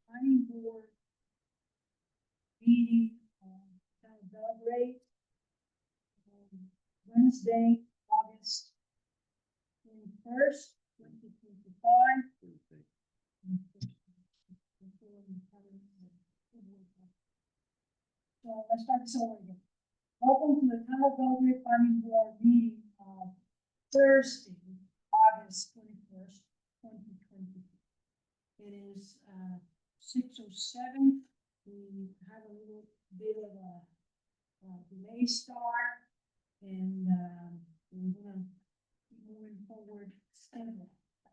planning board meeting on Town of Belgrade on Wednesday, August 21st, 2025. So let's start this over again. Welcome to the Town of Belgrade Planning Board meeting on Thursday, August 21st, 2020. It is 6:07. We had a little bit of a delay start, and we're gonna keep moving forward steadily.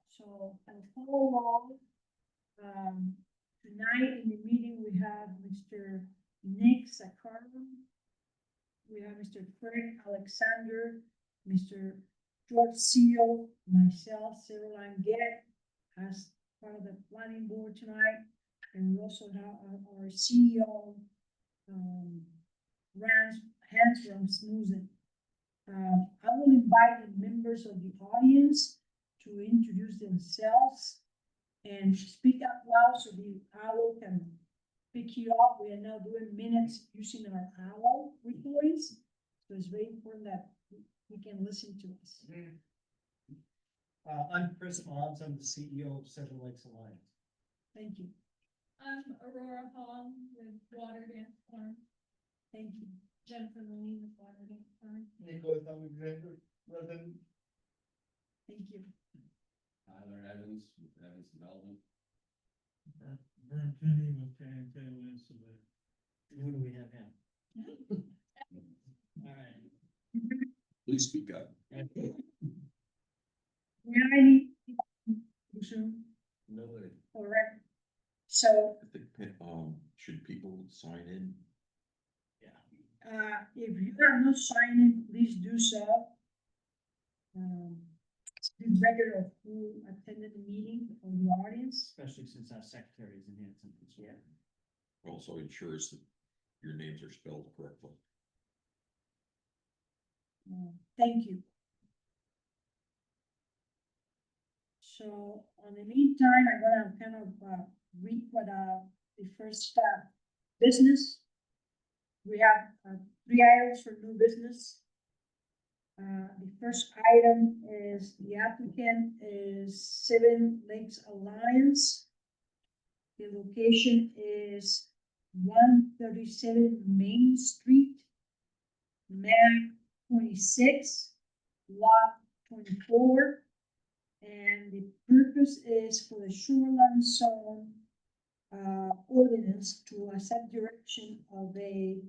So I'll follow along. Tonight in the meeting, we have Mr. Nick Sakaro. We have Mr. Craig Alexander, Mr. George Seal, myself, Sarah Langet, as part of the planning board tonight. And we also have our CEO, Hans Rasmussen. I will invite the members of the audience to introduce themselves and speak out loud so the owl can pick you up. We are now doing minutes using our owl recordings, so it's very important that we can listen to us. I'm Chris Mons, I'm the CEO of Seven Lakes Alliance. Thank you, I'm Aurora Hall with Water Dance Farm. thank you. Jennifer Lee with Water Dance Farm. Nicholas Alexander, London. Thank you. Tyler Evans with Evans Development. Vern Finney with Taylor Installation. Who do we have now? All right. Please speak up. We have any? Nobody. All right. So, I think, should people sign in? if you have not signed in, please do so. The record of who attended the meeting from the audience. Especially since our secretary is in Hanson. Yeah. Also ensures that your names are spelled correctly. Thank you. So, on the meantime, I'm gonna kind of, read what, the first, business. We have, 3 items for new business. The first item is the applicant is Seven Lakes Alliance. The location is 137 Main Street, map 26, lot 24. And the purpose is for the shoreline zone ordinance to accept direction of a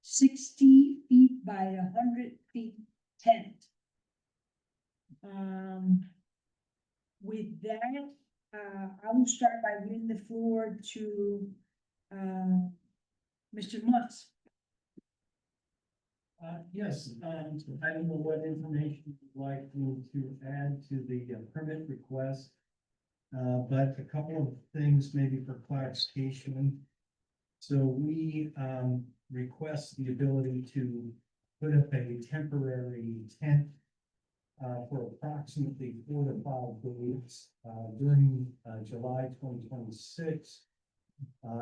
60 feet by 100 feet tent. With that, I will start by giving the floor to Mr. Mutz. Yes, I don't know what information you'd like me to add to the permit request. But a couple of things maybe for clarification. So we, request the ability to put up a temporary tent for approximately 4 to 5 days, during, July 2026,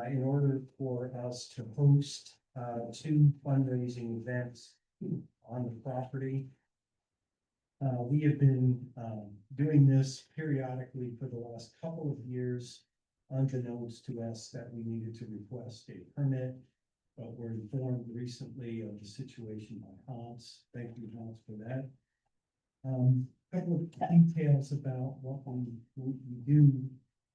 in order for us to host 2 fundraising events on the property. We have been doing this periodically for the last couple of years, unbeknownst to us that we needed to request a permit, but were informed recently of the situation by Hans. Thank you, Hans, for that. Couple of details about what we do.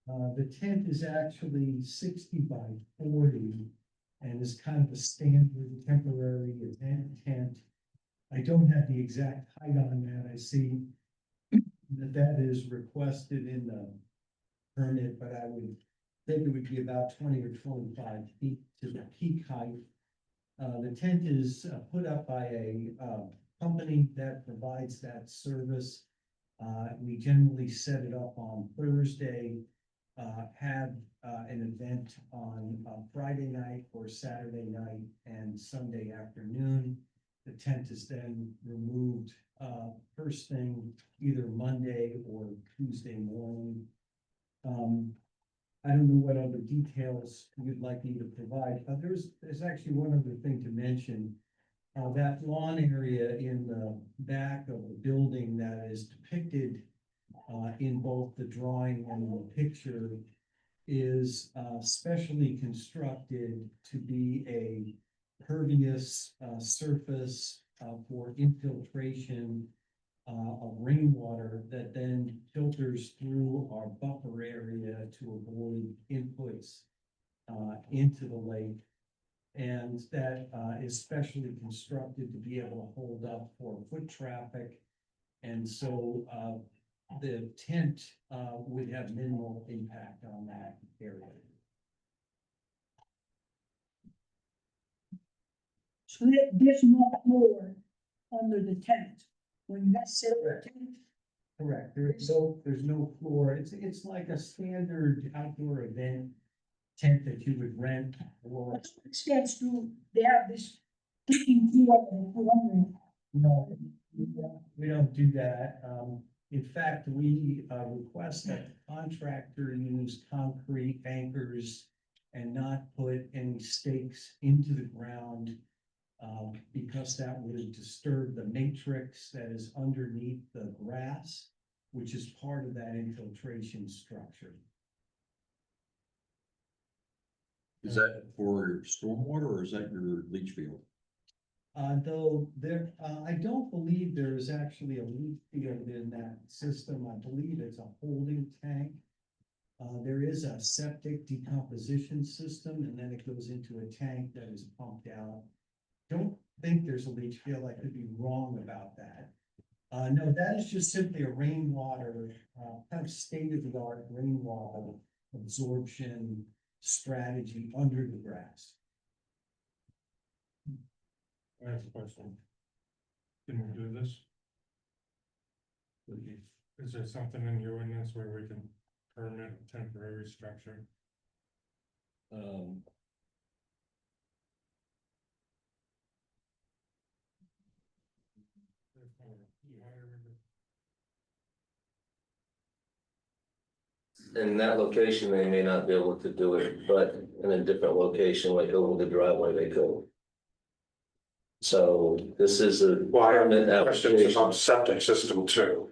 The tent is actually 60 by 40 and is kind of a standard temporary event tent. I don't have the exact height on that. I see that is requested in the permit, but I would think it would be about 20 or 25 feet to the peak height. The tent is put up by a company that provides that service. We generally set it up on Thursday, have an event on Friday night or Saturday night and Sunday afternoon. The tent is then removed first thing either Monday or Tuesday morning. I don't know what other details you'd like me to provide. There's actually one other thing to mention. That lawn area in the back of the building that is depicted in both the drawing and the picture is specially constructed to be a pervious surface for infiltration of rainwater that then filters through our buffer area to avoid inputs into the lake. And that is specially constructed to be able to hold up for foot traffic. And so the tent would have minimal impact on that area. So there's no floor under the tent. When you guys set up the tent, Correct, there's no floor, it's like a standard outdoor event tent that you would rent or. stands to, they have this thinking floor and they put under it. No, we don't do that. In fact, we request that the contractor use concrete anchors and not put any stakes into the ground. Because that would disturb the matrix that is underneath the grass, which is part of that infiltration structure. Is that for your stormwater or is that your leach field? Though there, I don't believe there is actually a leach field in that system. I believe it's a holding tank. There is a septic decomposition system and then it goes into a tank that is pumped out. Don't think there's a leach field. I could be wrong about that. No, that is just simply a rainwater, kind of state-of-the-art rainwater absorption strategy under the grass. I have a question. Can we do this? Is there something in your ordinance where we can permit a temporary structure? In that location, they may not be able to do it, but in a different location, like over the driveway, they could. So this is a Well, I have permit questions about application. septic system too.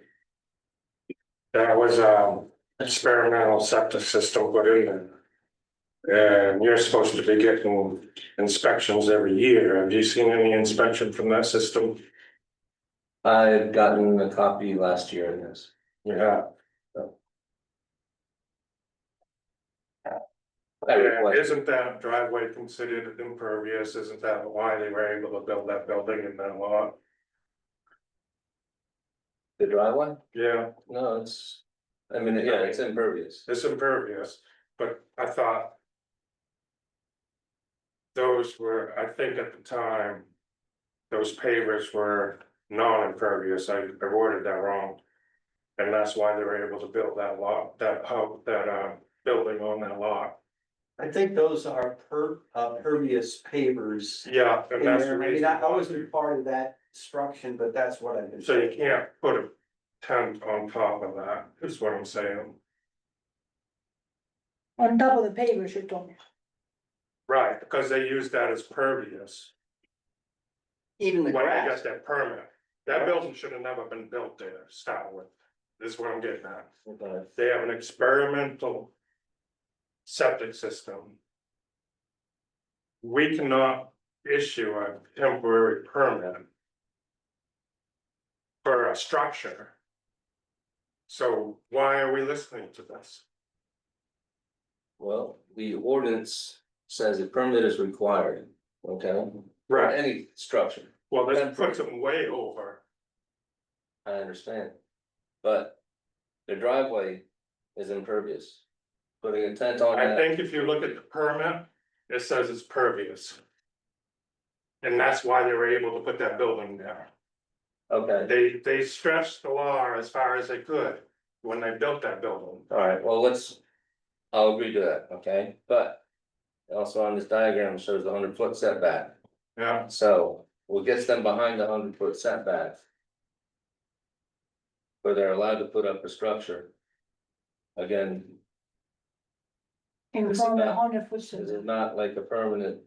There was a experimental septic system put in there. And you're supposed to be getting inspections every year. Have you seen any inspection from that system? I've gotten a copy last year in this. Yeah. I And requested isn't that driveway considered impervious? Isn't that why they were able to build that building in that lot? the driveway? Yeah, No, it's, I mean, yeah, it's impervious. it's impervious, but I thought. Those were, I think at the time. Those pavers were non-impervious, I worded that wrong. And that's why they were able to build that lot, that building on that lot. I think those are pervious pavers. Yeah, and in that's the there. I mean, reason. I why. wasn't part of that construction, but that's what I've been. So you can't put a tent on top of that, is what I'm saying. On top of the pavers, you told me. Right, because they use that as pervious, Even the when they grass. got that permit. That building should have never been built there to start with. This is what I'm getting at. Okay. They have an experimental septic system. We cannot issue a temporary permit for a structure. So why are we listening to this? Well, the ordinance says a permit is required, okay? For any structure, Well, this puts them way over. I understand. But the driveway is impervious. Putting a tent on I that, think if you look at the permit, it says it's pervious. And that's why they were able to put that building there. okay, They stretched the law as far as they could when they built that building. alright, well, I'll agree to that, okay? But also on this diagram it shows the 100-foot setback, Yeah, so what gets them behind the 100-foot setback? Where they're allowed to put up a structure. Again. in This is front of not- 100-foot This setback. is not like a permanent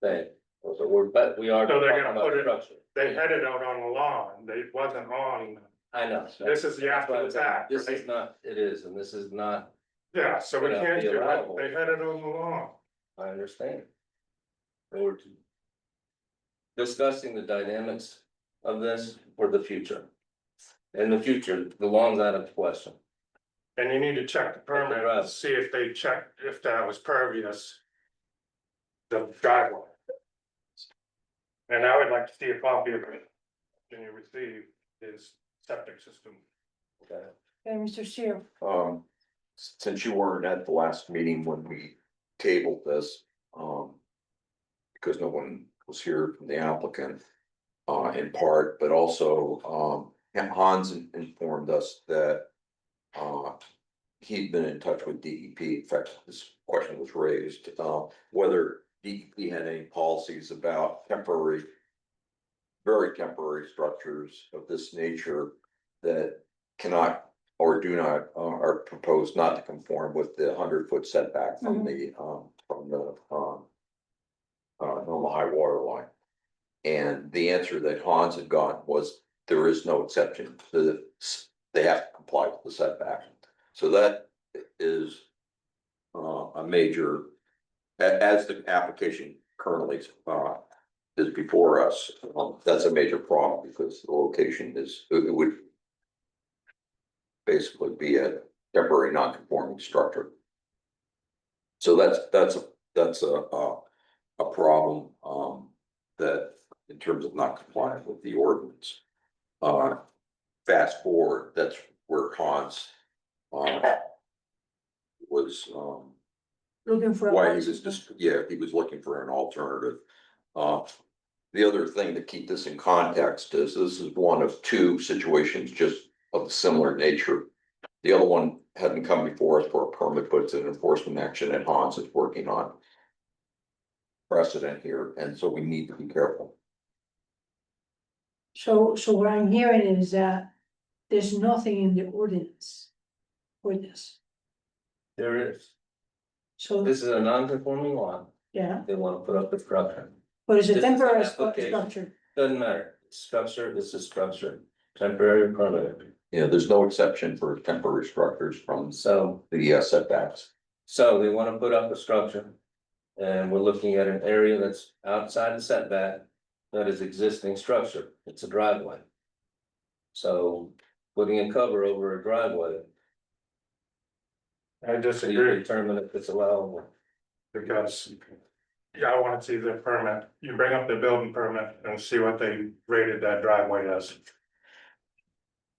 thing, but we are So they're talking gonna about put it- structure. They had it out on the lawn, they wasn't on, I know. this is the That's after why the fact, This is right? not, it is, and this is not, Yeah, so we Would not can't be do allowable. it, they had it on the lawn. I understand. Or to discussing the dynamics of this for the future. In the future, the lawn's out of question. And you need to check the permit, Right. to see if they checked, if that was pervious. The driveway. And I would like to see a copy of it. Can you receive his septic system? Okay. And Mr. Shear, Since you weren't at the last meeting when we tabled this, because no one was here from the applicant, in part, but also, Hans informed us that, he'd been in touch with DEP. In fact, this question was raised, whether DEP had any policies about temporary, very temporary structures of this nature that cannot or do not, are proposed not to conform with the 100-foot setback from the normal high water line. And the answer that Hans had gotten was there is no exception to this. They have to comply with the setback. So that is a major, as the application currently is before us, that's a major problem because the location is, it would basically be a temporary non-conforming structure. So that's a problem, that in terms of not complying with the ordinance. Fast forward, that's where Hans was, looking for. a why he was bicycle. just, yeah, he was looking for an alternative. The other thing to keep this in context is this is one of two situations just of a similar nature. The other one hadn't come before us for a permit, but it's an enforcement action and Hans is working on precedent here, and so we need to be careful. So what I'm hearing is that there's nothing in the ordinance for this. There is. So, This is a non-conforming lot. yeah, They want to put up a structure. but it's a This is an temporary application. structure. Doesn't matter. Structure, this is structure, temporary or permanent. Yeah, there's no exception for temporary structures from So, the setbacks. so they want to put up a structure. And we're looking at an area that's outside the setback. That is existing structure. It's a driveway. So putting a cover over a driveway. I So you disagree, determine if it's allowable. because. Yeah, I wanna see the permit, you bring up the building permit and see what they rated that driveway as.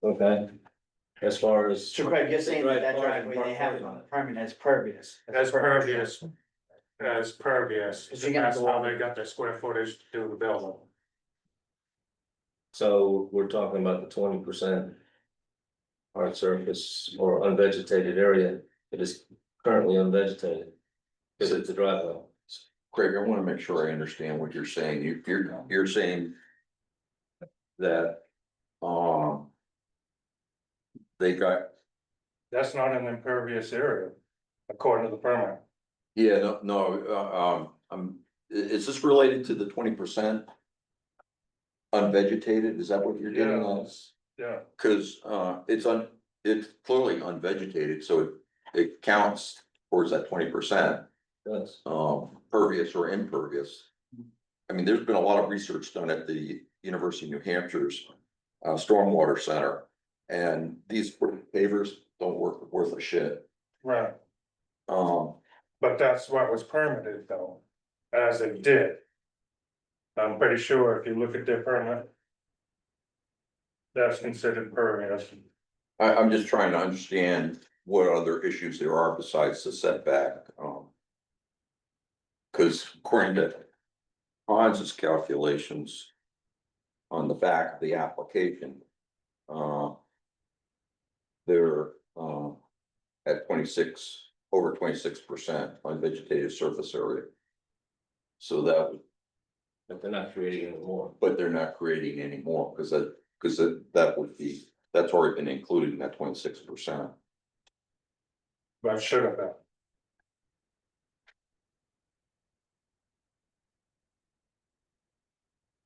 Okay. As far as. So Craig, you're saying that that Right, driveway they have on the permit as pervious. As pervious. As pervious, Cause you're gonna that's go how over- they got their square footage to do the building. So we're talking about the 20%. Hard surface or unvegetated area. It is currently unvegetated. Because it's a driveway. Craig, I want to make sure I understand what you're saying. You're saying that, they got, That's not an impervious area, according to the permit. yeah, is this related to the 20%? Unvegetated, is that what you're getting at? Yeah, Cause, it's clearly unvegetated, so it counts towards that 20%. Yes. Pervious or impervious. I mean, there's been a lot of research done at the University of New Hampshire's Stormwater Center. And these pavers don't work worth a shit. right, Um, but that's what was permitted though, as it did. I'm pretty sure if you look at their permit. That's considered pervious. I'm just trying to understand what other issues there are besides the setback, cause according to Hans's calculations on the back of the application, they're, at over 26% unvegetated surface area. So that would, But they're not creating any more. but they're not creating any more, cause that would be, that's already been included in that 26%. But should have been.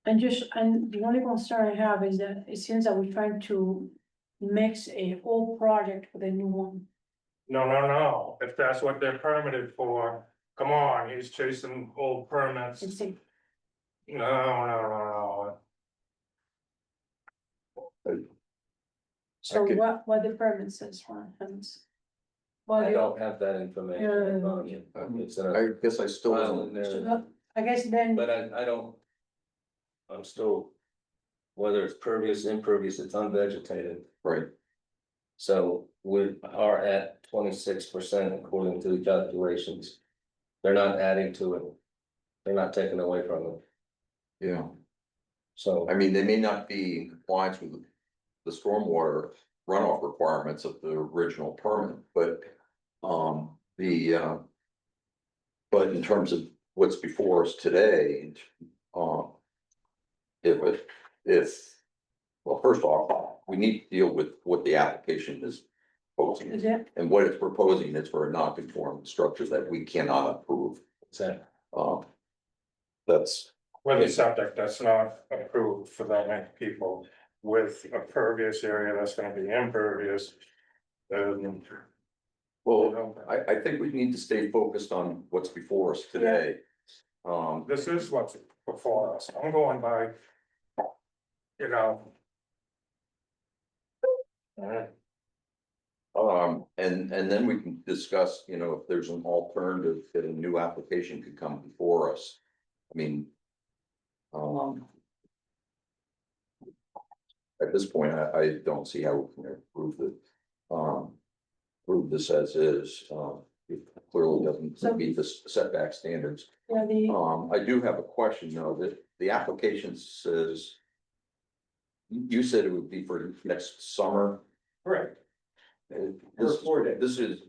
And the only concern I have is that it seems that we're trying to mix a old project with a new one. No, if that's what they're permitted for, come on, he's chasing old permits. It's a- No. So Okay. what the permit says for hence. Well, I you- don't have that information. in front of me. It's in a I guess I still file wasn't. in there. so I guess then, But I don't. I'm still, whether it's pervious, impervious, it's unvegetated, Right, so we are at 26% according to the calculations. They're not adding to it. They're not taking away from it, yeah. so. I mean, they may not be in compliance with the stormwater runoff requirements of the original permit, but, but in terms of what's before us today, well, first off, we need to deal with what the application is proposing. is it, And what it's proposing is for a non-conforming structure that we cannot approve. Exactly. That's, With a septic that's not approved for that many people, with a pervious area that's gonna be impervious. well, I think we need to stay focused on what's before us today. This is what's before us, I'm going by. You know. And then we can discuss, you know, if there's an alternative that a new application could come before us. I mean. At this point, I don't see how we can approve it. Approve this as is, it clearly doesn't meet the setback standards. yeah, I do have a question though, that the application says. You said it would be for next summer. Correct. This, For 4 days. this is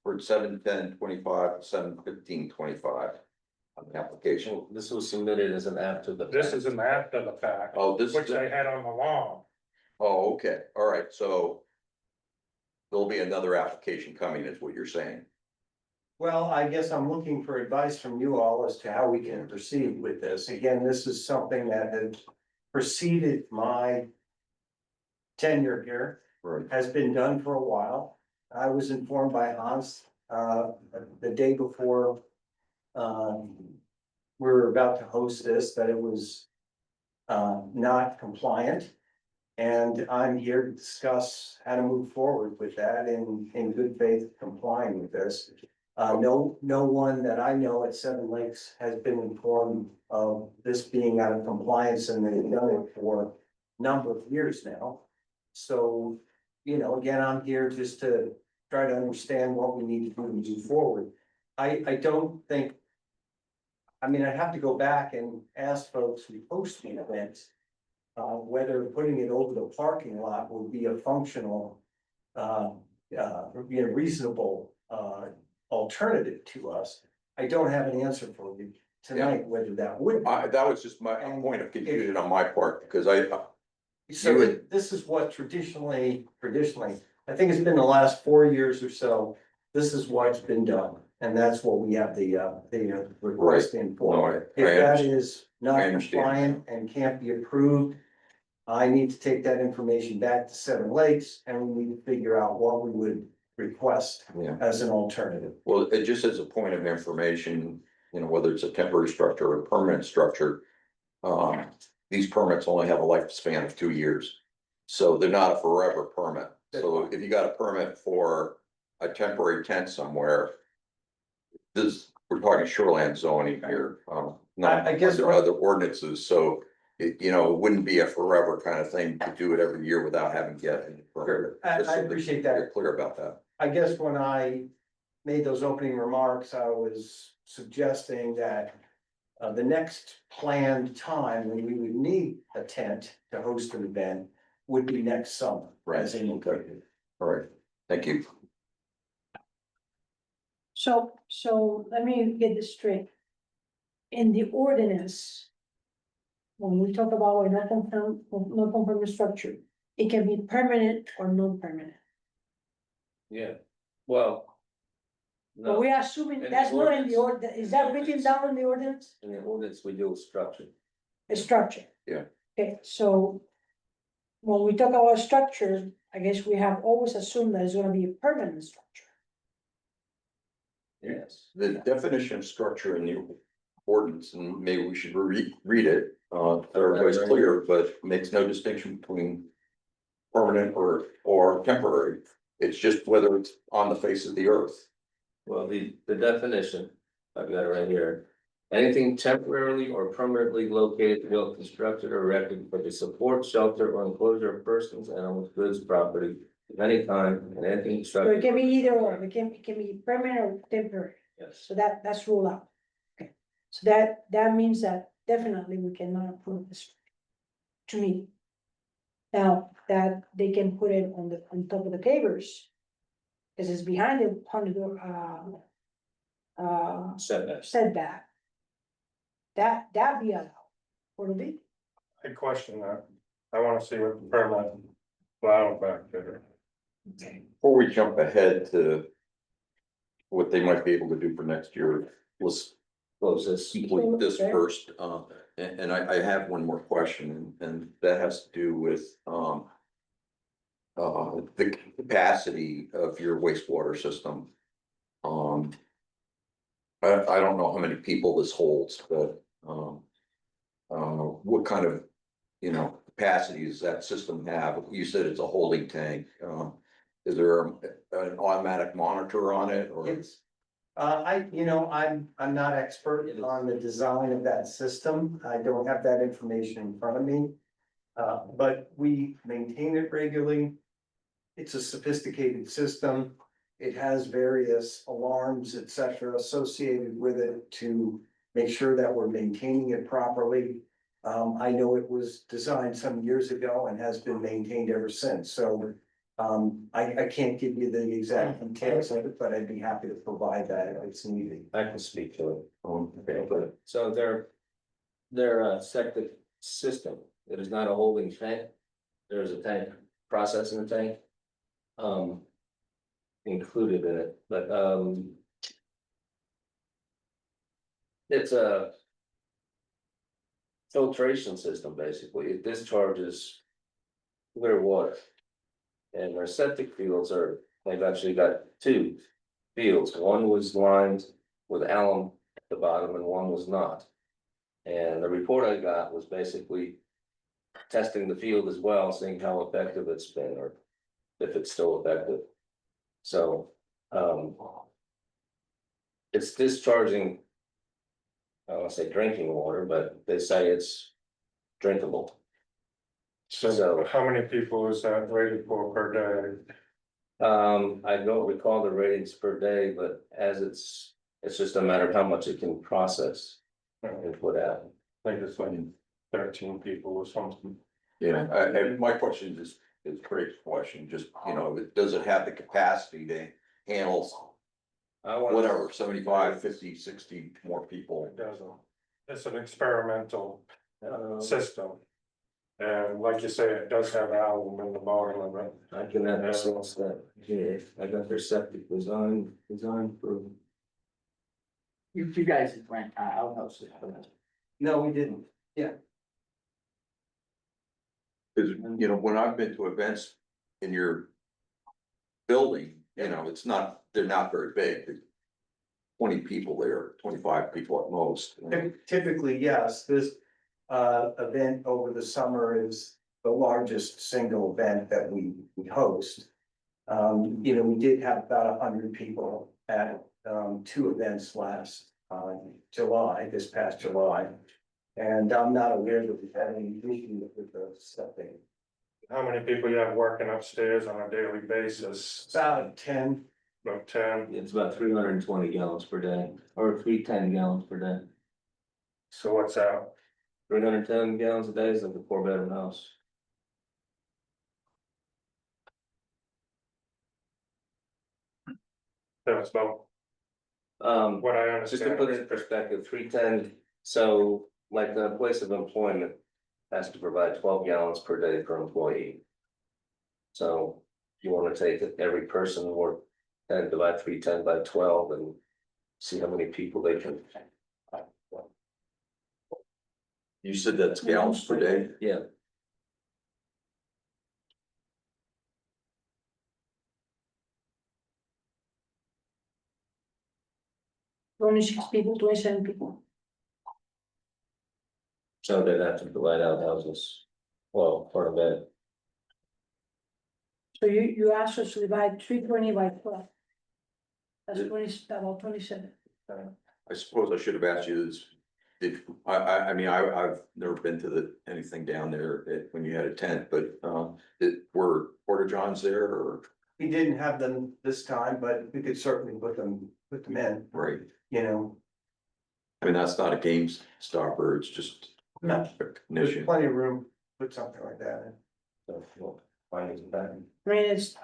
for 7/10/25, 7/15/25 on the application. This was submitted as an after the. This is an after the fact, Oh, this which is, they had on the lawn. oh, okay, all right, so. There'll be another application coming, is what you're saying. Well, I guess I'm looking for advice from you all as to how we can proceed with this. Again, this is something that has preceded my tenure here, Right. has been done for a while. I was informed by Hans, the day before, we were about to host this, that it was, not compliant. And I'm here to discuss how to move forward with that in good faith complying with this. No one that I know at Seven Lakes has been informed of this being out of compliance, and they've done it for a number of years now. So, you know, again, I'm here just to try to understand what we need to do to move forward. I don't think. I mean, I'd have to go back and ask folks who host the event. Whether putting it over the parking lot will be a functional, reasonable, alternative to us. I don't have an answer for you tonight, whether that would. That was just my point of confusion on my part, because I, So this is what traditionally, I think it's been the last 4 years or so, this is what's been done. And that's what we have the request in no, for. If I that understand. is not I understand. compliant and can't be approved, I need to take that information back to Seven Lakes, and we need to figure out what we would request Yeah. as an alternative. Well, it just as a point of information, you know, whether it's a temporary structure or a permanent structure. These permits only have a lifespan of 2 years. So they're not a forever permit. So if you got a permit for a temporary tent somewhere. We're talking shoreline zoning here, not I guess under what- other ordinances, so. You know, it wouldn't be a forever kind of thing to do it every year without having to get any permit. I Just so that appreciate that. you're clear about that. I guess when I made those opening remarks, I was suggesting that the next planned time when we would need a tent to host an event would be next summer, as indicated. All right, thank you. so let me get this straight. In the ordinance. When we talk about a non conforming structure, it can be permanent or non-permanent. Yeah, well. But No, we are assuming In the that's not in the ordinance. is that written down in the ordinance? in the ordinance, we do a structure. A structure, Okay, so when we talk about structure, I guess we have always assumed that it's gonna be a permanent structure. Yes. The definition of structure in the ordinance, and maybe we should read it, so everybody's clear, but makes no distinction between permanent or temporary. It's just whether it's on the face of the earth. Well, the definition, I've got it right here. Anything temporarily or permanently located, built, constructed, or erected for the support, shelter, or enclosure of persons, animals, goods, property of any kind, and anything So it constructed. can be either or, it can be permanent or temporary, Yes, so that's ruled out. Okay, so that means that definitely we cannot approve this. To me. Now, that they can put it on top of the pavers. Cause it's behind the 100 setbacks. setback. That be allowed, or the big, I question that. I wanna see what the permit allow back there. Before we jump ahead to what they might be able to do for next year, let's Close this. complete this Okay. first, and I have one more question, and that has to do with, the capacity of your wastewater system. I don't know how many people this holds, but, what kind of, capacity does that system have? You said it's a holding tank, is there an automatic monitor on it, or? It's, I'm not expert on the design of that system. I don't have that information in front of me. But we maintain it regularly. It's a sophisticated system. It has various alarms, et cetera, associated with it to make sure that we're maintaining it properly. I know it was designed some years ago and has been maintained ever since, so. I can't give you the exact details of it, but I'd be happy to provide that if it's needed. I can speak to it. Okay. So their septic system, it is not a holding tank. There is a tank, processing tank. Included in it, but it's a filtration system, basically. It discharges clear water. And our septic fields they've actually got two fields. One was lined with alum at the bottom and one was not. And the report I got was basically testing the field as well, seeing how effective it's been or if it's still effective. So, it's discharging, I don't wanna say drinking water, but they say it's drinkable. So how many people is that rated for per day? I don't recall the ratings per day, but as it's just a matter of how much it can process and put out. I think it's like 13 people or something. Yeah, and my question is Craig's question, just, does it have the capacity to handle whatever, 75, 50, 60 more people? It doesn't. It's an experimental system. And like you say, it does have alum in the bottom of it. I can access that, yeah, I got their septic design for. You guys went outhouses. No, we didn't. Cause, when I've been to events in your building, it's not, they're not very big. There's 20 people there, 25 people at most. Typically, yes, this event over the summer is the largest single event that we host. We did have about 100 people at two events last this past July. And I'm not aware that we've had any issues with the septic. How many people you have working upstairs on a daily basis? About 10. About 10. It's about 320 gallons per day, or 310 gallons per day. So what's out? 310 gallons a day is like a 4-bedroom house. That's about what I Just to put it in understand. perspective, 310, so like the place of employment has to provide 12 gallons per day per employee. So you wanna take every person or and divide 310 by 12 and see how many people they can. You said that's gallons per day? Yeah, Twenty-six people, 27 people. so they'd have to provide outhouses, well, part of it. So you asked us to divide 320 by 12. That's 20, about 27. I suppose I should have asked you this. I mean, I've never been to anything down there when you had a tent, but, were porta johns there or? We didn't have them this time, but we could certainly put them in, Right. you know. I mean, that's not a game stopper, it's just No, a there's recognition. plenty of room, to put something like that in. So, well, findings of that. I mean, it's.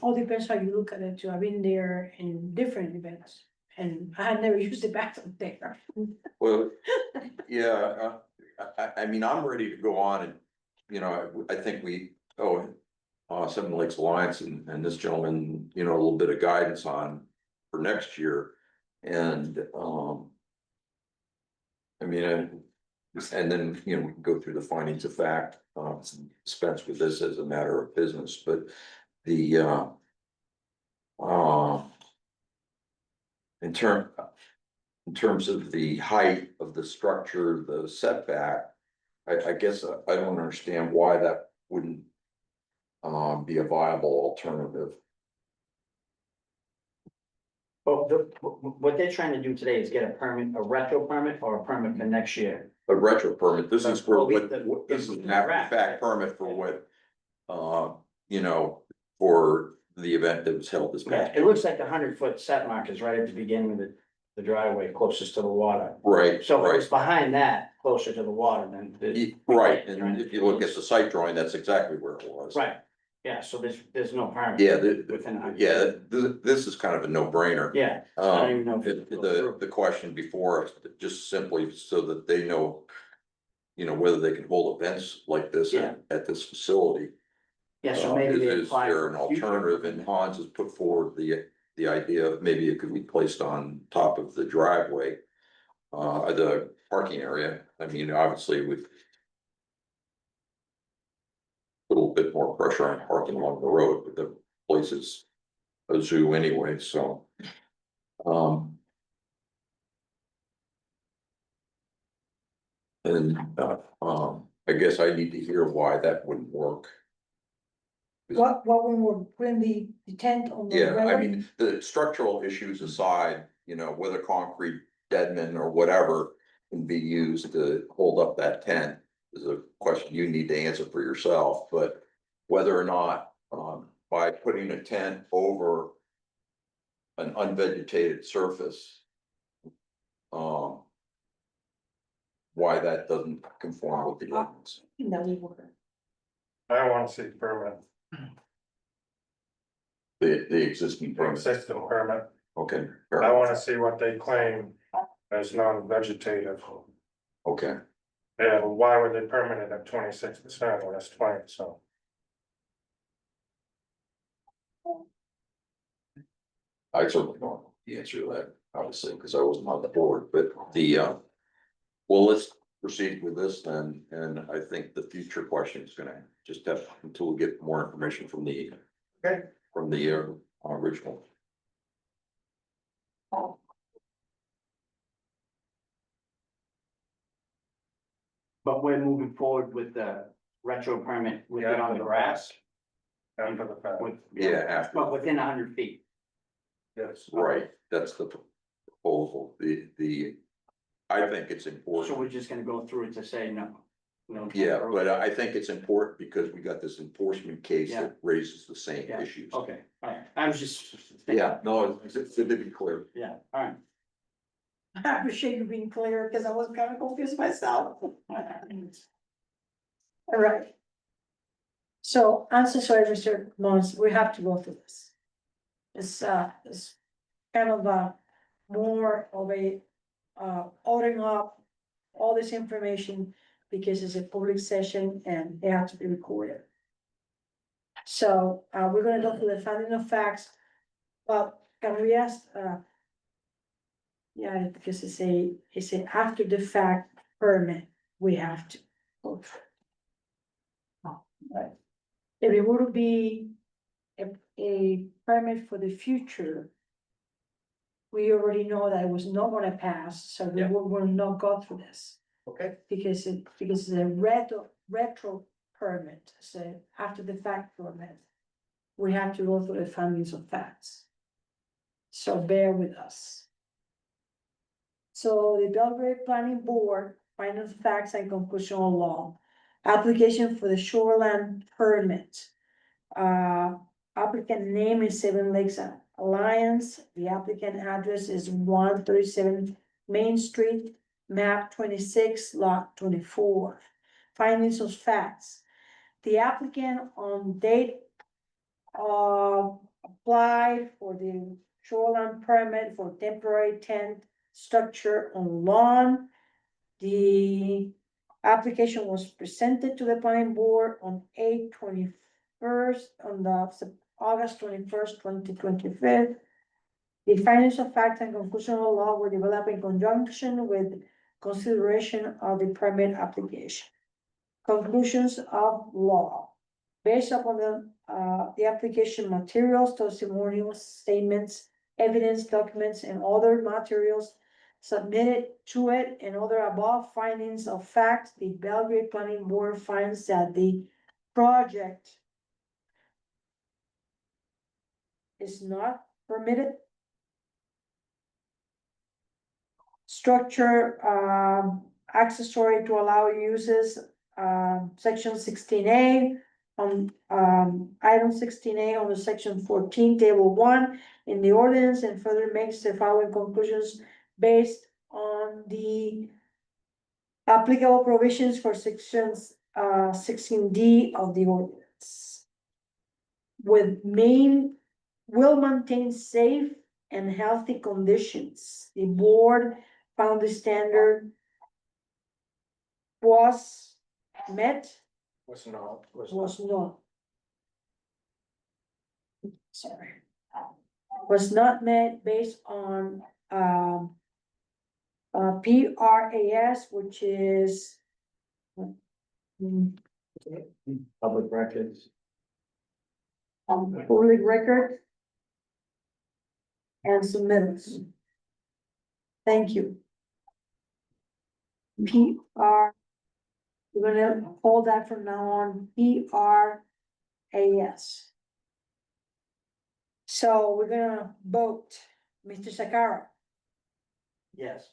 All depends how you look at it too. I've been there in different events and I had never used the bathroom there. Well, yeah, I mean, I'm ready to go on and, you know, I think Seven Lakes Alliance and this gentleman, you know, a little bit of guidance on for next year. And, I mean, and then, you know, we can go through the findings of fact, dispense with this as a matter of business, but the, in terms of the height of the structure, the setback, I guess I don't understand why that wouldn't be a viable alternative. But what they're trying to do today is get a permit, a retro permit or a permit for next year. A retro permit, this is for what, The- this is an after fact permit for what, you know, for the event that was held this Yeah, past. it looks like the 100-foot set mark is right at the beginning of the driveway closest to the water. Right, So if it was right, behind that, closer to the water than. right, and if you look at the site drawing, that's exactly where it was. Right, yeah, so there's no permit. Yeah, Within a hundred. yeah, this is kind of a no-brainer. Yeah, I don't even know if it goes through. The question before us, just simply so that they know, you know, whether they can hold events like this Yeah. at this facility. Yeah, so maybe they Is apply. there for an future- alternative? And Hans has put forward the idea of maybe it could be placed on top of the driveway. The parking area, I mean, obviously with. A little bit more pressure on parking along the road, but the place is a zoo anyway, so. And, I guess I need to hear why that wouldn't work. What when we're putting the tent on the. Yeah, I railroad? mean, the structural issues aside, you know, whether concrete deadman or whatever can be used to hold up that tent is a question you need to answer for yourself, but whether or not, by putting a tent over an unvegetated surface, why that doesn't conform with the ordinance. That would work. I want to see permit, The existing permit, system permit. okay, I want to see what they claim as non-vegetative. okay. And why would they permit it at 26% when it's 20, so. I certainly don't know the answer to that, obviously, because I wasn't on the board, but well, let's proceed with this then, and I think the future question is gonna just have, until we get more information from the. Okay. From the original. But we're moving forward with the retro permit with it on the grass. After the fact. With, Yeah, after, but within 100 feet. Yes. right, that's the proposal, I think it's So important. we're just gonna go through it to say no. No. Yeah, but I think it's important because we got this enforcement case Yeah. that raises the same Yeah. issues. Okay, all right, I was just. Yeah, no, it's good to be clear. Yeah, all right. I appreciate you being clear, because I was kind of confused myself. All right. So, answer, sorry, Mr. Mons, we have to go through this. It's kind of more of a, ordering up all this information, because it's a public session and it has to be recorded. So, we're gonna go through the finding of facts, but can we ask, yeah, because it's a after the fact permit, we have to go through. Right. If it were to be a permit for the future, we already know that it was not gonna pass, so we Yeah. will not go through this. Okay. Because it's a retro permit, so after the fact permit. We have to go through the findings of facts. So bear with us. So the Belgrade Planning Board, findings of facts and conclusion of law. Application for the shoreland permit. Applicant name is Seven Lakes Alliance, the applicant address is 137 Main Street, map 26, lot 24. Findings of facts. The applicant on date applied for the shoreline permit for temporary tent structure on lawn. The application was presented to the planning board on August 21st, 2025. The findings of fact and conclusion of law were developed in conjunction with consideration of the permit application. Conclusions of law. Based upon the application materials, testimonials, statements, evidence, documents, and other materials submitted to it and other above findings of fact, the Belgrade Planning Board finds that the project is not permitted. Structure, accessory to allow uses, section 16A. On, item 16A on the section 14, table 1 in the ordinance, and further makes the following conclusions based on the applicable provisions for sections, 16D of the ordinance. Will maintain safe and healthy conditions. The board found the standard was met. Was not. Was not. Sorry. Was not met based on, PRAS, which is. Public records. Public record. And submittals. Thank you. We're gonna hold that from now on, PRAS. So we're gonna vote, Mr. Sakara, Yes.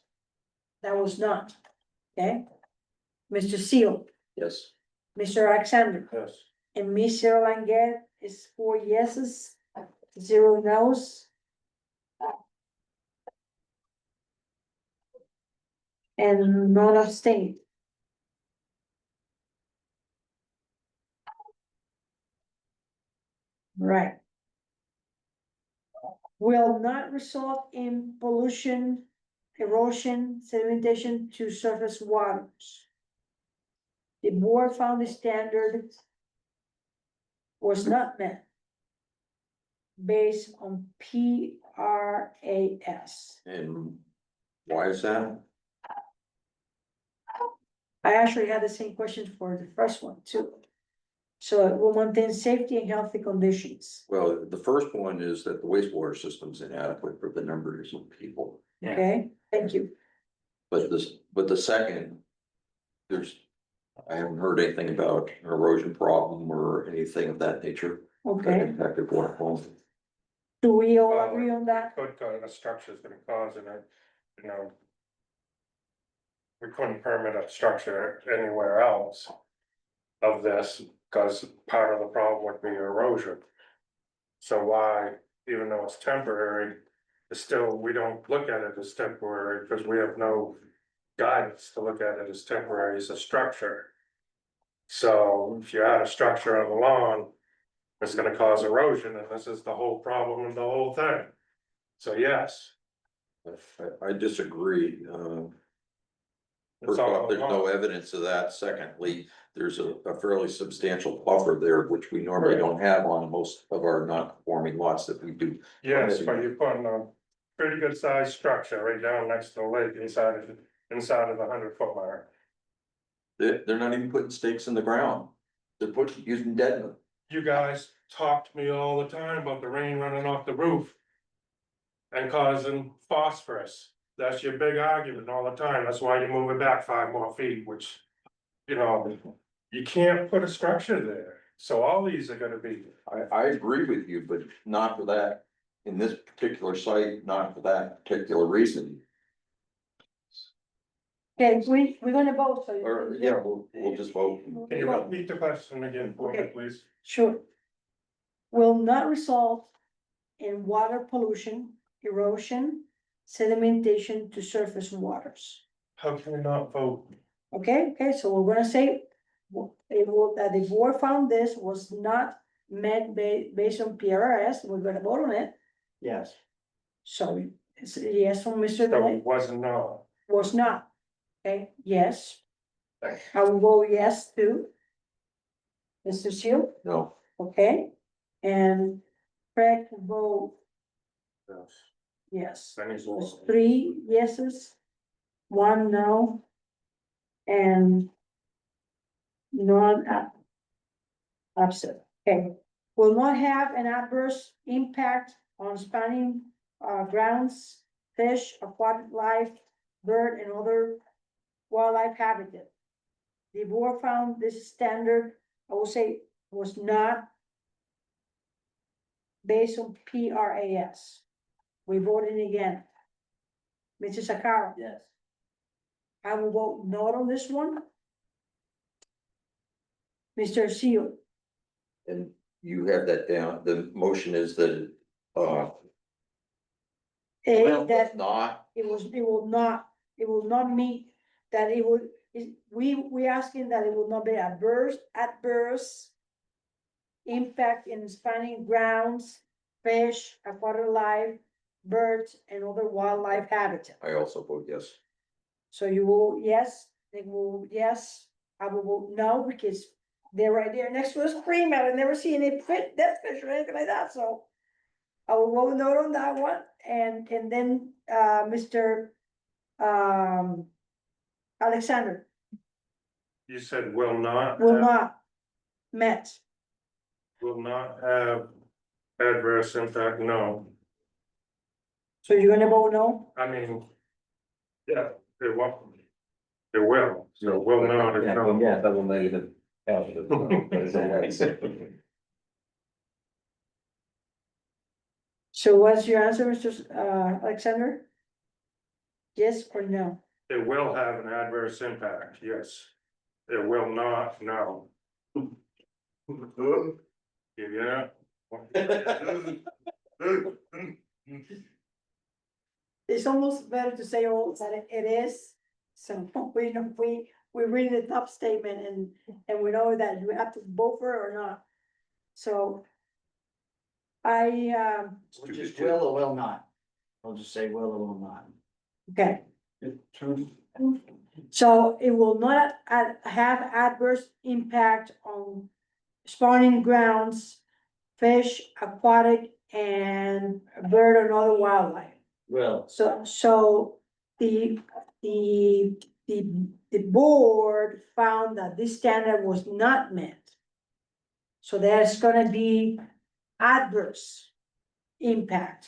that was not, okay? Mr. Seal, Yes. Mr. Alexander, Yes. and Ms. Sarah Langet is 4 yeses, 0 no's. And none abstained. Right. Will not result in pollution, erosion, sedimentation to surface waters. The board found the standard was not met based on PRAS. And why is that? I actually had the same question for the first one too. So it will maintain safety and healthy conditions, Well, the first one is that the wastewater system's inadequate for the numbers of people. Yeah. okay? Thank you. But the second, I haven't heard anything about an erosion problem or anything of that nature. That Okay, impacted water quality. do we all agree on that? Could, a structure's gonna cause it, you know. We couldn't permit a structure anywhere else of this, because part of the problem would be erosion. So why, even though it's temporary, it's still, we don't look at it as temporary, because we have no guidance to look at it as temporary as a structure. So if you add a structure on the lawn, it's gonna cause erosion, and this is the whole problem and the whole thing. So yes. I disagree. it's First all off, there's no along. evidence of that. Secondly, there's a fairly substantial buffer there, which we normally don't have on most of our non-conforming lots that we do. Yes, but you're putting a pretty good sized structure right down next to the lake inside of the 100-foot mark. They're not even putting stakes in the ground. They're using dead. You guys talk to me all the time about the rain running off the roof. And causing phosphorus. That's your big argument all the time. That's why you move it back 5 more feet, which, you know, you can't put a structure there. So all these are gonna be, I agree with you, but not for that, in this particular site, not for that particular reason. Okay, we're gonna vote, so. Or, yeah, we'll just vote. can you repeat the question again for me, Okay. please? Sure. Will not result in water pollution, erosion, sedimentation to surface waters. How can we not vote? Okay, so we're gonna say, that the board found this was not met based on PRS, we're gonna vote on it. Yes. So, it's a yes from Mr. So Delay, it wasn't no. was not, okay, yes. I will vote yes too. Mr. Shield, No, okay, and Craig will vote Yes. yes. Then he's There's wrong. 3 yeses, 1 no. And none absent, okay. Will not have an adverse impact on spanning grounds, fish, aquatic life, bird and other wildlife habitat. The board found this standard, I will say, was not based on PRAS. We voted again. Mr. Sakara, Yes. I will vote no on this one. Mr. Seal, and you have that down, the motion is that, that not, it will not meet, that it would, we asking that it will not be adverse impact in spanning grounds, fish, aquatic life, birds, and other wildlife habitat. I also vote yes. So you will, yes, they will, yes, I will vote no, because they're right there next to a stream, and I've never seen any dead fish or anything like that, so. I will vote no on that one, and then, Mr. Alexander You said will not. will not met. Will not have adverse impact, no. So you're gonna vote no? I mean, yeah, it won't. It will, so will not, is no. Yeah, double negative. So what's your answer, Mr. Alexander? Yes or no? It will have an adverse impact, yes. It will not, no. Yeah. It's almost better to say, oh, that it is, so we know, we read the top statement and we know that you have to vote for it or not. So. Which is will or will not. I'll just say will or will not. Okay, so it will not have adverse impact on spawning grounds, fish, aquatic, and bird and other wildlife. Will. So the board found that this standard was not met. So there's gonna be adverse impact.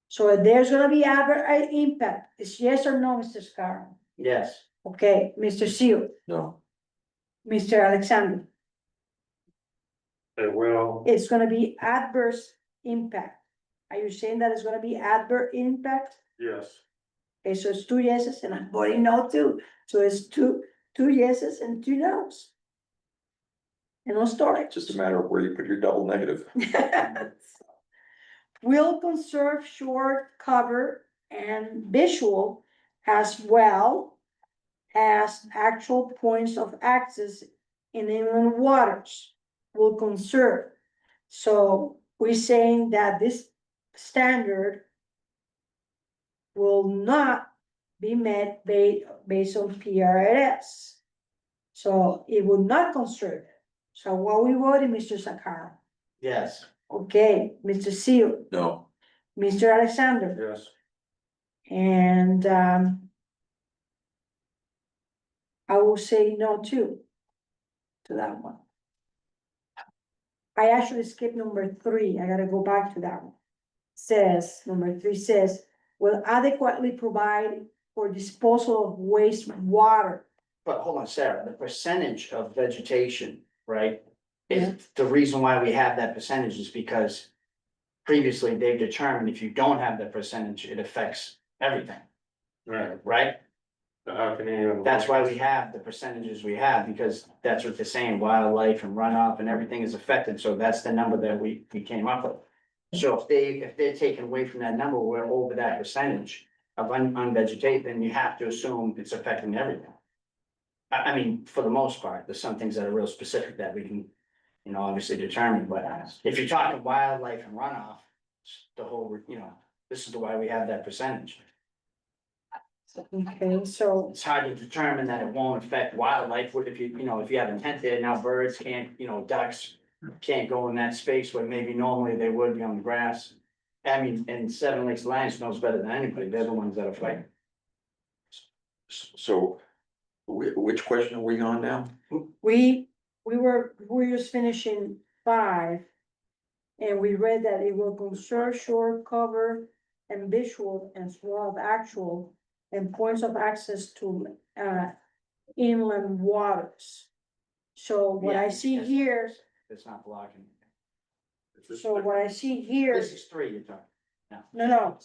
So if there's gonna be adverse impact, it's yes or no, Mr. Scarrow? Yes. Okay, Mr. Seal, No, Mr. Alexander, It will, it's gonna be adverse impact. Are you saying that it's gonna be adverse impact? yes. Okay, so it's 2 yeses and I'm voting no too. So it's two yeses and 2 noes. And no storage. it's just a matter of where you put your double negative. Will conserve shore cover and visual as well as actual points of access in inland waters. Will conserve. So we're saying that this standard will not be met based on PRS. So it will not conserve. So what we voted, Mr. Sakara? Yes. Okay, Mr. Seal, No, Mr. Alexander, Yes. and I will say no too. To that one. I actually skipped number 3, I gotta go back to that one. Says, number 3 says, will adequately provide for disposal of wastewater. But hold on, Sarah, the percentage of vegetation, right? Is the reason why we have that percentage is because previously they've determined if you don't have the percentage, it affects everything, Right. right? So how can you? That's why we have the percentages we have, because that's what they're saying, wildlife and runoff and everything is affected, so that's the number that we came up with. So if they're taken away from that number, we're over that percentage of unvegetated, then you have to assume it's affecting everything. I mean, for the most part, there's some things that are real specific that we can, you know, obviously determine, but if you're talking wildlife and runoff, the whole, you know, this is why we have that percentage. Okay, so, It's hard to determine that it won't affect wildlife, what if you know, if you have a tent there, now birds can't, you know, ducks can't go in that space where maybe normally they would be on the grass. I mean, and Seven Lakes Lions knows better than anybody, they're the ones that are fighting. So which question are we on now? we were just finishing 5. And we read that it will conserve shore cover and visual as well as actual and points of access to inland waters. So what I Yeah, see yes. here, It's not blocking. so what I see here, This is 3 you're talking. no.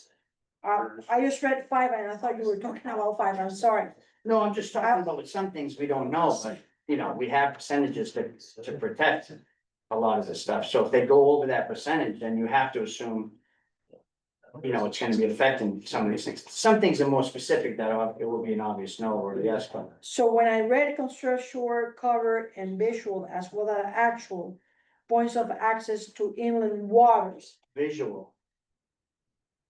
I just read 5 and I thought you were talking about 5, I'm sorry. No, I'm just talking about with some things we don't know, but, you know, we have percentages to protect a lot of this stuff. So if they go over that percentage, then you have to assume, you know, it's gonna be affecting some of these things. Some things are more specific that it will be an obvious no or a yes, but So when I read construct shore cover and visual as well as actual points of access to inland waters, visual.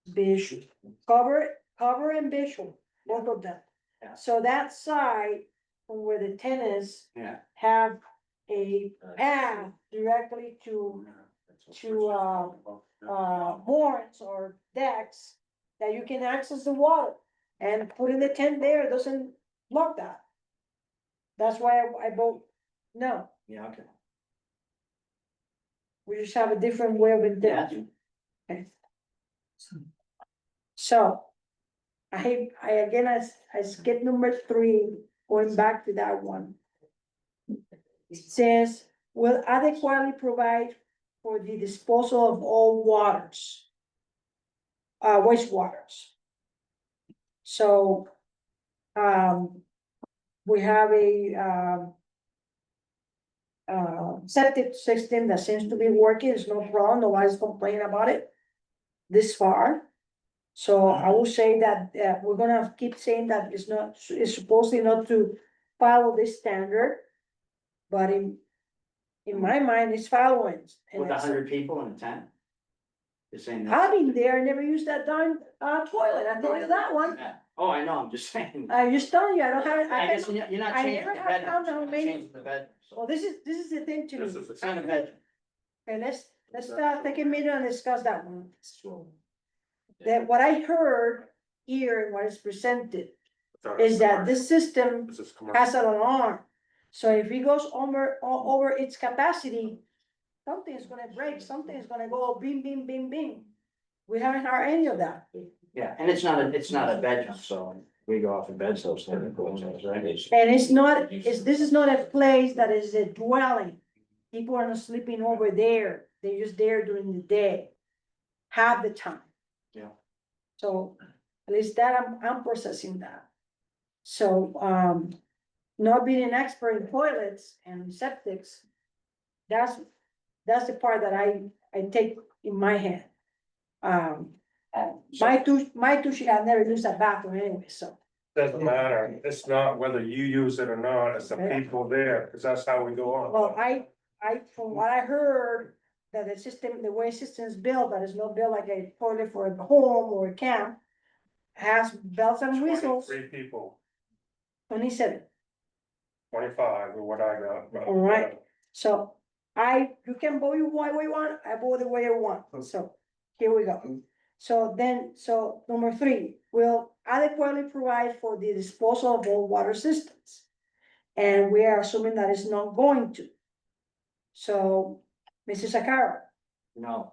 visual, cover and visual, both of them. Yeah. So that side from where the tennis Yeah. have a path directly to moorings or decks that you can access the water and putting the tent there doesn't block that. That's why I vote no. Yeah, okay. We just have a different way of it. Yeah. Okay. So, I skipped number 3, going back to that one. It says, will adequately provide for the disposal of all waters. Wastewaters. So, we have a, septic system that seems to be working, it's no problem, nobody's complaining about it this far. So I will say that, we're gonna keep saying that it's supposedly not to follow this standard. But in my mind, it's following. And With it's- 100 people in a tent. You're saying that. I've been there, I never used that darn, toilet, I tell you that one. Yeah. Oh, I know, I'm just saying. I'm just telling you, I don't have, I guess you're not I changing never the have bed. found how many- Changing the bed. well, this is the thing to me. This is the It's not a bed. Okay, let's take a minute and discuss that one. That what I heard here and what is presented is that this system This is commercial. has an alarm. So if it goes over its capacity, something is gonna break, something is gonna go bing, bing, bing, bing. We haven't heard any of that. Yeah, and it's not a bedroom, so we go off in bed, so it's never goes, right? And this is not a place that is a dwelling. People are not sleeping over there, they're just there during the day, half the time. Yeah. So, at least that I'm processing that. So, not being an expert in toilets and septics, that's the part that I take in my hand. My two, she had never used that bathroom anyway, so. Doesn't matter, it's not whether you use it or not, it's the people there, because that's how we go on. Well, from what I heard, that the system, the way system is built, that is not built like a toilet for a home or a camp. Has bells and whistles, 23 people, 27, 25 or what I got. but- All right. so you can vote the way you want, I vote the way I want, so, here we go. So number 3, will adequately provide for the disposal of all water systems. And we are assuming that it's not going to. So, Mr. Sakara, No.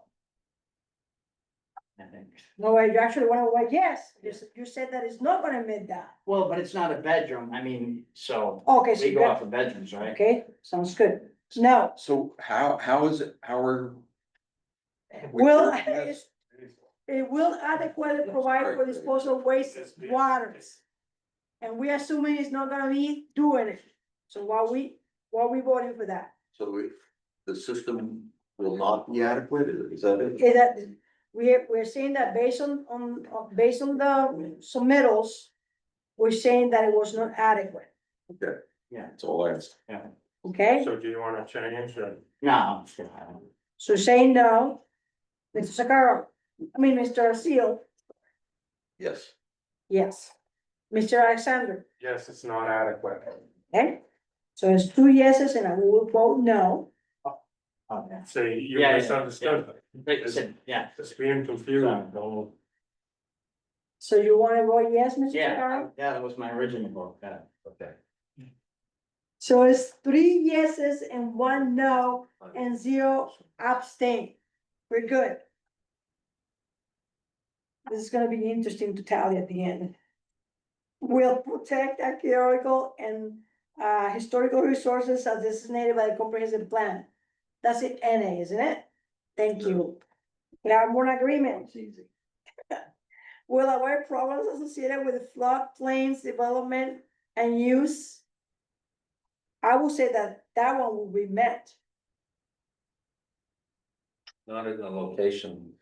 I think, no, you actually want to wait, yes, you said that it's not gonna meet that. well, but it's not a bedroom, I mean, so Okay, so we you go got, off of bedrooms, right? okay, sounds good. Now, So how is it, how are? will, it will adequately provide for disposal of waste waters. And we assuming it's not gonna be doing it. So why we voting for that? So the system will not be adequate, is that it? Is that, we're saying that based on the submittals, we're saying that it was not adequate, Okay. Yeah. That's all I asked. okay? So do you wanna change or? No. So saying no, Mr. Sakara, Mr. Seal, Yes. yes. Mr. Alexander, Yes, it's not adequate. okay? So it's 2 yeses and I will vote no. Okay. See, you Yeah, yeah, misunderstood. Like you said, yeah, It's being confused. Don't- So you wanna vote yes, Mr. yeah, Sakara? that was my original vote, okay. So it's 3 yeses and 1 no and 0 abstain. We're good. This is gonna be interesting to tally at the end. Will protect archaeological and historical resources as designated by the comprehensive plan. That's it, NA, isn't it? Thank you. We have more agreement. easy. Will avoid problems associated with floodplains development and use. I will say that that one will be met. Not in the location.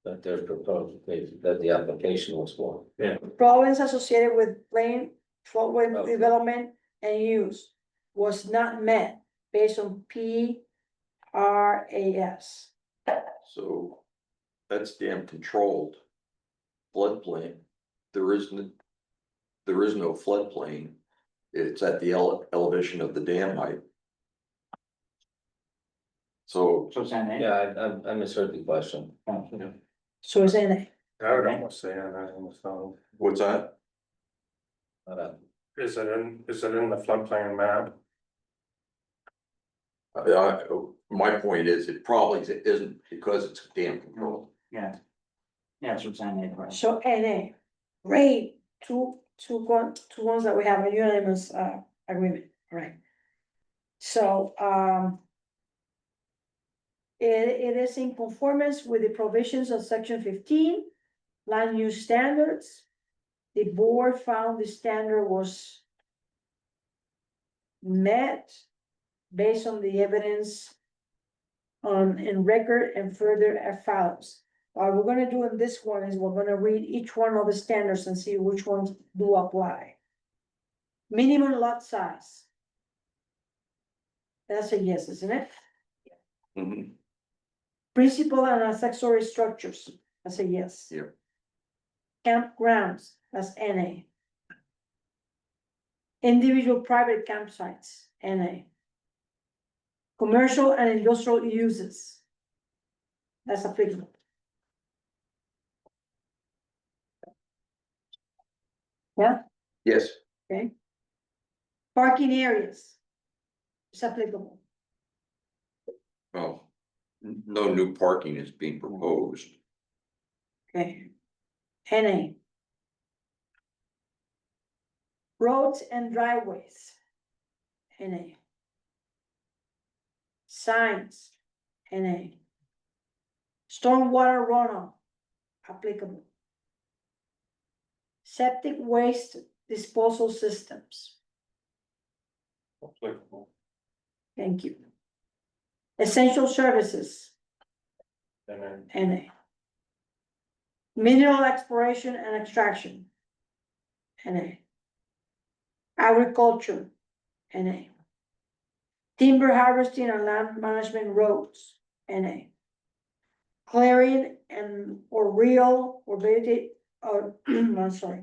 That they're proposed, that the application was for. Yeah. Problems associated with floodplain Okay. development and use was not met based on PRAS. So that's dam controlled. Floodplain, there isn't, there is no floodplain. It's at the elevation of the dam height. So So it's NA? Yeah, I misheard the question. So it's NA. I would almost say that on the phone. what's that? Is it in the floodplain map? My point is, it probably isn't because it's dam controlled. Yeah. Yeah, so it's NA, right? So NA, great, two ones that we have a unanimous agreement, right? So it is in conformance with the provisions of section 15, land use standards. The board found the standard was met based on the evidence in record and further as follows. What we're gonna do in this one is we're gonna read each one of the standards and see which ones do apply. Minimum lot size. That's a yes, isn't it? Mhm. Principal and accessory structures, that's a yes. Yeah. Campgrounds, that's NA. Individual private campsites, NA. Commercial and industrial uses. That's applicable. Yeah, Yes, okay. Parking areas. It's applicable. well, no new parking is being proposed. Okay. NA. Roads and driveways. NA. Signs. NA. Stormwater runoff. Applicable. Septic waste disposal systems. Applicable. Thank you. Essential services. And then NA. Mineral exploration and extraction. NA. Agriculture. NA. Timber harvesting and land management roads. NA. Clearing and or real or vegetation, or I'm sorry.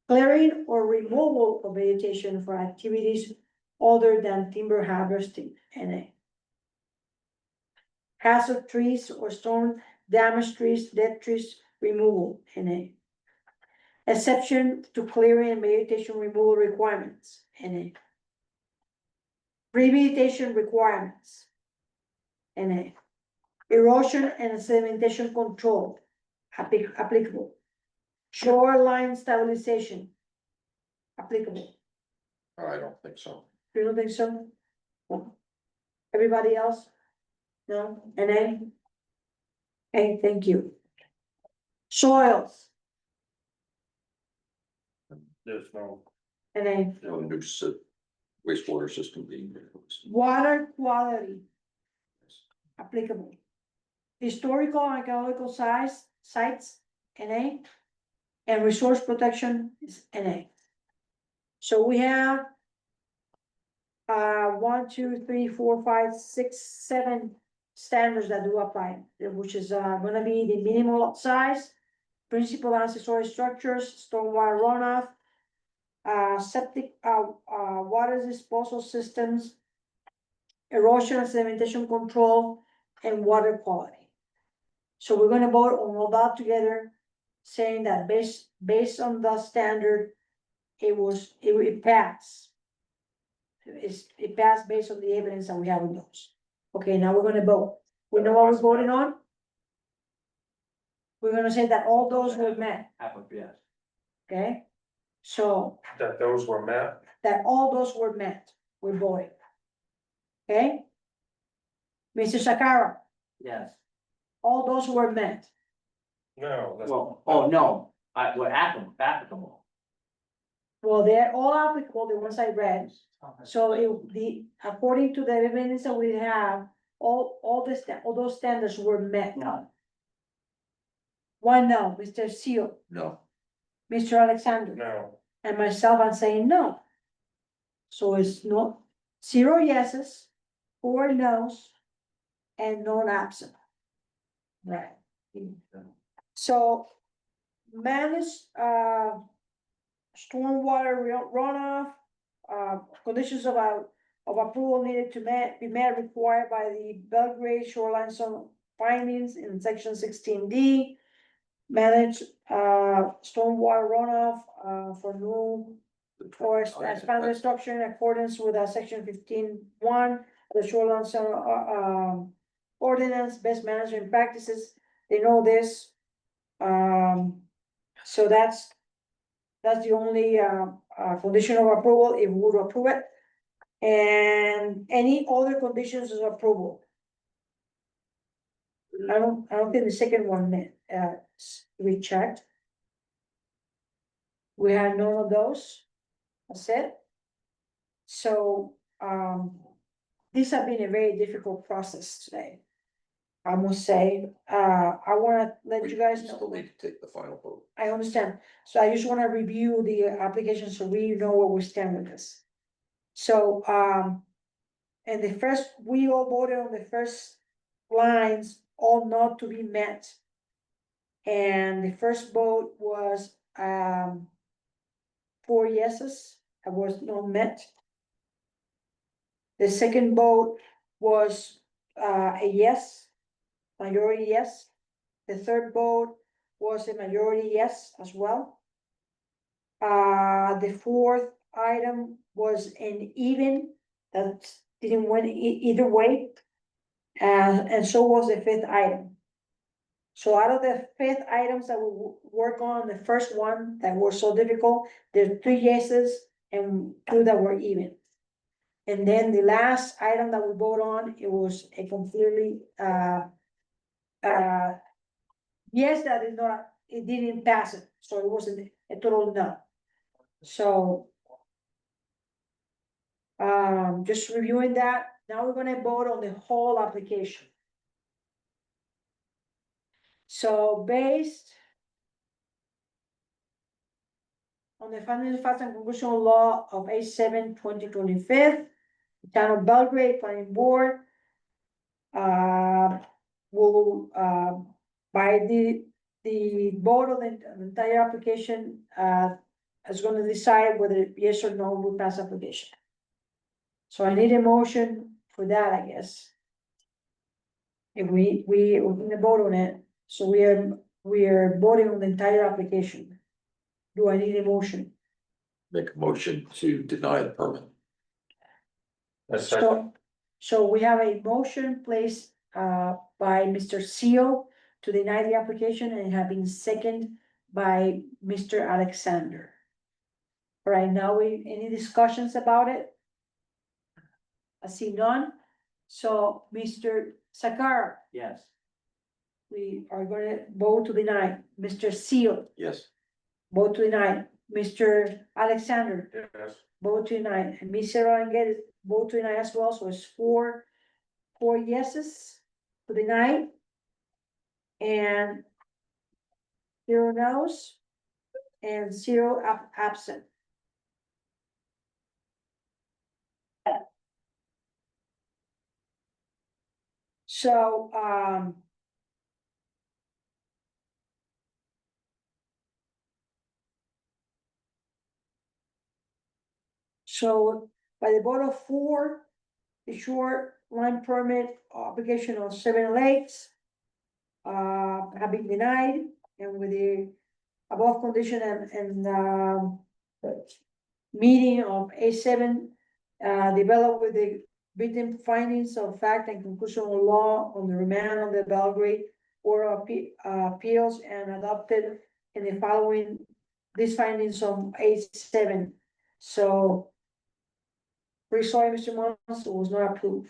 Clearing or removal of vegetation for activities other than timber harvesting. NA. Hazard trees or storm damaged trees, dead trees removal. NA. exception to clearing and vegetation removal requirements, NA. Pre-vegetation requirements, NA. Erosion and sedimentation control, applicable. Shoreline stabilization, applicable. I don't think so. You don't think so? No. Everybody else? No, NA? Okay, thank you. Soils, There's no. NA. No new wastewater system being proposed. Water quality, applicable. Historical and archaeological sites, NA. And resource protection is NA. So we have 1, 2, 3, 4, 5, 6, 7 standards that do apply, which is gonna be the minimal lot size, principal accessory structures, stormwater runoff, septic, water disposal systems, erosion and sedimentation control, and water quality. So we're gonna vote on all that together, saying that based on the standard, it passed. It passed based on the evidence that we have in those. Okay, now we're gonna vote. We know what we're voting on? We're gonna say that all those were met, Yes. okay? So That those were met. that all those were met, we're voting. Okay? Mr. Sakara, Yes. all those were met. No. that's- Well, oh, no, we're applicable. Well, they're all applicable, the ones I read. So according to the evidence that we have, all those standards were met. No, Why no, Mr. Seal, No, Mr. Alexander, No, and myself, I'm saying no. So it's not 0 yeses, 4 nos, and none absent. Right. So manage, stormwater runoff, conditions of approval needed to be met required by the Belgrade shoreline zone findings in section 16D. Manage, stormwater runoff, for new or expanded structure in accordance with, section 15.1 of the shoreline zone, ordinance, best management practices. They know this. So that's the only, condition of approval, if we would approve it. And any other conditions of approval. I don't think the second one, we checked. We had none of those. That's it. So, this has been a very difficult process today. I must say, I wanna let we you guys we know. still need to take the final vote. I understand, so I just wanna review the application so we know where we stand with this. So, and we all voted on the first lines, all not to be met. And the first vote was, 4 yeses, that was not met. The second vote was, a yes, majority yes. The third vote was a majority yes as well. The fourth item was an even, that didn't win either way. And so was the fifth item. So out of the 5 items that we work on, the first one that were so difficult, there's 3 yeses and 2 that were even. And then the last item that we vote on, it was a completely, yes, that is not, it didn't pass it, so it wasn't a total no. So. Just reviewing that, now we're gonna vote on the whole application. So based on the findings, facts, and conclusion law of A7/2025, the town of Belgrade Planning Board will, by the vote of the entire application, is gonna decide whether yes or no will pass application. So I need a motion for that, I guess. If we're gonna vote on it, so we are voting on the entire application. Do I need a motion? Make a motion to deny the permit. That's second. So we have a motion placed by Mr. Seal to deny the application and have been seconded by Mr. Alexander. All right, now any discussions about it? I see none. So Mr. Sakara, Yes. we are gonna vote to deny. Mr. Seal, Yes. vote to deny. Mr. Alexander, Yes. vote to deny. And Mr. Ranget, vote to deny as well. So it's four yeses to deny. And zero no's and zero absent. So, so by the vote of four, the short line permit application on Seven Lakes have been denied, and with the above condition and meeting of A7 developed with the written findings of fact and conclusion of law on the remand of the Belgrade Board of Appeals and adopted in the following these findings on A7. So we're sorry, Mr. Mons, it was not approved.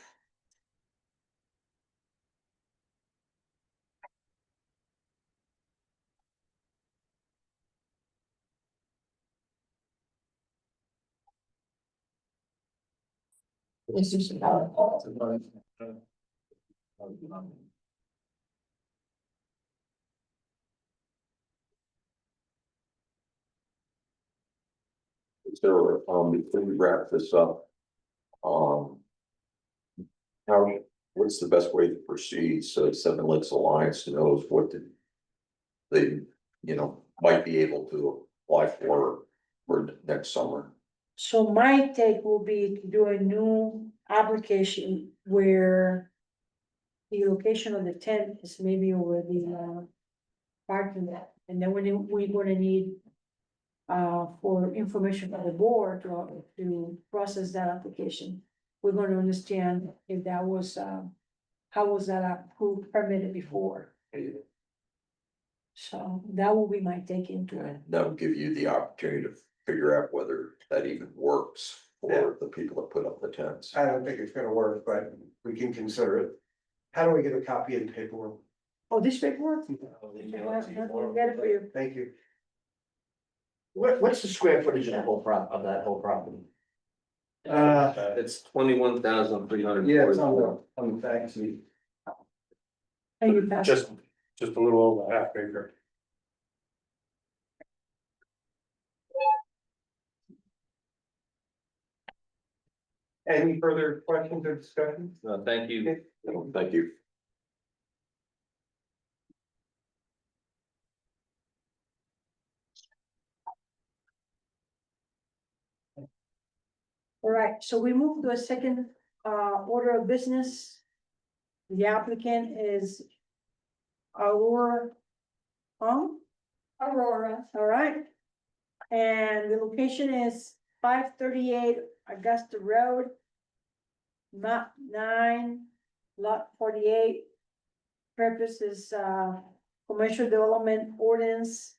This is So, before we wrap this up, what's the best way to proceed? So Seven Lakes Alliance knows what they, might be able to apply for next summer. So my take will be to do a new application where the location of the tent is maybe over the parking lot, and then we're gonna need for information from the board to process that application. We're gonna understand if that was how was that approved, permitted before. So that will be my take into it. That will give you the opportunity to figure out whether that even works for the people that put up the tents. I don't think it's gonna work, but we can consider it. How do we get a copy of the paperwork? Oh, this paperwork? I'll get it for you. Thank you. What's the square footage of that whole property? It's 21,300. Yeah, it's on the fact sheet. Thank you, Pastor. Just a little over half acre. Any further questions or discussions? Thank you. Thank you. All right, so we move to a second order of business. The applicant is Aurora. Aurora, All right. And the location is 538 Augusta Road. Map 9, lot 48. Purpose is commercial development ordinance.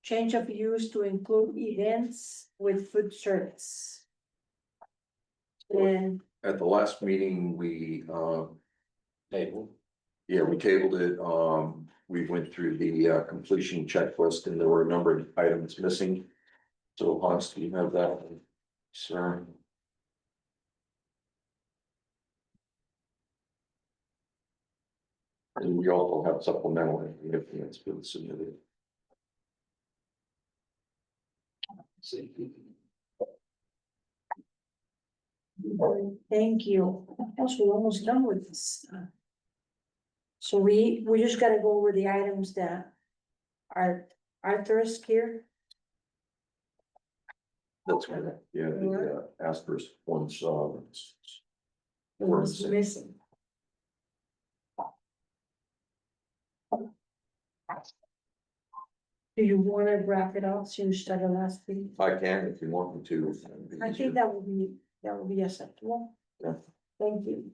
Change of use to include events with food service. And At the last meeting, we Table. we tabled it. We went through the completion checklist and there were a number of items missing. So Hans, do you have that? Sir. And we also have supplemental information that's been submitted. thank you. Else we're almost done with this. So we just gotta go over the items that are Arthur's here. That's right. Yeah, the asterisk ones, Was missing. Do you wanna wrap it up since you started last week? I can if you want me to. I think that would be acceptable. Yeah. Thank you.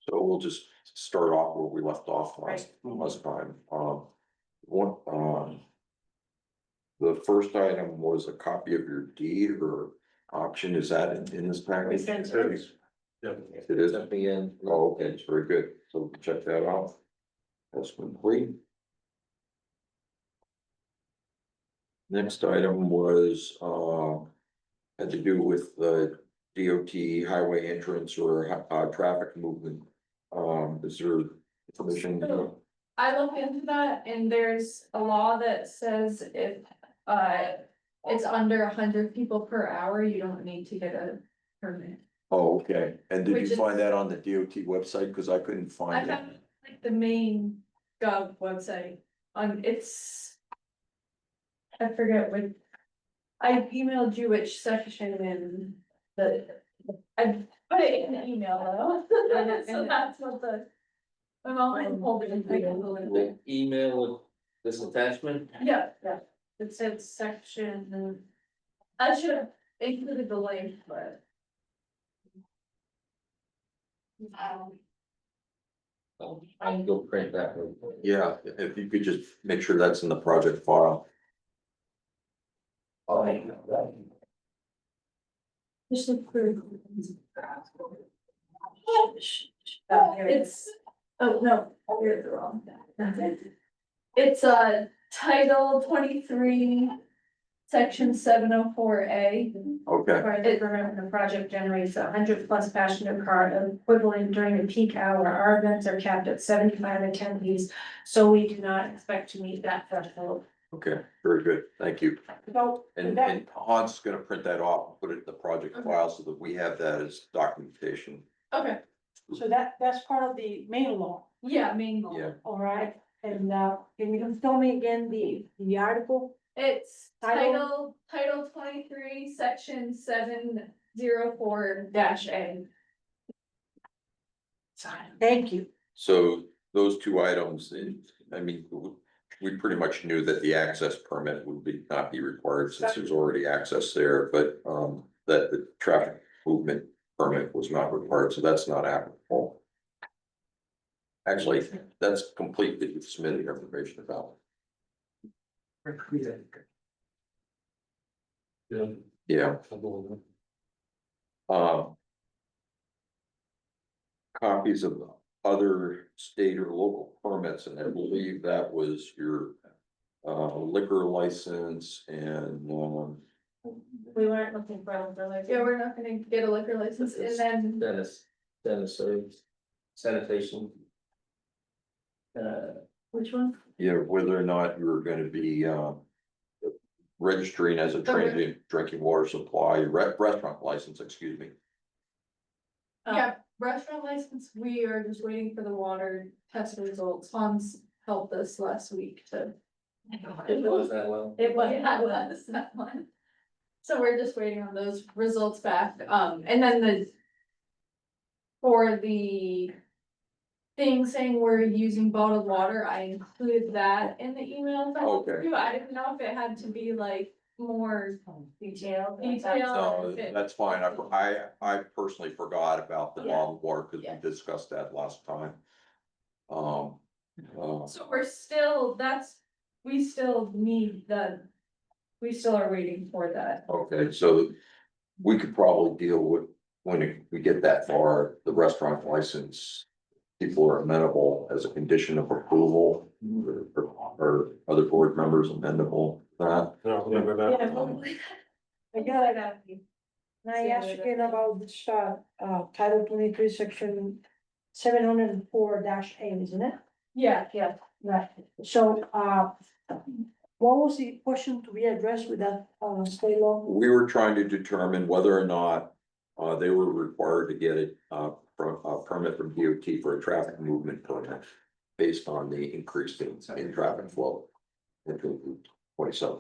So we'll just start off where we left off last time. One, the first item was a copy of your deed or option. Is that in this package? It is. At the end. Oh, okay, it's very good. So check that out. That's complete. Next item was, had to do with the DOT highway entrance or, traffic movement. Is there information? So, I looked into that and there's a law that says if, it's under 100 people per hour, you don't need to get a permit. Oh, okay. And did Which you is- find that on the DOT website? Cause I couldn't I find it. found like the main gov website it's. I forget what. I emailed you which section in I put it in the email though, so that's what the. My mom had pulled it in. The email with this attachment, Yeah, it said section. I should have included the link, but. I can go print that one. Yeah, if you could just make sure that's in the project file. Just look through. It's, oh, no, you're the wrong. It's title 23, section 704A. Okay, It, the project generates 100+ passenger car equivalent during the peak hour. Our events are capped at 75 attendees, so we do not expect to meet that threshold. okay, very good. Thank you. So, And Hans is gonna print that off and put it in the project file so that we have that as documentation. Okay, so that's part of the main law, yeah, main law. Yeah. all right? And, can you tell me again the article? It's Title? title 23, section 704-A. Thank you. So those two items, I mean, we pretty much knew that the access permit would not be required since there's already access there, but, that the traffic movement permit was not required, so that's not applicable. Actually, that's complete that you've submitted information about. Yeah. Copies of other state or local permits, and I believe that was your liquor license and We weren't looking for a liquor license. Yeah, we're not gonna get a liquor license and then. Dennis, sanitation. Which one? yeah, whether or not you were gonna be registering as a transient drinking water supply, restaurant license, excuse me. Yeah, restaurant license, we are just waiting for the water test results. Hans helped us last week to. It was that well. It was that one. So we're just waiting on those results back, and then for the thing saying we're using bottled water, I included that in the email. Okay. I didn't know if it had to be like more detailed. No, that's fine. I personally forgot about the Yeah. bottled water because Yeah. we discussed that last time. So we're still, we still need we still are waiting for that. Okay, so we could probably deal with, when we get that far, the restaurant license. People are amenable as a condition of approval, or other board members amenable to that. No, remember that? Yeah, hopefully. I got it. And I asked again about this, title 23, section 704-A, isn't it? Yeah, Right, so, what was the question to be addressed with that, state law? We were trying to determine whether or not, they were required to get it, from a permit from DOT for a traffic movement permit. Based on the increase in traffic flow into 27.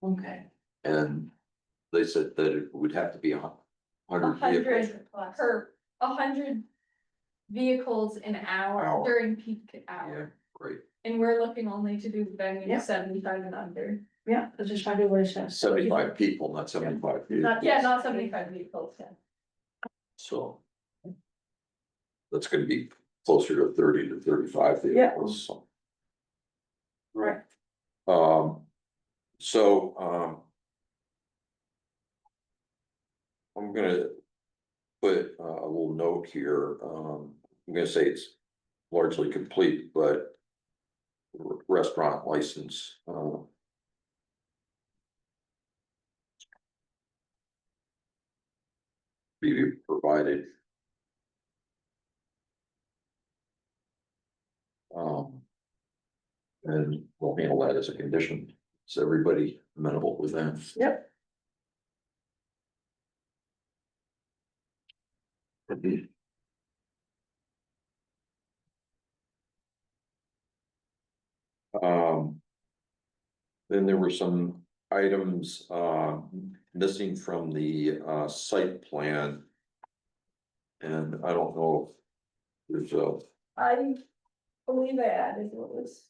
Okay. And they said that it would have to be 100 vehicles. 100 vehicles an hour Hour. during peak Yeah, hour. right, And we're looking only to do Yeah. venues 75 and under. Yeah, that's just exactly what it says. 75 people, not 75 vehicles. Yeah, not 75 vehicles, yeah. So. That's gonna be closer to 30 to 35 vehicles. So. Right. So. I'm gonna put a little note here, I'm gonna say it's largely complete, but. Restaurant license, be provided. And we'll handle that as a condition. Is everybody amenable with that? Yep. Um. Then there were some items missing from the site plan. And I don't know if there's a, I believe I added what was.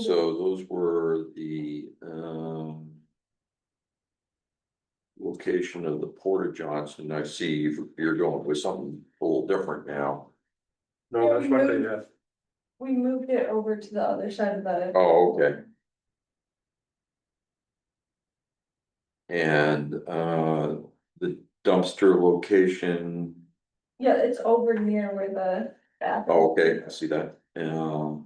so those were the location of the Porta Johnson. I see you're going with something a little different now. No, that's what they have. We moved it over to the other side of the. Oh, okay. And the dumpster location, Yeah, it's over near where the bathroom. oh, okay, I see that, and.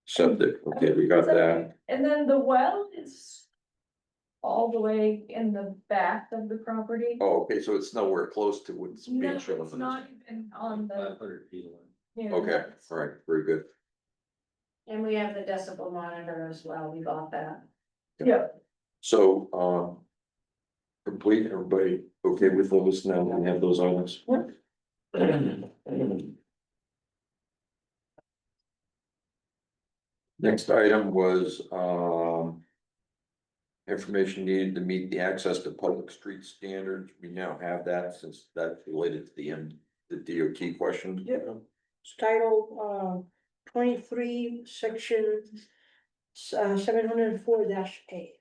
Septic, okay, we got that, And then the well is all the way in the back of the property. oh, okay, so it's nowhere close to what's No, being shown. it's not even on the. 500 feet away. near the Okay, fence. all right, very good. And we have the decibel monitor as well, we got that. Yeah, So, complete, everybody okay with those now, that we have those items? Next item was, information needed to meet the access to public street standards. We now have that since that's related to the DOT question. Yep. It's titled, 23, section, 704-A.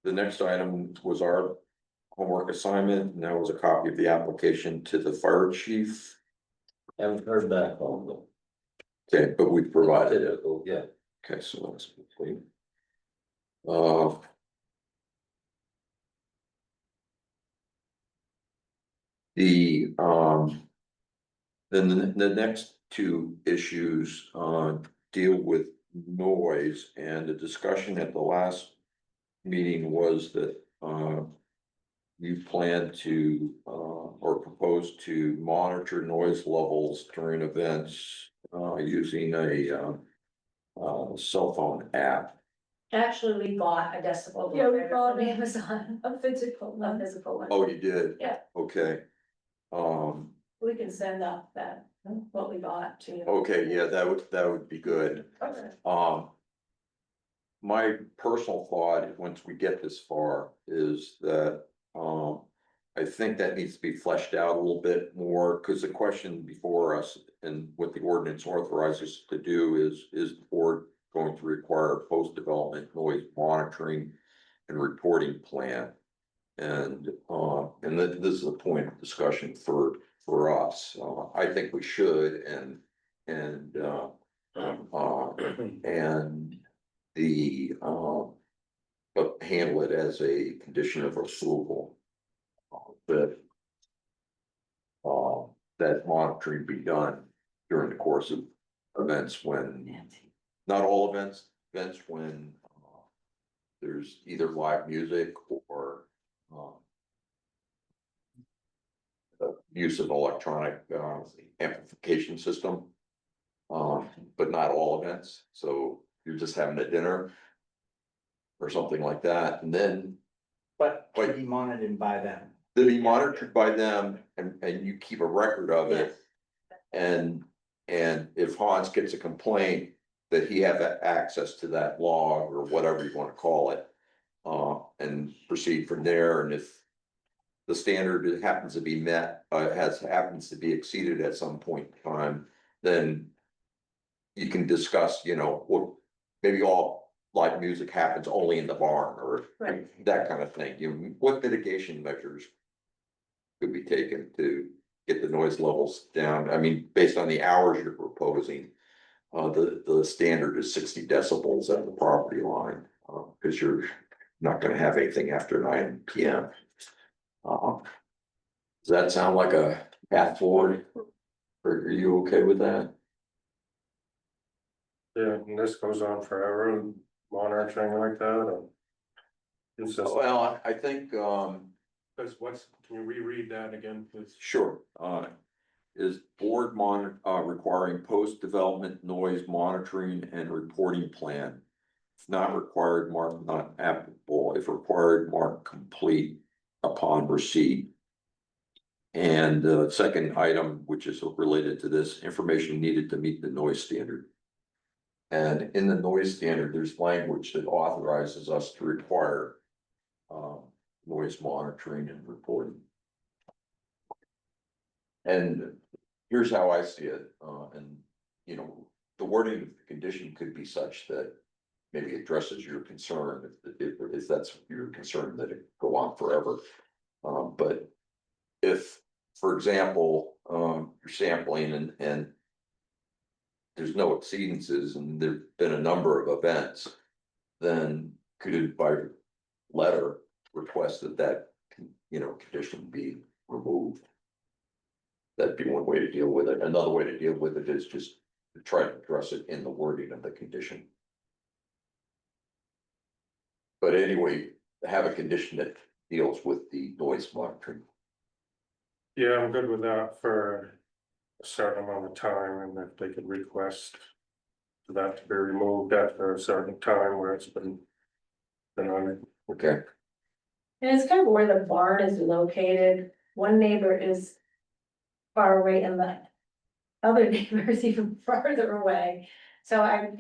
The next item was our homework assignment, and that was a copy of the application to the fire chief. Haven't heard back on them. Okay, but we provided it. Yeah. Okay, so that's complete. The, then the next two issues, deal with noise, and the discussion at the last meeting was that, you plan to, or propose to monitor noise levels during events, using a cell phone app. Actually, we bought a decibel Yeah, we monitor bought from it. Amazon, a physical a one. physical one. Oh, you did? Yeah. Okay. We can send up that, what we got to you. Okay, yeah, that would be good. Okay. My personal thought, once we get this far, is that, I think that needs to be fleshed out a little bit more, because the question before us and what the ordinance authorizes to do is the board going to require a post-development noise monitoring and reporting plan? And this is a point of discussion for us. I think we should, and but handle it as a condition of approval. That that monitoring be done during the course of events when, not all events, when there's either live music or use of electronic amplification system. But not all events, so you're just having a dinner or something like that, and then But to be monitored by them. they'll be monitored by them, and you keep a record of it. And And if Hans gets a complaint, that he have access to that log or whatever you wanna call it. And proceed from there, and if the standard happens to be met, happens to be exceeded at some point in time, then you can discuss, what, maybe all live music happens only in the barn, or Right. that kind of thing. What mitigation measures could be taken to get the noise levels down? I mean, based on the hours you're proposing, the standard is 60 decibels at the property line, because you're not gonna have anything after 9 PM. Does that sound like a path forward? Or are you okay with that? Yeah, and this goes on forever and monitoring like that, or? It's just, Well, I think, because can you reread that again, please? sure, is board requiring post-development noise monitoring and reporting plan? If not required, mark not applicable. If required, mark complete upon receipt. And the second item, which is related to this, information needed to meet the noise standard. And in the noise standard, there's language that authorizes us to require noise monitoring and reporting. And here's how I see it, and the wording of the condition could be such that maybe addresses your concern, if that's your concern, that it go on forever. But if, for example, you're sampling and there's no exceedances and there've been a number of events, then could it by letter request that condition be removed? That'd be one way to deal with it. Another way to deal with it is just to try to address it in the wording of the condition. But anyway, have a condition that deals with the noise monitoring. Yeah, I'm good with that for a certain amount of time, and if they could request for that to be removed after a certain time where it's been on it. Okay, And it's kind of where the barn is located. One neighbor is far away and the other neighbor is even farther away. So I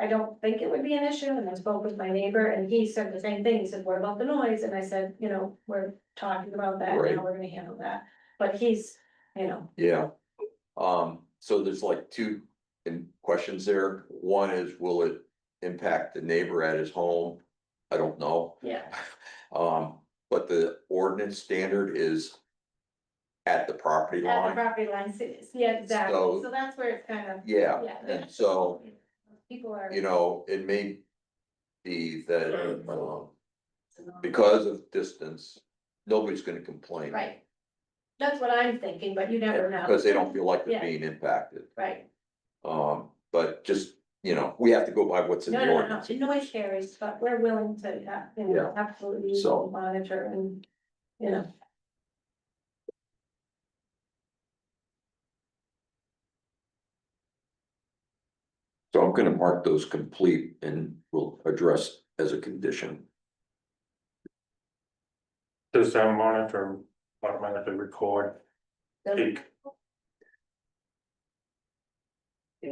don't think it would be an issue, and I spoke with my neighbor and he said the same thing. He said, what about the noise? And I said, we're talking about that, Right. now we're gonna handle that. But he's, yeah. So there's like two questions there. One is, will it impact the neighbor at his home? I don't know. yeah, But the ordinance standard is at the property at the line. property line, yeah, exactly. So- So that's where it's kind of, Yeah, yeah. and so, People are. it may be that, because of distance, nobody's gonna complain. Right. That's what I'm thinking, but you never know. Because they don't feel like they're Yeah. being impacted. Right. But just, we have to go by what's in No, the no, no, ordinance. the noise carries, but we're willing to, Yeah. absolutely So- monitor and, So I'm gonna mark those complete and we'll address as a condition. Does that monitor automatically record peak?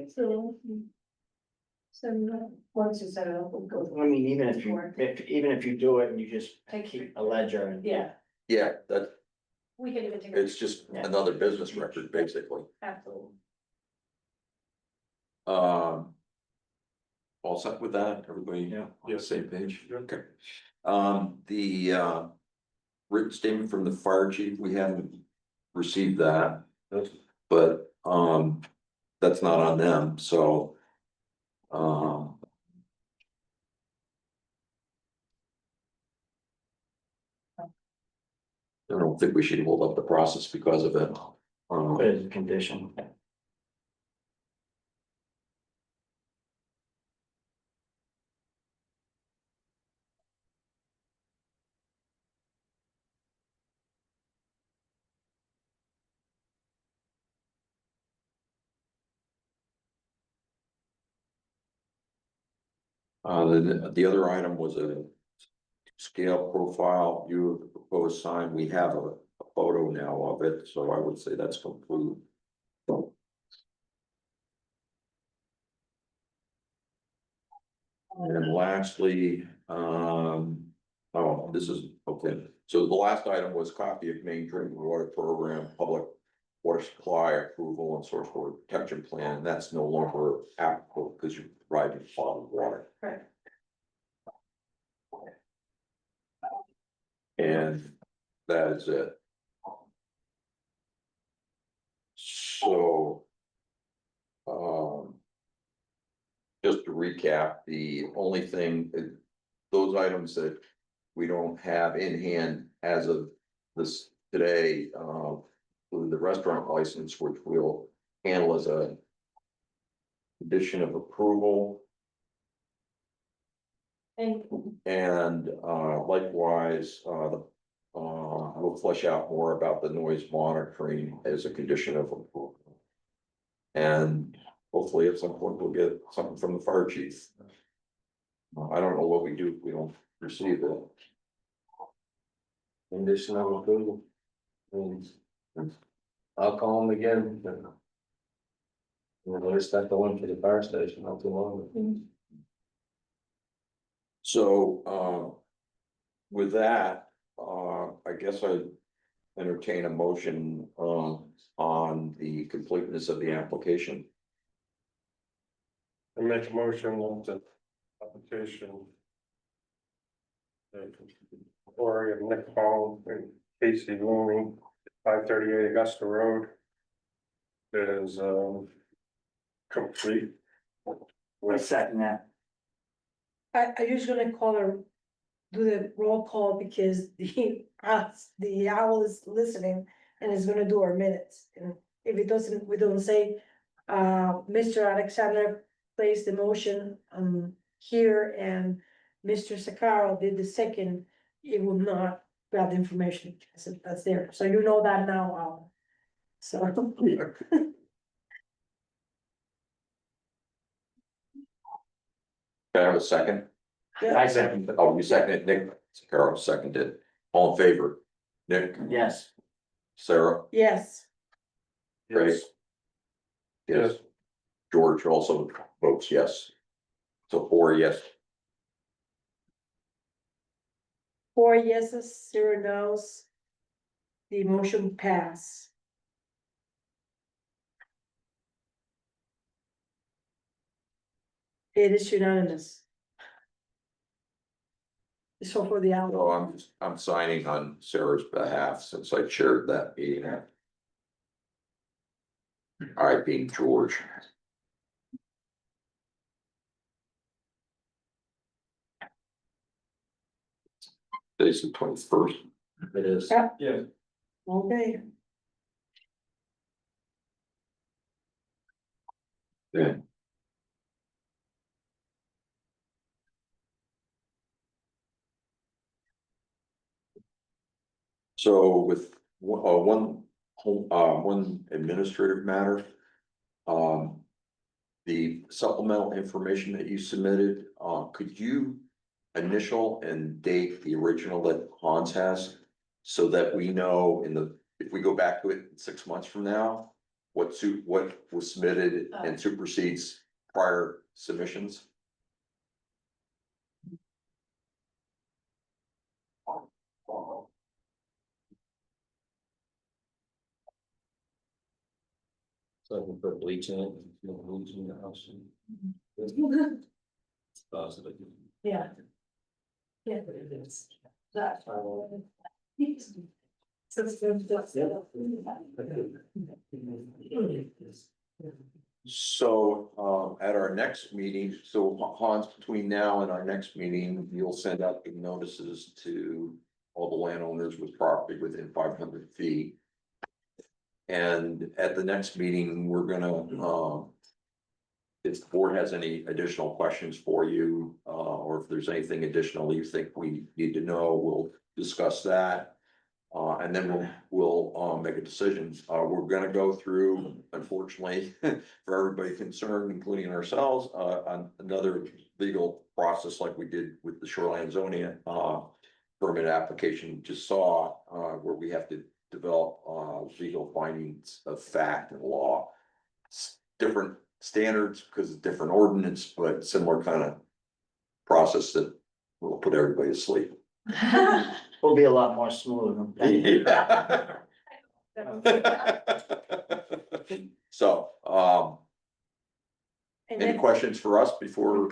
So, once you set it up, we'll go. I mean, even if Sure. even if you do it and you just Take- keep a ledger and. Yeah, Yeah, we can even take. it's just Yeah. another business record, basically. Absolutely. All set with that, everybody? Yeah. On the same page? Yeah. Okay. The written statement from the fire chief, we haven't received that, but that's not on them, so. I don't think we should hold up the process because of it. Put it as a condition. The other item was a scale profile view of the proposed sign. We have a photo now of it, so I would say that's complete. And lastly, oh, this is, okay, so the last item was copy of Maine Drinking Water Program, Public Water Supply Approval and Source Water Protection Plan, and that's no longer applicable because you're providing bottled water. Right. And that is it. So. Just to recap, the only thing, those items that we don't have in hand as of this today, the restaurant license, which we'll handle as a condition of approval. And And likewise, we'll flesh out more about the noise monitoring as a condition of approval. And hopefully at some point we'll get something from the fire chief. I don't know what we do if we don't receive it. Condition of approval. I'll call him again. We'll start the one for the fire station, not too long. So, with that, I guess I'd entertain a motion, on the completeness of the application. I make a motion on the application. Corey and Nick Hall and Casey Looney, 538 Augusta Road. Is complete. I second that. I just gonna do the roll call because the owl is listening and is gonna do our minutes. And if it doesn't, we don't say, Mr. Alexander placed the motion, here and Mr. Sakaro did the second, it will not grab the information, so that's there, so you know that now, Owl. So. Can I have a second? I second. Oh, you seconded, Nick, Carol seconded, all in favor, Nick, Yes. Sarah, Yes, Grace? Yes. George also votes yes. So 4 yes. 4 yeses, 0 no's. The motion pass. It is unanimous. So for the owl. So I'm signing on Sarah's behalf since I chaired that meeting. I being George. Today's the 21st. It is. Yeah. Yeah. Okay. Yeah. So with one administrative matter. The supplemental information that you submitted, could you initial and date the original that Hans has? So that we know if we go back to it 6 months from now, what was submitted and supersedes prior submissions? So I can put bleach in it, bleach in the house. It's positive. Yeah. Yeah. That's. So, at our next meeting, so Hans, between now and our next meeting, you'll send out the notices to all the landowners with property within 500 feet. And at the next meeting, we're gonna, if the board has any additional questions for you, or if there's anything additional you think we need to know, we'll discuss that. And then we'll make a decision. We're gonna go through, unfortunately, for everybody concerned, including ourselves, on another legal process like we did with the shoreline zoning, permit application you just saw, where we have to develop, legal findings of fact and law. Different standards because of different ordinance, but similar kind of process that will put everybody to sleep. Will be a lot more smooth. So, And any then, questions for us before?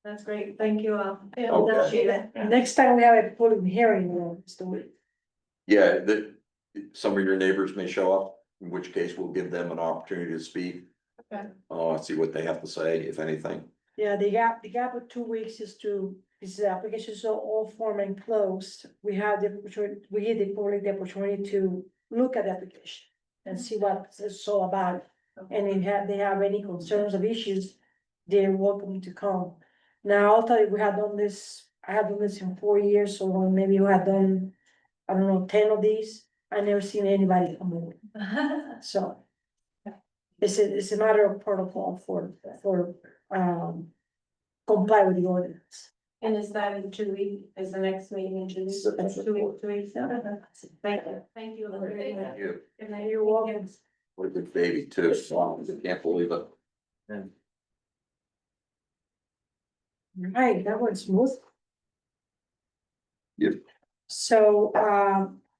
That's great, thank you all. Okay. Appreciate it. next time we have a public hearing, we'll do it. Yeah, some of your neighbors may show up, in which case we'll give them an opportunity to speak. Okay. See what they have to say, if anything. Yeah, the gap of 2 weeks is the applications are all form and closed. We have the opportunity, we give the public the opportunity to look at the application and see what it's all about. And if they have any concerns or issues, they're welcome to come. Now, I'll tell you, I have done this in 4 years, so maybe we have done, I don't know, 10 of these. I never seen anybody come in, so. It's a matter of protocol for, comply with the ordinance. And is that in 2 weeks, is the next meeting in 2 weeks? That's 2 weeks, 2 weeks, thank you, thank you. Thank you. Good night. You're welcome. What a good baby too, I can't believe it. Right, that went smooth. Yep. So,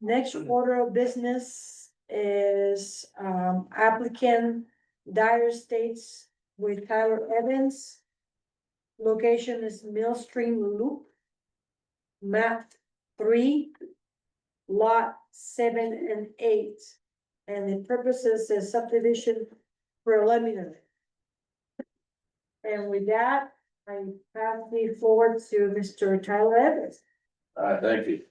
next order of business is, applicant Dire Estates with Tyler Evans. Location is Millstream Loop. Map 3, lot 7 and 8. And the purpose is a subdivision preliminary. And with that, I pass the floor to Mr. Tyler Evans. Thank you.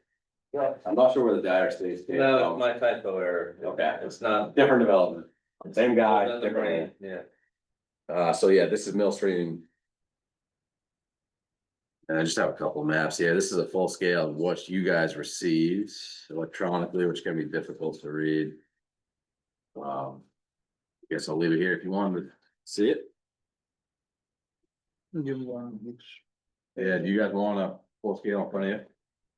I'm not sure where the Dire States came No, from. my typo error. Okay. It's not. Different development, same guy, Another different. brand, Yeah. So yeah, this is Millstream. And I just have a couple of maps here. This is a full scale of what you guys received electronically, which can be difficult to read. Guess I'll leave it here if you want to see it. Yeah, do you guys want a full scale in front of you?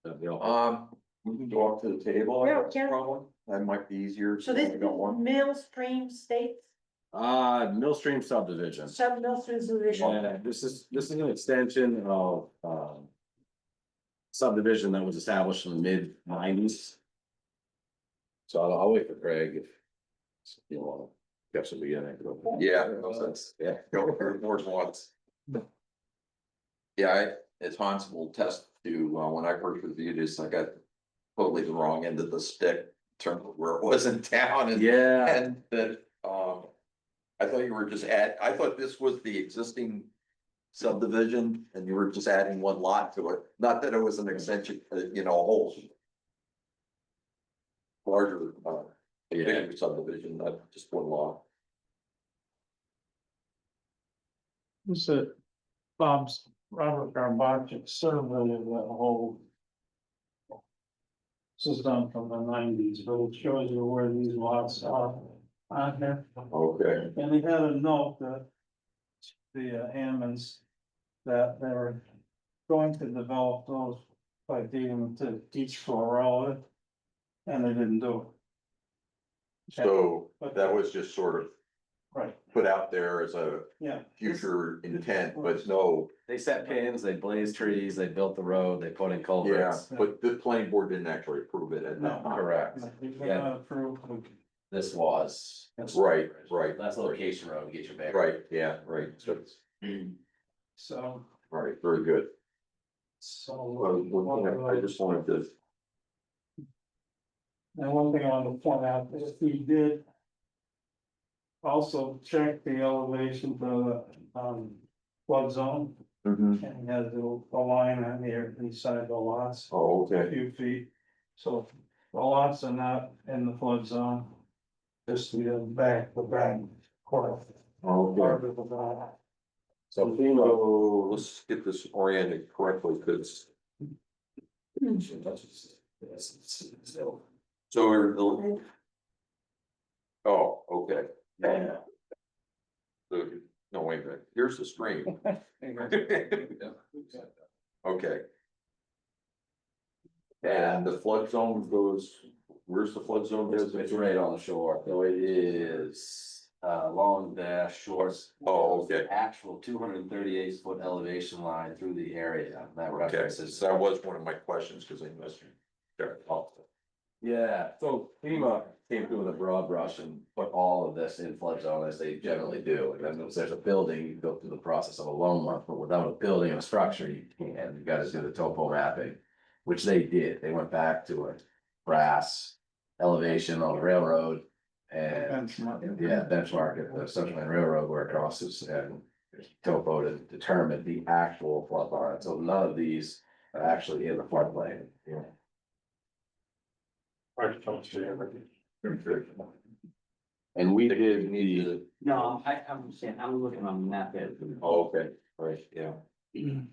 That'd be all. We can go up to the table, I Yeah, guess, can- probably, that might be easier. So this We is got one. Millstream State, Millstream subdivision. Millstream subdivision. Yeah, this is an extension of, subdivision that was established in the mid-90s. So I'll wait for Craig if you want to catch the beginning. Yeah, yeah, go for it more than once. Yeah, as Hans will test to, when I first reviewed this, I got totally the wrong end of the stick. In terms of where it was in town and. Yeah, And that, I thought you were just I thought this was the existing subdivision and you were just adding one lot to it, not that it was an extension, a whole. Larger, yeah, bigger subdivision, not just one lot. This is Bob's, Robert Garbage survey of that whole. This is done from the 90s, but it shows you where these lots are on there. Okay. And he had a note that the Hammonds, that they were going to develop those by deeding them to each for a relative. And they didn't do So But- that was just sort of it. Right, put out there as a yeah. future intent, but no, they set pins, they blazed trees, they built the road, they put in yeah, culverts. but the planning board didn't actually approve it at that time. Correct. He did Yeah. not approve. This was. Right, right. That's the location road, get your bearings. Right, yeah, right, so, So, right, very good. Well, I just wanted to, and one thing I want to point out is he did. Also check the elevation for the flood zone, and he has a line on here inside the lots, oh, a okay, few feet. So the lots are not in the flood zone. Just the back corner. okay. Part of the back. So, let's get this oriented correctly, because. So are the. Oh, okay. Yeah. So, no, wait a minute, here's the stream. Okay. And the flood zone goes, where's the flood zone? It's right on the shore, so it is, long dash shorts. Oh, okay. Actual 238 foot elevation line through the area, that Okay, references. so that was one of my questions, because I missed it. Sure. Yeah, so FEMA came through with a broad brush and put all of this in flood zone as they generally do. And then if there's a building, you go through the process of a loan month, but without a building and a structure, you can't, you gotta do the topo mapping. Which they did, they went back to a brass elevation on the railroad and, yeah, benchmark at the Central Maine Railroad where it crosses and topo to determine the actual flood line, so none of these are actually in the floodplain. I don't see everything. And we did need to. No, I'm saying, I'm looking on the map there. Oh, okay, right, yeah. And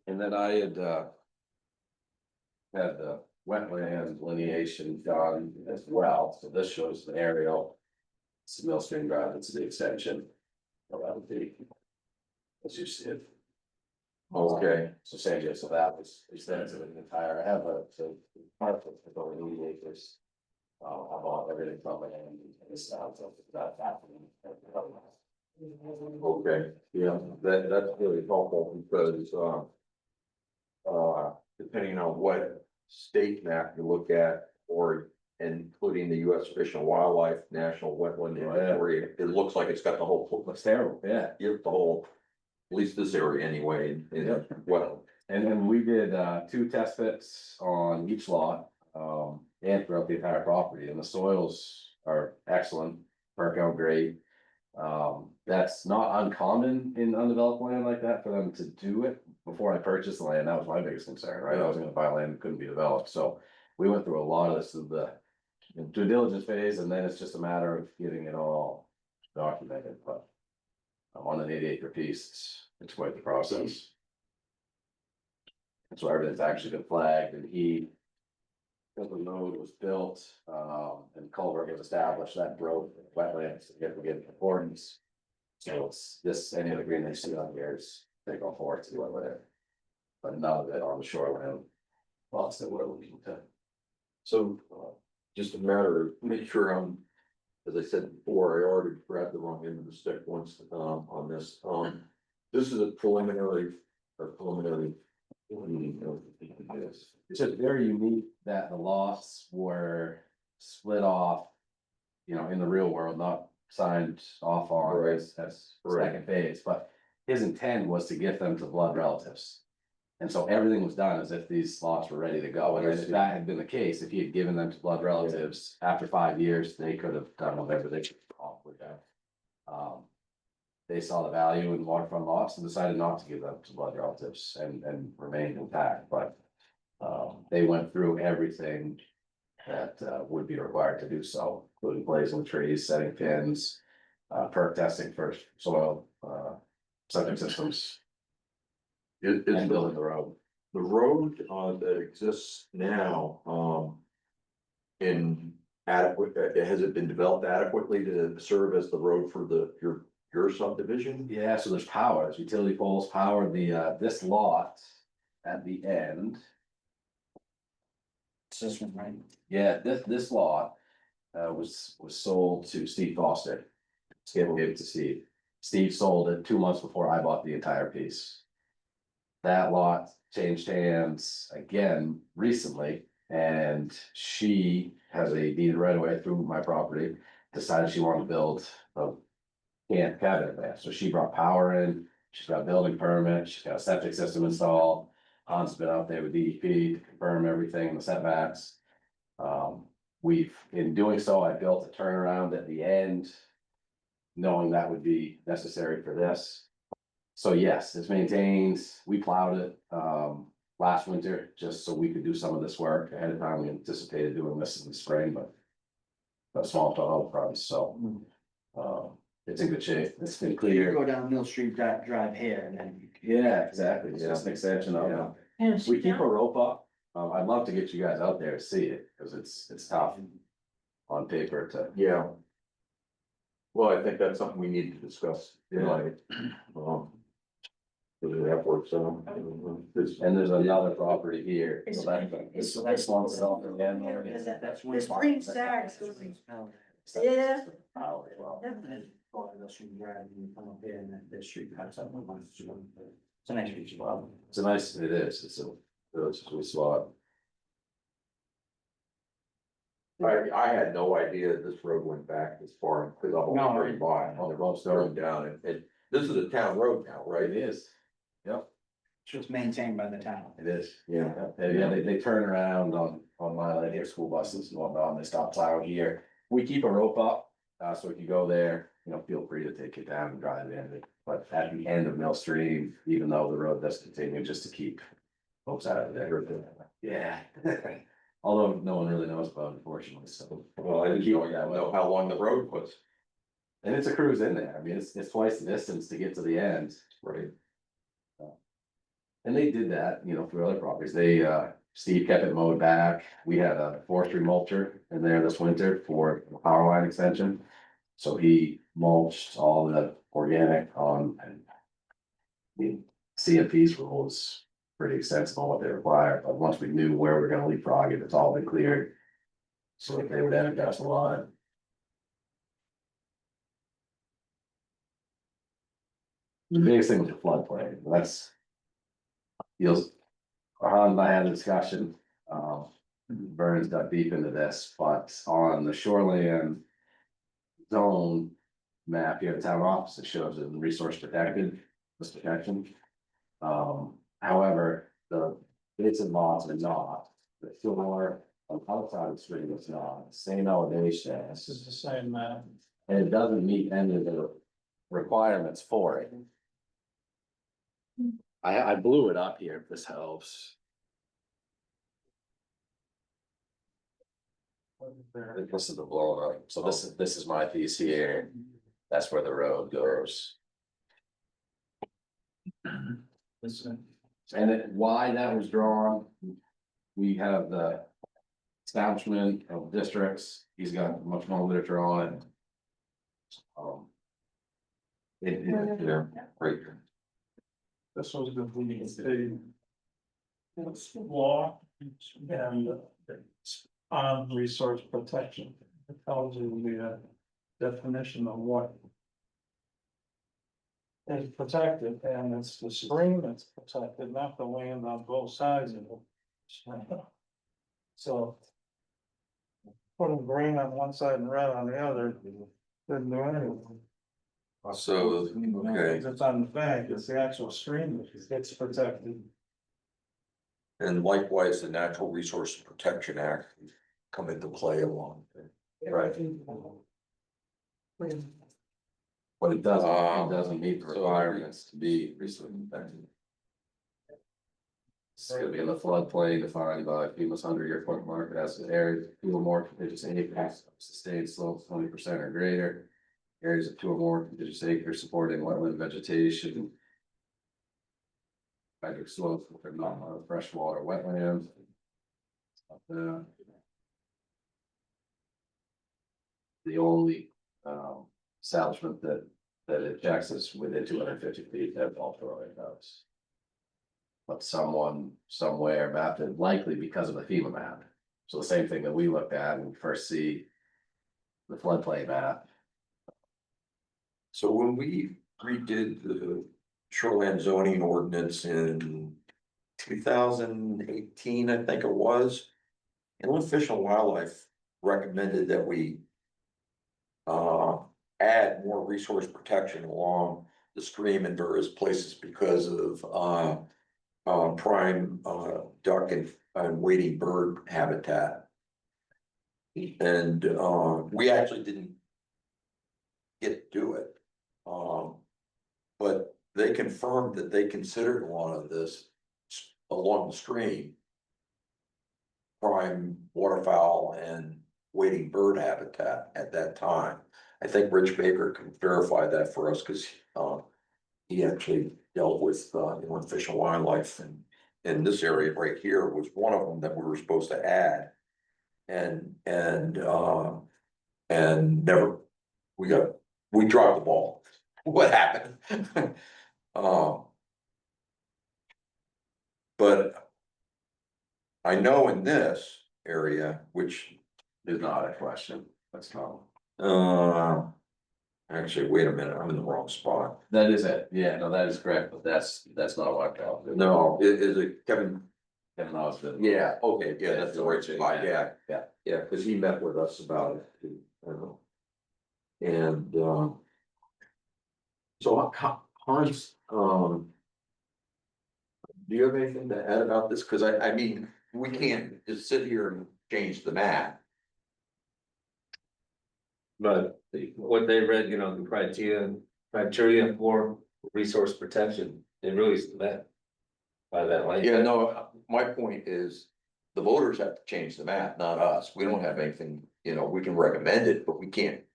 then I had, had the wetland delineation done as well, so this shows the aerial. It's the Mill Stream Drive, it's the extension. So that would be. As you see it. Okay. So same, so that was extensive in the entire, I have a, so part of it's over 80 acres. I bought everything from it and it's now, so that's happening. Okay, yeah, that's really helpful because, depending on what state map you look at, or including the US Fish and Wildlife National Wetland Oh, yeah. Inventory, it looks like it's got the whole, Looks terrible, yeah. the whole, at least this area anyway, in Yeah. wetland. And then we did 2 test pits on each lot, and throughout the entire property, and the soils are excellent, work out great. That's not uncommon in undeveloped land like that for them to do it. Before I purchased the land, that was my biggest concern, right? I was gonna buy land that couldn't be developed, so we went through a lot of this in the due diligence phase, and then it's just a matter of getting it all documented, but on an 80 acre piece, it's quite the process. So everything's actually been flagged and because the road was built, and culvert was established, that broke wetlands significant importance. So it's this, any of the green they see on here is, they go forward to wetland. But none of it on the shoreline lots that we're looking to. So, just a matter of make sure as I said before, I already grabbed the wrong end of the stick once, on this, this is a preliminary, It's just very unique that the lots were split off. You know, in the real world, not signed off on Right. as Right. second phase, but his intent was to get them to blood relatives. And so everything was done as if these lots were ready to go, and then if that had been the case, if he had given them to blood relatives, after 5 years, they could have done whatever they could with that. They saw the value in waterfront lots and decided not to give them to blood relatives and remained intact, but. They went through everything that would be required to do so, including blazing trees, setting pins, perk testing for soil, septic systems, Is and building the road. the road, that exists now, has it been developed adequately to serve as the road for your subdivision? Yeah, so there's power, there's utility poles, power, this lot at the end. It's this one, right? Yeah, this lot was sold to Steve Foster. Skip gave it to Steve. Steve sold it 2 months before I bought the entire piece. That lot changed hands again recently, and she has a deed right away through my property. Decided she wanted to build a cabinet there, so she brought power in. She's got a building permit, she's got a septic system installed. Hans been out there with DEP to confirm everything in the setbacks. In doing so, I built a turnaround at the end. Knowing that would be necessary for this. So yes, it's maintained, we plowed it, last winter, just so we could do some of this work ahead of time. We anticipated doing this in the spring, but. A small to all fronts, so, it's in good shape, it's been You clear. go down Mill Street Drive here and then. Yeah, exactly, it's just an extension of it. And We keep a rope up, I'd love to get you guys out there to see it, cause it's tough. On paper to. Yeah. Well, I think that's something we need to discuss tonight. The efforts, And there's another property here, so that's one itself again. That's There's 3 stacks going. Yeah. Power, well. Or they'll shoot you right and you come up here and then the street cuts up. It's a nice beach, well. It's a nice, it is, it's a, it's a sweet spot. I had no idea this road went back this far, because I've No, only driven by, oh, and they're going down, and this is a town road now, right? It is. Yep, It's maintained by the town. it is. Yeah. Yeah, they turn around on my line here, school buses and whatnot, and they stop plowing here. We keep a rope up, so if you go there, you know, feel free to take it down and drive in. But at the end of Mill Stream, even though the road does continue, just to keep folks out of there. Yeah. Although no one really knows about it, unfortunately, so. Well, I didn't know how long the road was. And it's a cruise in there. I mean, it's twice the distance to get to the end. Right. And they did that, you know, for other properties. They, Steve kept it mowed back. We had a forestry mulcher in there this winter for the power line extension. So he mulched all the organic on, and the CMP's rule was pretty extensive on what they require, but once we knew where we were gonna leapfrog it, it's all been cleared. So that they would have got us a lot. The biggest thing was the floodplain, that's. Feels, Arhan and I had a discussion, Burns got deep into this, but on the shoreline. Zone map here at town office, it shows it in resource protected, this protection. However, the bits and lots are not, the shore on the outside of the stream is not, same elevation. This is the same map. And it doesn't meet any of the requirements for it. I blew it up here, if this helps. This is the blown up, so this is my piece here, that's where the road goes. And why that was drawn, we have the. Establishment of districts, he's got much more literature on it. Yeah, right. This was the it's law and it's on resource protection. It tells you the definition of what is protected, and it's the stream that's protected, not the land on both sides of it. So putting green on one side and red on the other didn't do anything. So, okay, It's on the bank, it's the actual stream that gets protected. and likewise, the Natural Resource Protection Act come into play along. Right. But it doesn't meet the requirements to be resource protected. It's gonna be in the floodplain defined by FEMA's 100-year point mark, it has an area, 2 or more contiguous acres, sustained slopes 20% or greater. Areas of 2 or more contiguous acres supporting wetland vegetation. Hydric slopes, if they're not freshwater wetlands. The only establishment that it checks is within 250 feet that also does. But someone somewhere mapped it likely because of the FEMA map. So the same thing that we looked at when we first see the floodplain map. So when we redid the shoreline zoning ordinance in 2018, I think it was. Inland Fish and Wildlife recommended that we add more resource protection along the stream in various places because of prime duck and wading bird habitat. And we actually didn't get to do it. But they confirmed that they considered a lot of this along the stream. Prime waterfowl and wading bird habitat at that time. I think Rich Baker can verify that for us, because he actually dealt with Inland Fish and Wildlife, and this area right here was one of them that we were supposed to add. And never, we dropped the ball. What happened? But I know in this area, which Is not a question, that's not. Actually, wait a minute, I'm in the wrong spot. That is it, yeah, no, that is correct, but that's not what I call it. No, is it Kevin? Kevin Osgood. Yeah, okay, yeah, that's the right spot, yeah. Yeah. Yeah, cause he met with us about it too. I know. And, so Hans, do you have anything to add about this? Cause I mean, we can't just sit here and change the map. But what they read, you know, the criteria for resource protection, it really is met. By that light. Yeah, no, my point is, the voters have to change the map, not us. We don't have anything, you know, we can recommend it, but we can't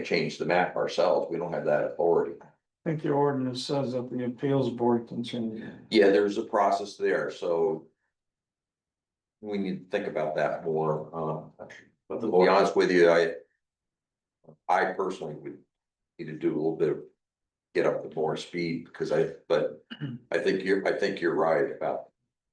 change the map ourselves. We don't have that authority. I think the ordinance says that the appeals board can change it. Yeah, there's a process there, so. We need to think about that more, But to be honest with you, I personally would need to do a little bit of. Get up to more speed, because but I think you're right about.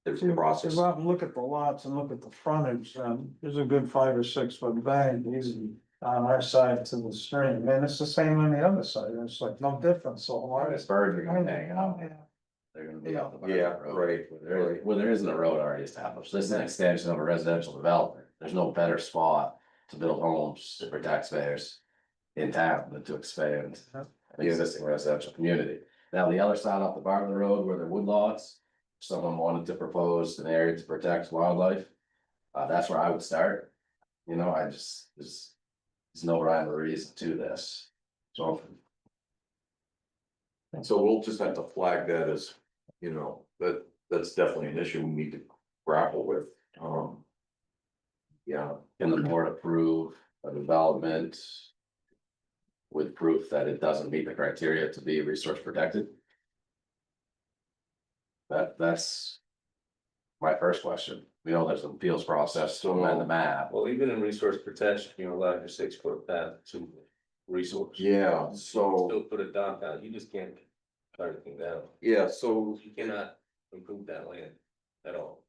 There's a process. Go out and look at the lots and look at the frontage, there's a good 5 or 6 foot bank, easy on our side to the stream, and it's the same on the other side, it's like no difference, so why? Birds are gonna hang out. Yeah. They're gonna be out the. Yeah, road, right, where there isn't a road already established, this is an extension of a residential development, there's no better spot to build homes for taxpayers. In town than to expand an existing residential community. Now, the other side off the Bartlett Road where there are woodlots, someone wanted to propose an area to protect wildlife. That's where I would start, you know, there's no rhyme or reason to this, so. So we'll just have to flag that as, you know, that's definitely an issue we need to grapple with, Yeah, Can the board approve a development? With proof that it doesn't meet the criteria to be resource protected? That's. My first question, we know there's an appeals process to amend the map. Well, even in resource protection, you allow your 6 foot path to resource. yeah, so, Still put it down, you just can't cut anything down, yeah, so, you cannot improve that land at all.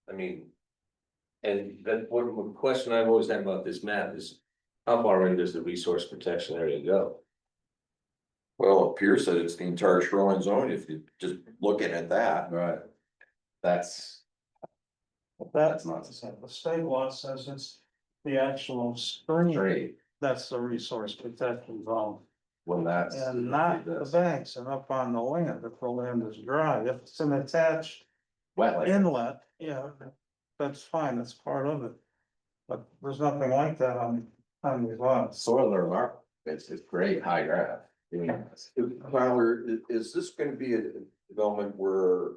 I mean. And that one question I've always had about this map is, how far in does the resource protection area go? well, it appears that it's the entire shoreline zone, if you're just looking at that. Right. That's That's not the state law says it's the actual stream, trade, that's the resource protection zone. when that's. And not the banks and up on the land, if the land is dry, if it's an attached Wetland, inlet, yeah, that's fine, that's part of it. But there's nothing like that on these lots. soil are remarkable, it's great high ground. I mean, Tyler, is this gonna be a development where,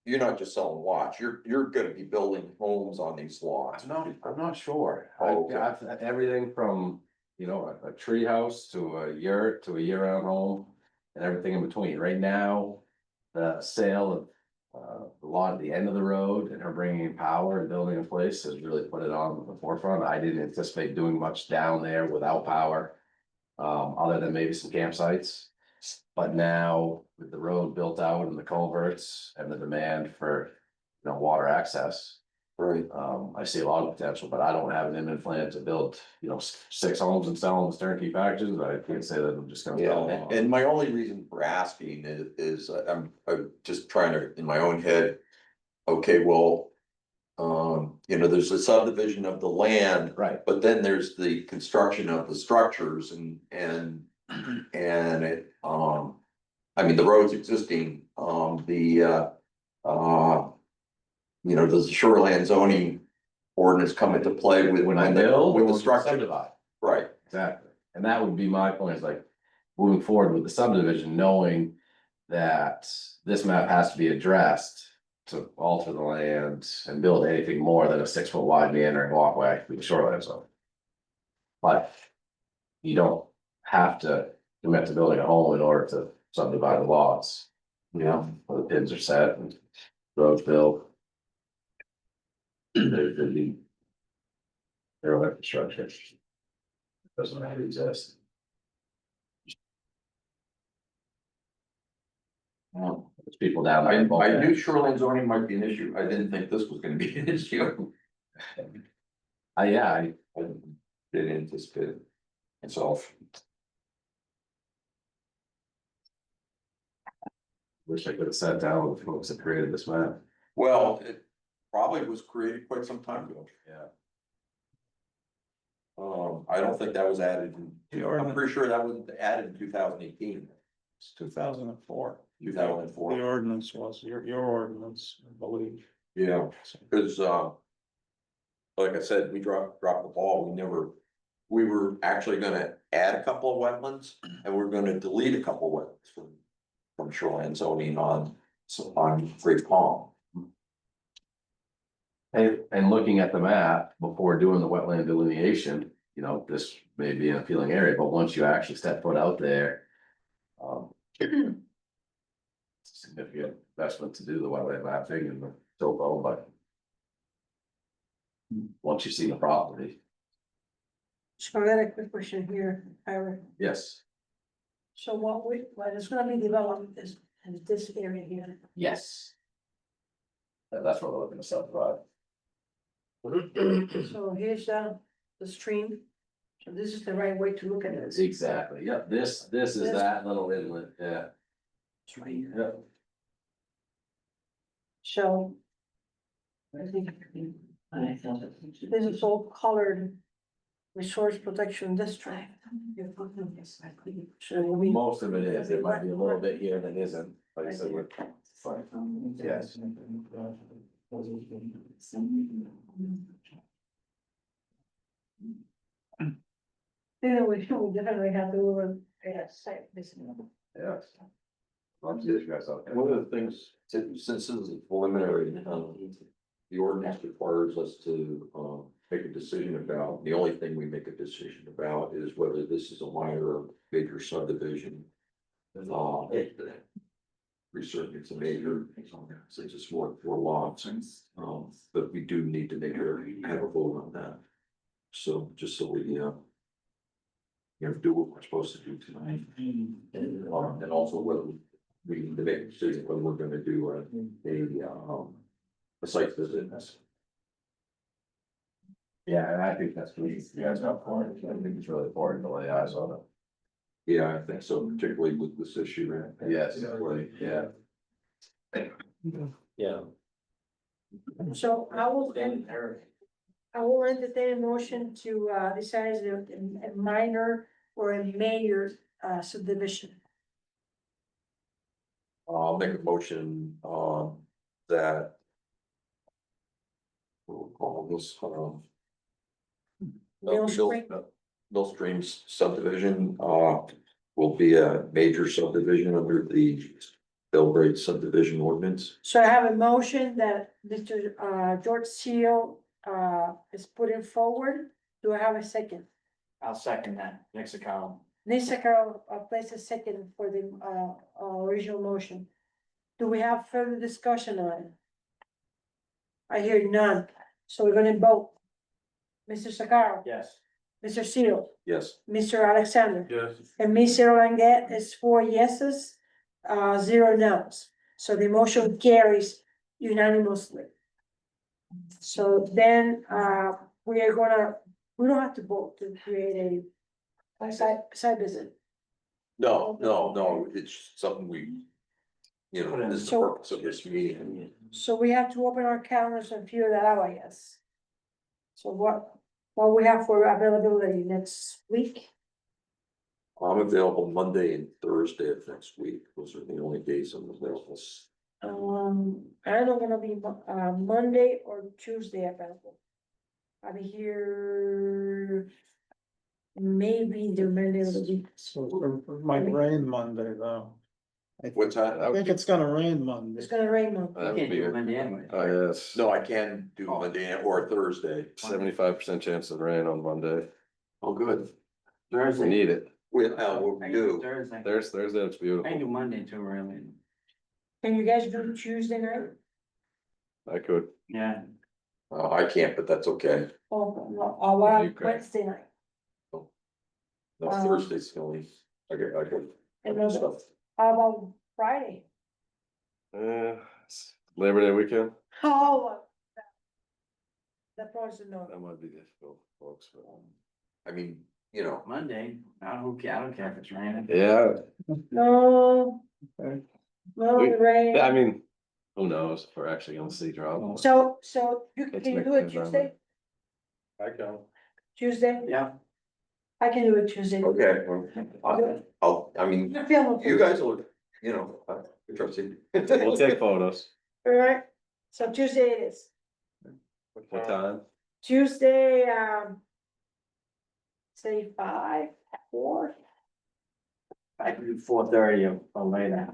you're not just selling lots, you're gonna be building homes on these lots? I'm not sure. Oh, okay. I've had everything from, you know, a tree house to a yurt to a year-round home. And everything in between. Right now, the sale of the lot at the end of the road and her bringing in power and building in place has really put it on the forefront. I didn't anticipate doing much down there without power. Other than maybe some campsites. But now with the road built out and the culverts and the demand for, you know, water access. Right. I see a lot of potential, but I don't have an imminent plan to build, you know, 6 homes and sell them as turnkey packages. I can't say that I'm just gonna. Yeah, sell them. and my only reason for asking is I'm just trying to, in my own head. Okay, well. You know, there's a subdivision of the land, Right, but then there's the construction of the structures and it, I mean, the road's existing, you know, does the shoreline zoning ordinance come into play with when I build. with or the when structure? subdivide. Right, Exactly, and that would be my point, is like, moving forward with the subdivision, knowing that this map has to be addressed. To alter the land and build anything more than a 6 foot wide meandering walkway through the shoreline zone. But you don't have to commit to building a home in order to subdivide the lots. You know, where the pins are set and roads built. There could be. Zero infrastructure. Doesn't have to exist. There's people down there. I knew shoreline zoning might be an issue, I didn't think this was gonna be an issue. Yeah, didn't anticipate it. And so, Wish I could have sat down with the folks that created this map. well, it probably was created quite some time ago. Yeah. I don't think that was added The I'm ordinance, pretty sure that was added in 2018, it's 2004. 2004. The ordinance was, your ordinance, I believe. Yeah, cause, like I said, we dropped the ball, we were actually gonna add a couple of wetlands, and we're gonna delete a couple of wetlands from shoreline zoning on Great Palm. And looking at the map before doing the wetland delineation, you know, this may be an appealing area, but once you actually step foot out there. It's a significant investment to do the wetland mapping and the topo, but. Once you see the property, So I got a quick question here, Ira. yes, So what is gonna be developed is this area here. yes. That's what we're looking to subdivide. So here's the stream. So this is the right way to look at it. Exactly, yeah, this is This- that little inlet, yeah, It's right here. yeah. So. I think. This is all colored. Resource protection district. So we. Most of it is, there might be a little bit here that isn't, like I said, we're. Yes. Anyway, we definitely have to, site visit. Yeah. Love to see you guys out there. One of the things, since this is a preliminary, the ordinance requires us to, make a decision about, the only thing we make a decision about is whether this is a minor or major subdivision. Research it's a major, since it's more lots, but we do need to make sure we have a vote on that. So, just so we, do what we're supposed to do tonight. And also whether we need to make a decision whether we're gonna do a site visit. Yeah, and I think that's what you guys are for, I think it's really important to lay eyes on it. Yeah, I think so, particularly with this issue. Yes, yeah. Yeah. So I will entertain a motion to, decide as a minor or a major, subdivision. I'll make a motion, that. We'll call this, Mill Spring. Mill Streams subdivision, will be a major subdivision under the Belgrade subdivision ordinance. So I have a motion that Mr. George Seal, is putting forward. Do I have a second? I'll second that, Nick Carl. Lisa Carroll, place a second for the, original motion. Do we have further discussion on it? I hear none, so we're gonna vote. Mr. Sakara, Yes. Mr. Seal, Yes, Mr. Alexander, Yes, and Ms. Ranget is 4 yeses, 0 no's. So the motion carries unanimously. So then, we don't have to vote to create a site visit. no, it's something we. This is the purpose of this meeting. So we have to open our calendars and figure that out, I guess. So what we have for availability next week? I'm available Monday and Thursday of next week, those are the only days I'm available. I'm not gonna be Monday or Tuesday available. I'll be here. Maybe the Monday of the week. So it might rain Monday though. What's that? I think it's gonna rain Monday. It's gonna rain Monday. That would Can't be do it a Monday anyway. yes, No, I can do Monday or Thursday. 75% chance of rain on Monday, Oh, good. we Thursday. need it, We do. Thursday. Thursday, it's I beautiful, can do Monday too, really. Can you guys do Tuesday night? I could, Yeah. I can't, but that's okay. Or what You about can. Wednesday night? No, Thursday's the only, I could. And also, how about Friday? it's Labor Day weekend, Oh. That probably no. that might be difficult, folks, but. I mean, you know, Monday, I don't care if it's raining. Yeah, No. Okay. No, We- the rain. I mean, who knows if we're actually gonna see drought. So you, Let's can you make do it November. Tuesday? I can. Tuesday? Yeah. I can do it Tuesday. okay, well, I mean, You're feeling you guys will, you know, I trust you. We'll take photos. All right, so Tuesday it is. What time? Tuesday, say 4. I can do 4:30 or later.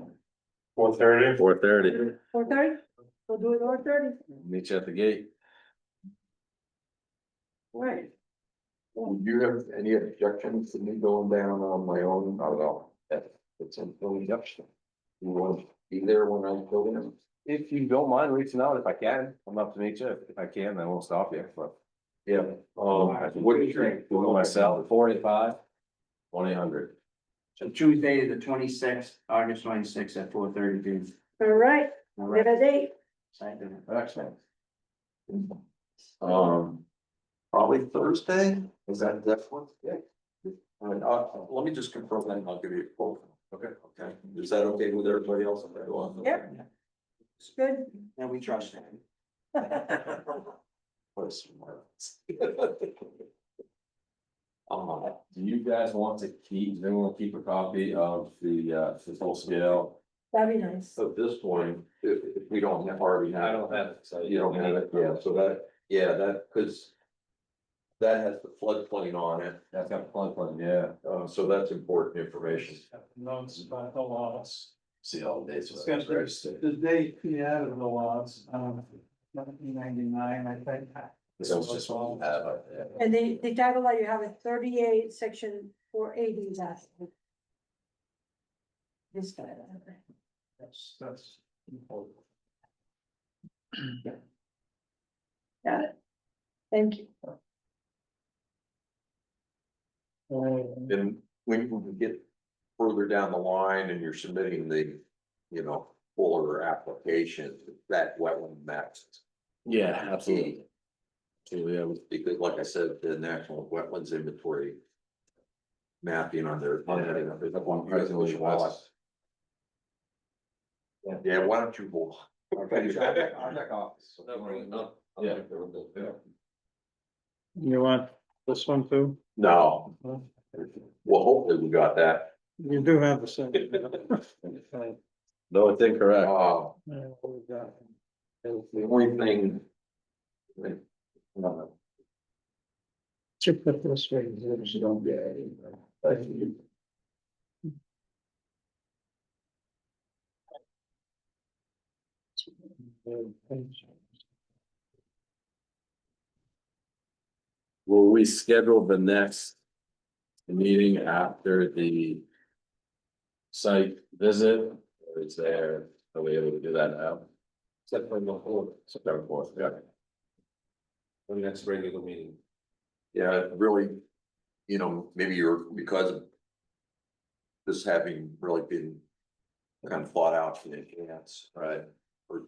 4:30? 4:30. 4:30? We'll do it 4:30. Meet you at the gate. Right. Do you have any objections to me going down on my own? I don't know. It's in introduction. You want to be there when I'm building them? If you don't mind reaching out, if I can, I'm up to meet you. If I can, then we'll stop you, but. Yeah. What do you think? Myself, 485, 1-800. So Tuesday, the 26th, August 26th at 4:30 p.m. All right, All we have right. a date. Second. Excellent. Probably Thursday, is that one? Yeah. All right, let me just confirm that and I'll give you a quote. Okay. Okay, is that okay with everybody else? If I go on? Yep. It's good. And we trust him. What a smart. Do you guys want to keep, does anyone keep a copy of the full scale? That'd be nice. So this one, if we don't have already have. I don't have it, so You don't have it, yeah, so that, yeah, that, cause. That has the floodplain on it, That's got floodplain, yeah. so that's important information. Notes about the lots. See all the dates. It's got the date he added the lots, 1999, I think. This was just one we have, yeah. And the title that you have is 38, section 480 is that. This guy. That's important. Got it. Thank you. And when you get further down the line and you're submitting the, you know, fuller application, that wetland maps. Yeah, absolutely. Absolutely, yeah. Because like I said, the national wetlands inventory. Mapping on their. There's one presently west. Yeah, why don't you go? Yeah. You want this one too? No, well, hopefully we got that. You do have the same. No, it's incorrect. The only thing. To put this way, you don't get it. Will we schedule the next meeting after the site visit? Or is there, are we able to do that now? September 4th, yeah. The next regular meeting. Yeah, really, you know, maybe you're, because of. This having really been kind of thought out in advance, right? Or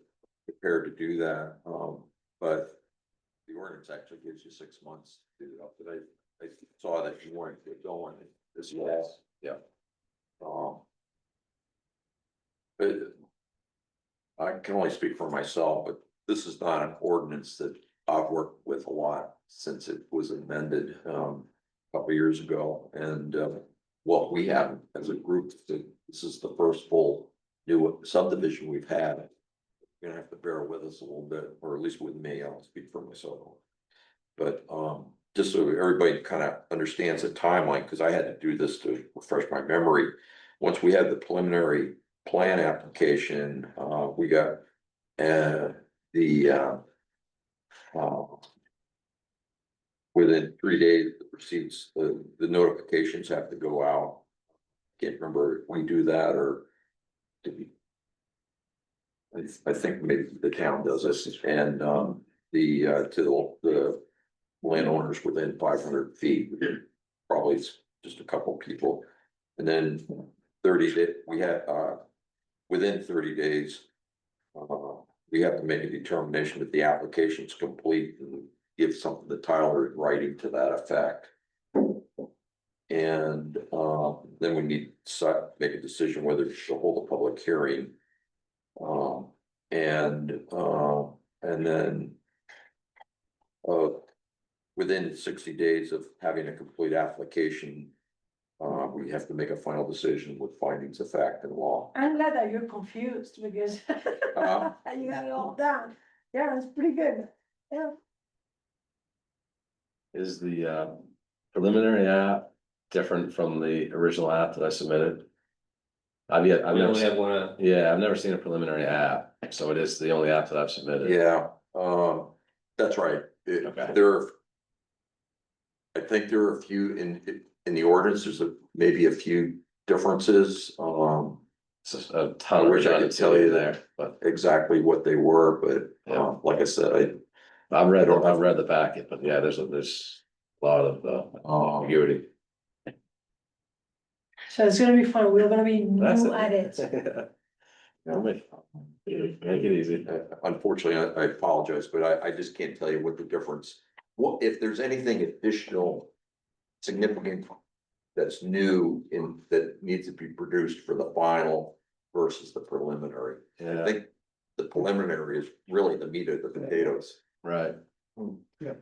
prepared to do that, but. The ordinance actually gives you 6 months to do it up, but I saw that you wanted to get going this year. Yeah. But. I can only speak for myself, but this is not an ordinance that I've worked with a lot since it was amended, a couple of years ago, and, what we have as a group, this is the first full new subdivision we've had. You're gonna have to bear with us a little bit, or at least with me, I'll speak for myself. But, just so everybody kind of understands the timeline, because I had to do this to refresh my memory. Once we had the preliminary plan application, we got, within 3 days, the receipts, the notifications have to go out. Can't remember if we do that or did we? I think maybe the town does this, and, to the landowners within 500 feet, probably it's just a couple people. And then 30 days, we had, within 30 days, we have to make a determination that the application's complete and give something to Tyler in writing to that effect. And, then we need to make a decision whether to hold a public hearing. And then. Within 60 days of having a complete application. We have to make a final decision with findings of fact and law. I'm glad that you're confused because you got it all done. Yeah, it's pretty good. Yeah. Is the preliminary app different from the original app that I submitted? I've We never, only have one, yeah, I've never seen a preliminary app, so it is the only app that I've submitted. Yeah, that's right. Okay. I think there are a few in the ordinance, maybe a few differences, It's just a I ton of wish I could tell you there, but exactly what they were, but, Yeah. like I said, I've read the packet, but yeah, there's a lot of ambiguity. So it's gonna be fun. We're gonna be That's new it. at it. Make it easy. unfortunately, I apologize, but I just can't tell you what the difference. What, if there's anything additional significant that's new that needs to be produced for the final versus the preliminary. I Yeah, think the preliminary is really the meat of the potatoes. right. Yeah.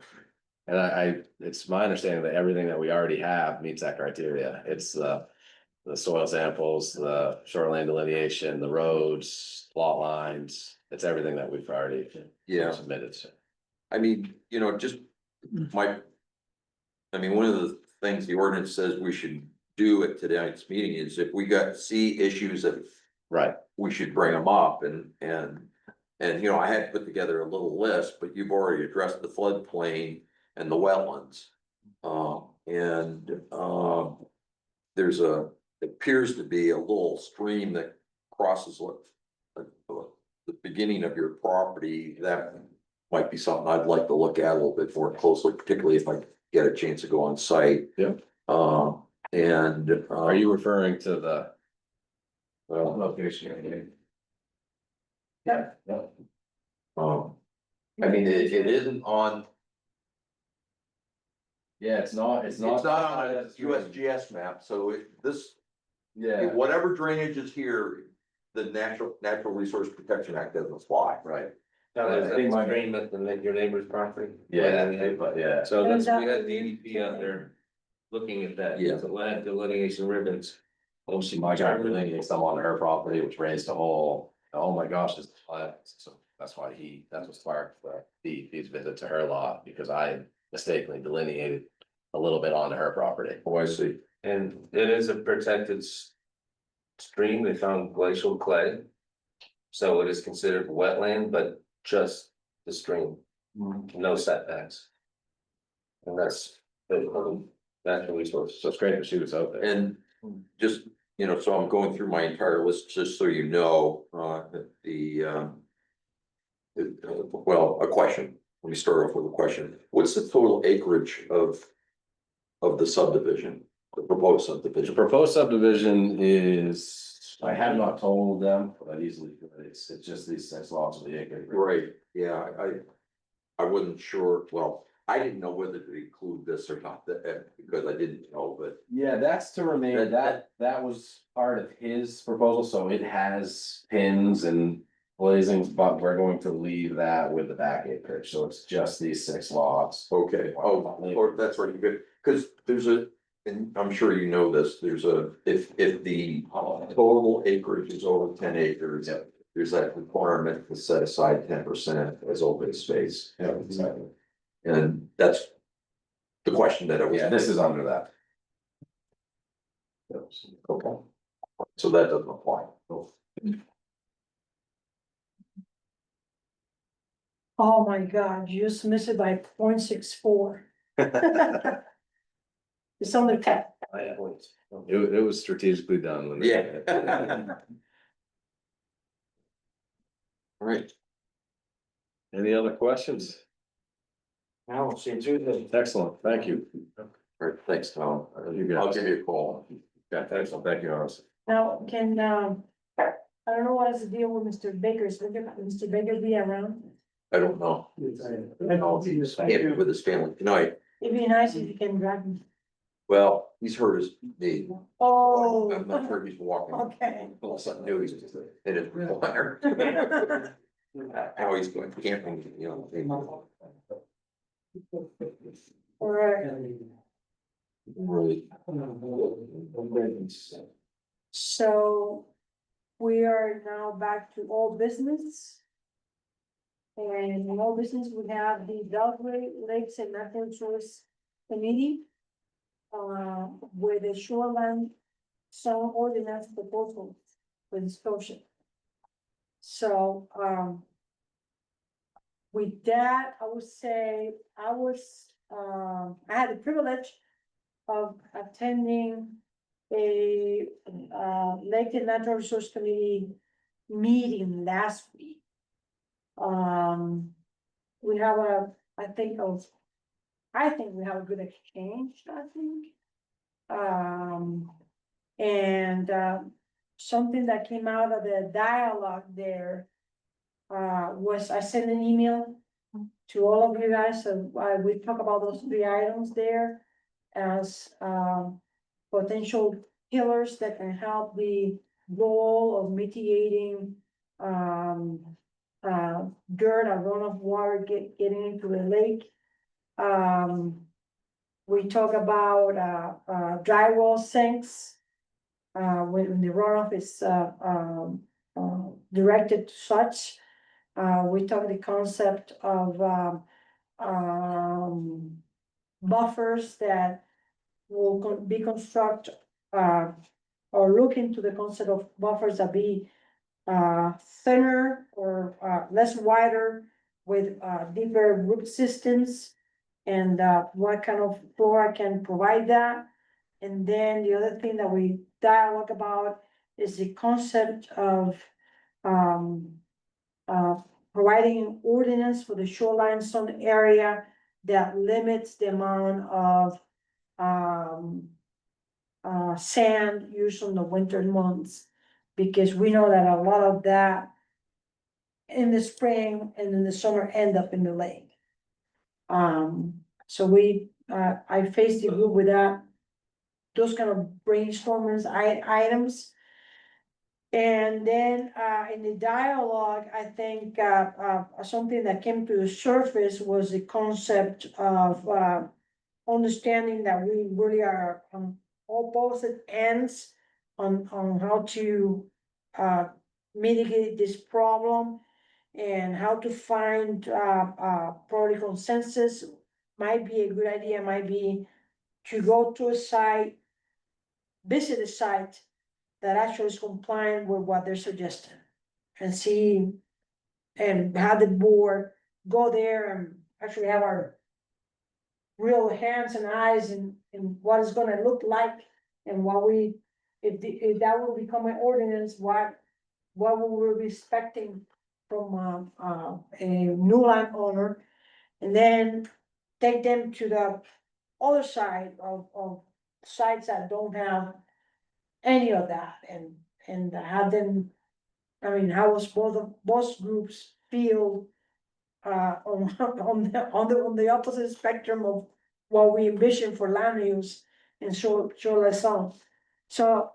And it's my understanding that everything that we already have meets that criteria. It's the soil samples, the shoreline delineation, the roads, lot lines. It's everything that we've already Yeah. submitted. I mean, just one of the things the ordinance says we should do at tonight's meeting is if we see issues that Right, we should bring them up and, I had put together a little list, but you've already addressed the floodplain and the wetlands. There's appears to be a little stream that crosses the beginning of your property. That might be something I'd like to look at a little bit more closely, particularly if I get a chance to go on site. Yep. Are you referring to the? Location. Yeah. I mean, it isn't on, Yeah, it's not it's not on a USGS map, so Yeah, whatever drainage is here, the Natural Resource Protection Act doesn't apply. right. now there's I think a my- stream at your neighbor's property. But yeah, So that's, we And had that- DEP out there looking at that, Yeah. the land delineation ribbons. obviously my guy delineating some on her property, which raised a whole, oh my gosh, it's flat. So that's what sparked DEP's visit to her lot, because I mistakenly delineated a little bit onto her property. Oh, I see. And it is a protected stream, they found glacial clay. So it is considered wetland, but just the stream, no setbacks. And that's the natural resource. So it's great that she was out there. And just, so I'm going through my entire list, just so you know, a question. Let me start off with a question. What's the total acreage of the subdivision, the proposed The subdivision? proposed subdivision is, I have not told them, but easily, it's just these 6 lots of the acre. Right, yeah, I wasn't sure, well, I didn't know whether to include this or not, because I didn't know, but. Yeah, that's to remain, that was part of his proposal, so it has pins and blazings, but we're going to leave that with the back acreage, so it's just these 6 lots. Okay, or that's right, good, because and I'm sure you know this, if the total acreage is over 10 acres. Yep. There's that requirement to set aside 10% as open space. Yeah, exactly. And that's the question that I was. Yeah, this is under that. Okay. So that doesn't apply. Oh my God, you just missed it by 0.64. It's on the tap. It was strategically done when. they Yeah. did it. All right, Any other questions? Now we'll see you Tuesday. Excellent, thank you. all right, thanks, Tom. You got it. I'll give you a call. Yeah, excellent, thank you, Hans. Now, I don't know what is the deal with Mr. Baker. Is Mr. Baker be around? I don't know. I don't know if he's with his family tonight. It'd be nice if you can grab him. Well, he's hurt his knee. Oh. I'm not sure he's walking. Okay. Well, something new, he's just hit his bladder. How he's going camping, you know. All right, Really. so we are now back to all business. And in all business, we have the Belgrade Lakes and Natural Resource Committee. With a shoreline zone ordinance proposal for discussion. So, with that, I would say, I had the privilege of attending a, Lake and Natural Resource Committee meeting last week. We have I think we have a good exchange, I think. And something that came out of the dialogue there was I sent an email to all of you guys, so we talk about those 3 items there as potential pillars that can help the goal of mitigating dirt or runoff water getting into the lake. We talk about drywall sinks when the runoff is directed to such. We talk the concept of buffers that will be construct or look into the concept of buffers that be thinner or less wider with deeper root systems. And what kind of flora can provide that. And then the other thing that we dialogue about is the concept of providing an ordinance for the shoreline zone area that limits the amount of sand used in the winter months. Because we know that a lot of that in the spring and in the summer end up in the lake. So I faced the group with that, those kind of brainstormers items. And then, in the dialogue, I think, something that came to the surface was the concept of, understanding that we really are on opposite ends on how to, mitigate this problem. And how to find probably consensus might be a good idea, might be to go to a site, visit a site that actually is compliant with what they're suggesting. And see, and have the board go there and actually have our real hands and eyes in what it's gonna look like. And what we, if that will become an ordinance, what we be expecting from a new landowner, and then take them to the other side of sites that don't have any of that, and have them, I mean, how was both groups feel on the opposite spectrum of what we envision for land use in shoreline zone. So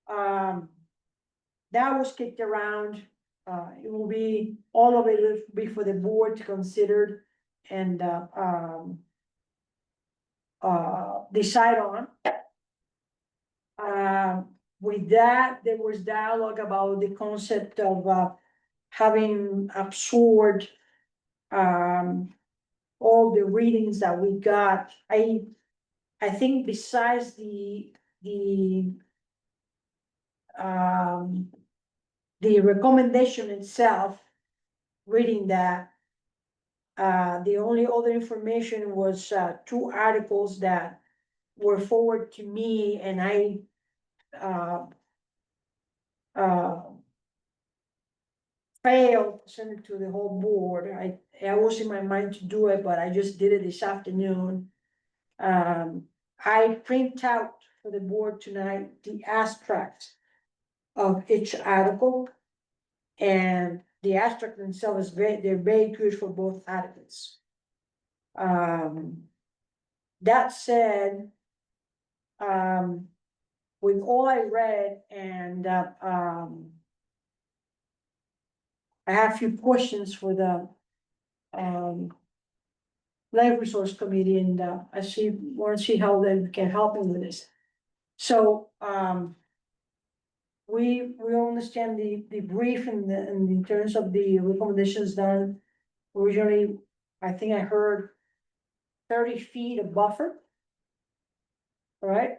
that was kicked around. It will be, all of it will be for the board to consider and decide on. With that, there was dialogue about the concept of having absorbed all the readings that we got. I think besides the recommendation itself, reading that, the only other information was 2 articles that were forwarded to me, and I failed to send it to the whole board. I was in my mind to do it, but I just did it this afternoon. I print out for the board tonight the abstract of each article. And the abstract themselves they're very good for both articles. That said, with all I read and, I have a few questions for the, Lake Resource Committee and, I want to see how they can help me with this. So, we understand the brief in terms of the recommendations done. Originally, I think I heard 30 feet of buffer. All right,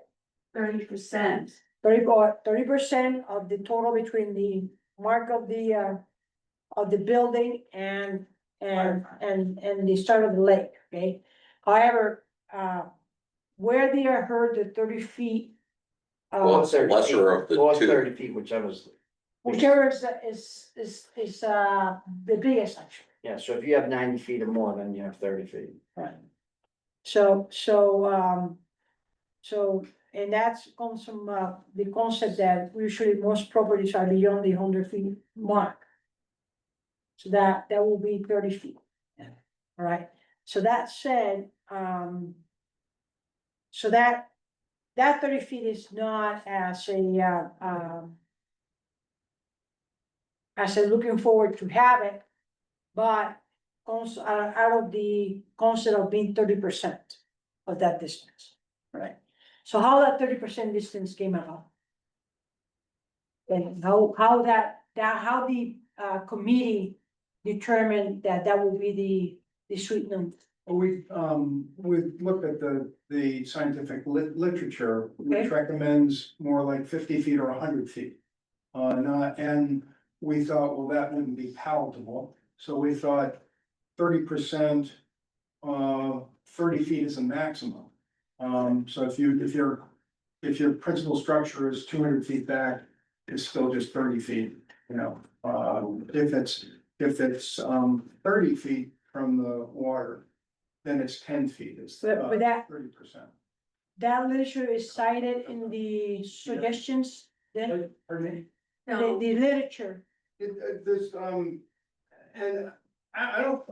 30%. 30% of the total between the mark of the building and the start of the lake, okay? However, where they are heard the 30 feet. Well, it's the lesser of the Or two. 30 feet, whichever's. Whichever is the biggest actually. Yeah, so if you have 90 feet or more, then you have 30 feet. Right. So, and that's comes from, the concept that usually most properties are beyond the 100 feet mark. So that will be 30 feet. Yeah. All right, so that said, so that 30 feet is not as looking forward to have it, but also out of the concept of being 30% of that distance, right? So how that 30% distance came about? And how the committee determined that will be the sweet number? We looked at the scientific literature, which Okay. recommends more like 50 feet or 100 feet. And we thought, well, that wouldn't be palatable, so we thought 30%, 30 feet is a maximum. So if your principal structure is 200 feet back, it's still just 30 feet, you know. If it's 30 feet from the water, then it's 10 feet, it's But that 30%. that literature is cited in the suggestions, then Pardon me? the literature. There's, and I don't,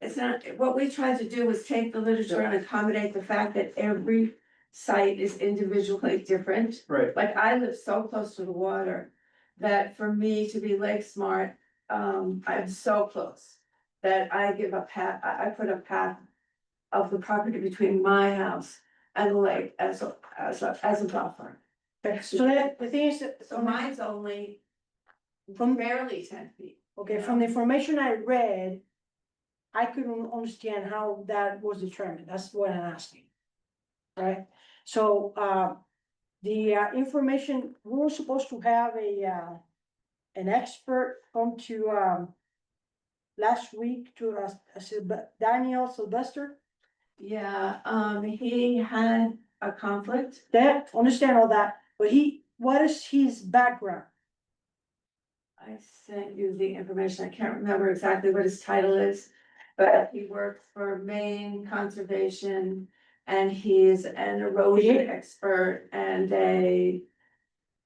It's not, what we tried to do was take the literature and accommodate the fact that every site is individually different. right, Like I live so close to the water that for me to be lake smart, I'm so close. That I give a path, I put a path of the property between my house and the lake as a buffer. So that, the thing is that. So mine's only From- barely 10 feet. Okay, from the information I read, I couldn't understand how that was determined, that's what I'm asking. Right, so, the, information, we were supposed to have an expert come to, last week to us, Daniel Sylvester. Yeah, he had a conflict. That, understand all that, but what is his background? I sent you the information, I can't remember exactly what his title is, but he works for Maine Conservation. And he's an erosion expert and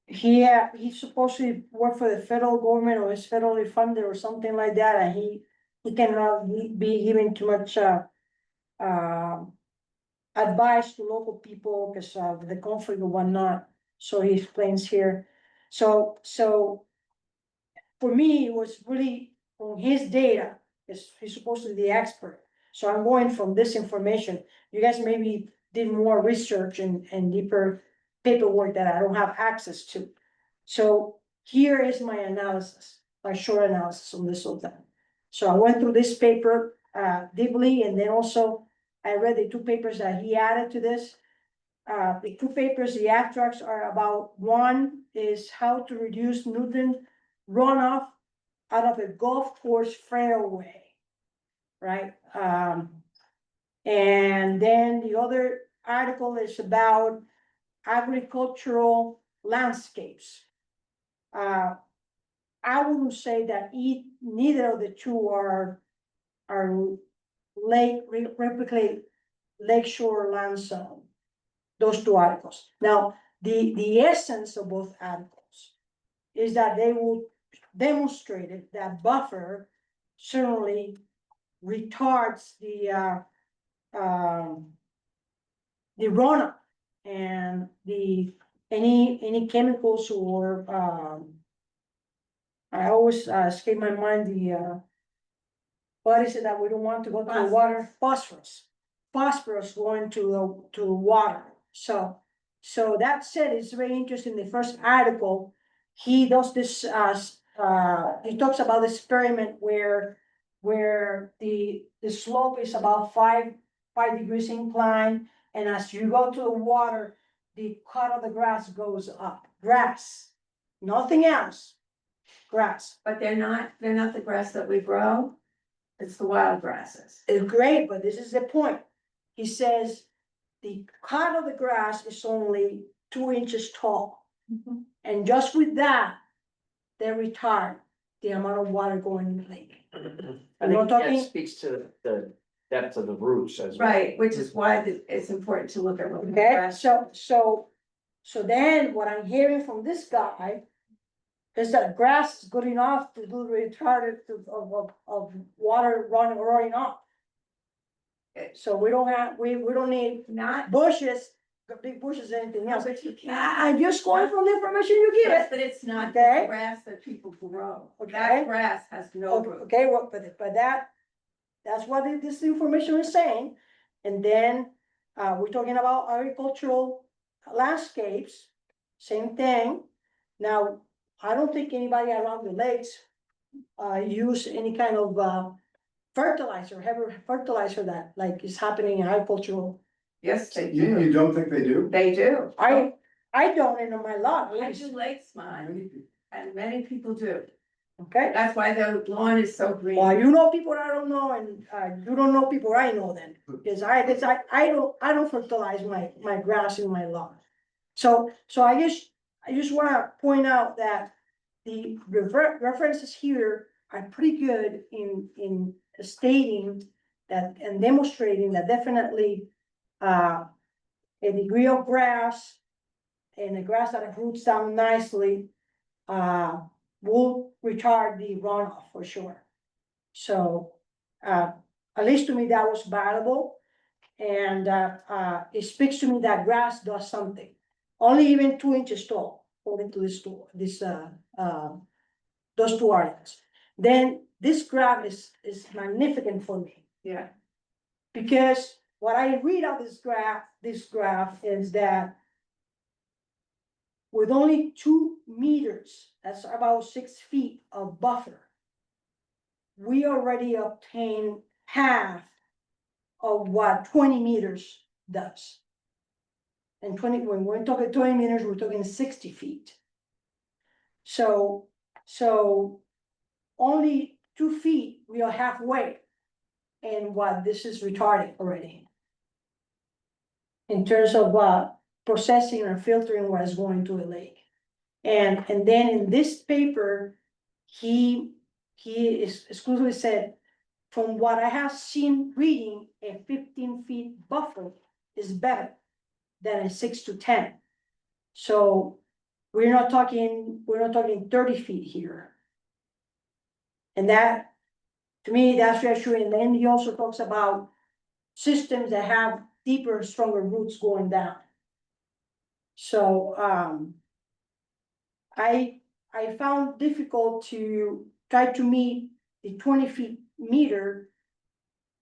He's supposed to work for the federal government or is federally funded or something like that, and he cannot be given too much, advice to local people because of the conflict or whatnot, so he explains here. So for me, it was really from his data, because he's supposed to be the expert. So I'm going from this information. You guys maybe did more research and deeper paperwork that I don't have access to. So here is my analysis, my short analysis on this whole thing. So I went through this paper deeply, and then also I read the two papers that he added to this. The two papers, the abstracts are about, one is how to reduce nutrient runoff out of a golf course fairway. Right, and then the other article is about agricultural landscapes. I wouldn't say that neither of the two are replicate lakeshore land zone. Those two articles. Now, the essence of both articles is that they will demonstrate it, that buffer certainly retards the runoff and any chemicals or, I always, escape my mind, what is it that we don't want to go to the water? Phosphorus going to the water, so that said, it's very interesting, the first article, he does this, he talks about the experiment where the slope is about 5 degrees incline, and as you go to the water, the cut of the grass goes up, grass, nothing else, grass. But they're not the grass that we grow, it's the wild grasses. It's great, but this is the point. He says the cut of the grass is only 2 inches tall. And just with that, they retard the amount of water going in the lake. I I'm not think that talking, speaks to the depth of the roots as well. Right, which is why it's important to look at what the okay, grass. so then what I'm hearing from this guy is that grass is good enough to do the retarded of water running off. So we don't need Not, bushes, big bushes, anything else. but you can't. I'm just going from the information you give Yes, it. but it's not Okay. the grass that people grow. Okay. That grass has no Okay, root. okay, well, but that's what this information is saying. And then, we're talking about agricultural landscapes, same thing. Now, I don't think anybody around the lakes, use any kind of, fertilizer, heavy fertilizer that like is happening in agricultural. Yes, they You do. don't think they do? They do. I don't in my lot, I do lakes mine, and many people do. okay? That's why the lawn is so green. Well, you know people I don't know, and, you don't know people I know then, because I don't fertilize my grass in my lawn. So I just wanna point out that the references here are pretty good in stating that and demonstrating that definitely, a degree of grass and a grass that roots down nicely, will retard the runoff for sure. So, at least to me, that was valuable. And, it speaks to me that grass does something, only even 2 inches tall, according to those 2 articles. Then this graph is magnificent for me. Yeah. Because what I read out this graph is that with only 2 meters, that's about 6 feet of buffer, we already obtain half of what 20 meters does. And when we're talking 20 meters, we're talking 60 feet. So only 2 feet, we are halfway. And what this is retarding already. In terms of processing and filtering what is going to the lake. And then in this paper, he is exclusively said, from what I have seen reading, a 15 feet buffer is better than a 6 to 10. So we're not talking 30 feet here. And that, to me, that's reassuring. And then he also talks about systems that have deeper, stronger roots going down. So, I found difficult to try to meet the 20 meter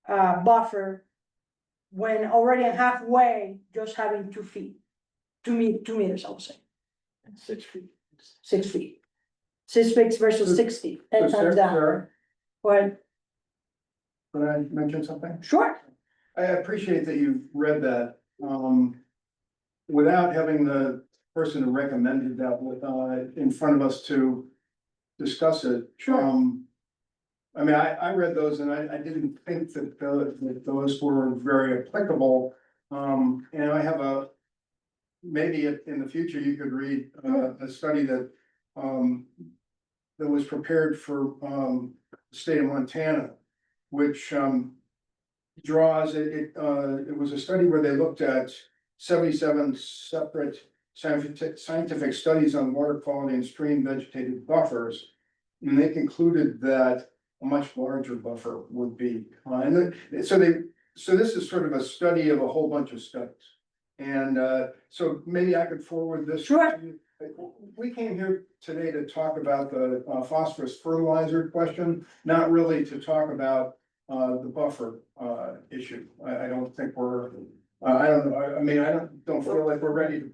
buffer when already I'm halfway, just having 2 feet, 2 meters, I would say, 6 feet. 6 feet. 6 feet versus 60, 10 times down. Sarah, But, could I mention something? sure, I appreciate that you read that, without having the person who recommended that with, in front of us to discuss it. Sure. I mean, I read those and I didn't think that those were very applicable. And I have maybe in the future you could read, a study that was prepared for, the state of Montana, which, draws, it was a study where they looked at 77 separate scientific studies on water quality and stream vegetative buffers. And they concluded that a much larger buffer would be, so this is sort of a study of a whole bunch of studies. And, so maybe I could forward this. Sure. to you. We came here today to talk about the phosphorus fertilizer question, not really to talk about, the buffer, issue. I don't think we're, I don't know, I mean, I don't feel like we're ready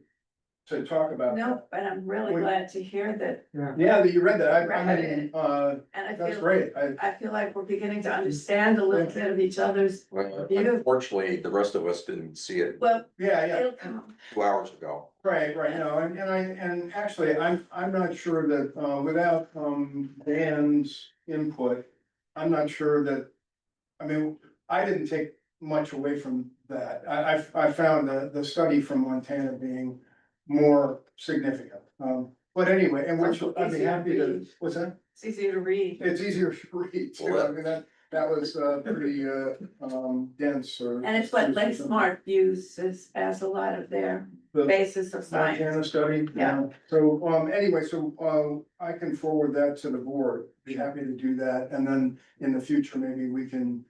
to talk about that. No, but I'm really Wait. glad to hear that, Yeah, that you read that, I Read mean, it. and I that's feel, great, I feel like we're beginning to understand a little bit of each other's Well, view. unfortunately, the rest of us didn't see it Well, yeah. it'll come. 2 hours ago. Right, no, and actually, I'm not sure that, without, Dan's input, I'm not sure that, I mean, I didn't take much away from that. I found the study from Montana being more significant. But anyway, and which I'd be happy to, what's that? It's easier to read. It's easier to read too, I mean, that was, pretty, dense or. And it's what Lake Smart uses as a lot of their The basis of science. Montana study, yeah. So, anyway, so, I can forward that to the board, be happy to do that, and then in the future, maybe we can,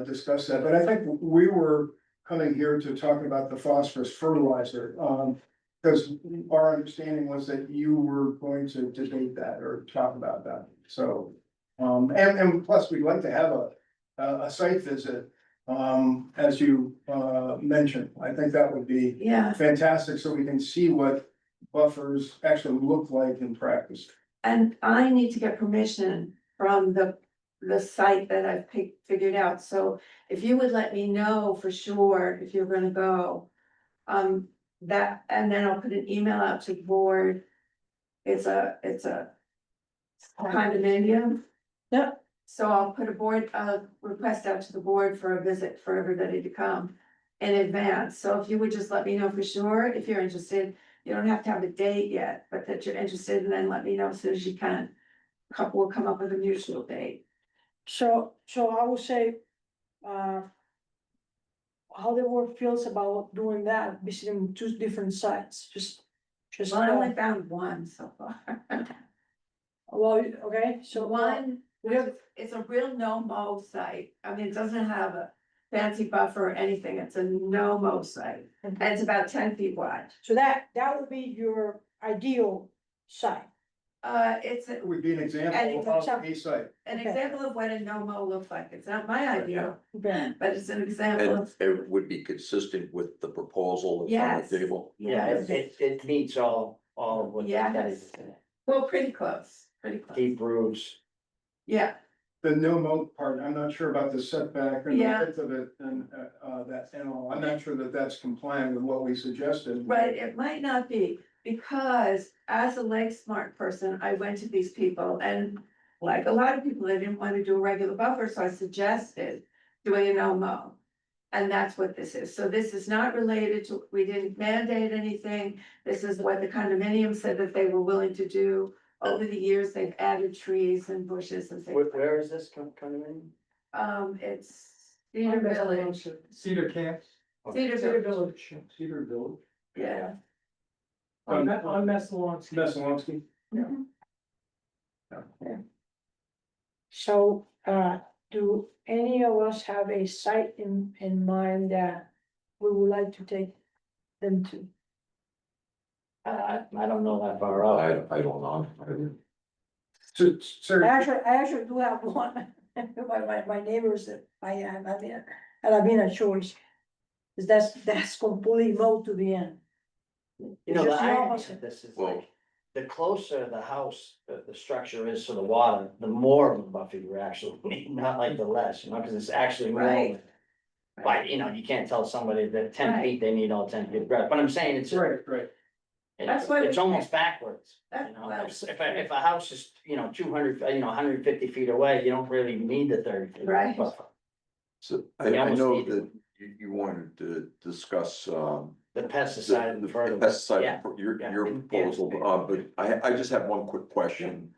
discuss that, but I think we were coming here to talk about the phosphorus fertilizer, because our understanding was that you were going to debate that or talk about that, so. And plus, we'd like to have a site visit, as you, mentioned, I think that would be Yeah, fantastic, so we can see what buffers actually look like in practice. and I need to get permission from the site that I've figured out, so if you would let me know for sure if you're gonna go. That, and then I'll put an email out to the board. It's a condominium. Yep. So I'll put a board, request out to the board for a visit for everybody to come in advance. So if you would just let me know for sure, if you're interested, you don't have to have a date yet, but that you're interested, and then let me know as soon as you can. A couple will come up with a mutual date. So I would say, how the board feels about doing that, visiting 2 different sites, just. Well, I only found one so far. Well, okay, so One, it's a real no-mow site. I mean, it doesn't have a fancy buffer or anything. It's a no-mow site. And it's about 10 feet wide. So that would be your ideal site. It's It would be an example of a site. an Okay. example of what a no-mow looks like. It's not my idea, Okay. but it's an example And of, it would be consistent with the proposal that's on Yes. the table. Yeah, it meets all of what. Yes. well, pretty close, Deep roots. Yeah, The no moat part, I'm not sure about the setback and the Yeah. width of it and, that, and all, I'm not sure that that's compliant with what we suggested. right. It might not be, because as a Lake Smart person, I went to these people, and like a lot of people, they didn't want to do a regular buffer, so I suggested doing a no-mow. And that's what this is. So this is not related to, we didn't mandate anything. This is what the condominium said that they were willing to do. Over the years, they've added trees and bushes and things. Where is this coming in? It's Cedar Village. Cedar Camp. Cedar Village, Cedar Village. yeah. On Messalonskee. Messalonskee. So, do any of us have a site in mind that we would like to take them to? I don't know that far out. I don't know. So, sir, I actually do have one, my neighbors that I have, I've been a choice. Is that's completely mowed to the end. You know, Just the the irony opposite. of this is Well- like, the closer the house, the structure is to the water, the more of a buffer you actually need, not like the less, you know, cause it's actually more. Right. But, you know, you can't tell somebody that 10 Right. feet, they need all 10 feet of grass, but I'm saying it's. right. That's why It's we- almost backwards, you That's know, well- if a house is, 200, 150 feet away, you don't really need the 30 feet. Right. buffer. So You I almost know need that you wanted to discuss, The pesticide the and fertilizer. pesticide, Yeah. your Yeah. proposal, but I just have one quick question.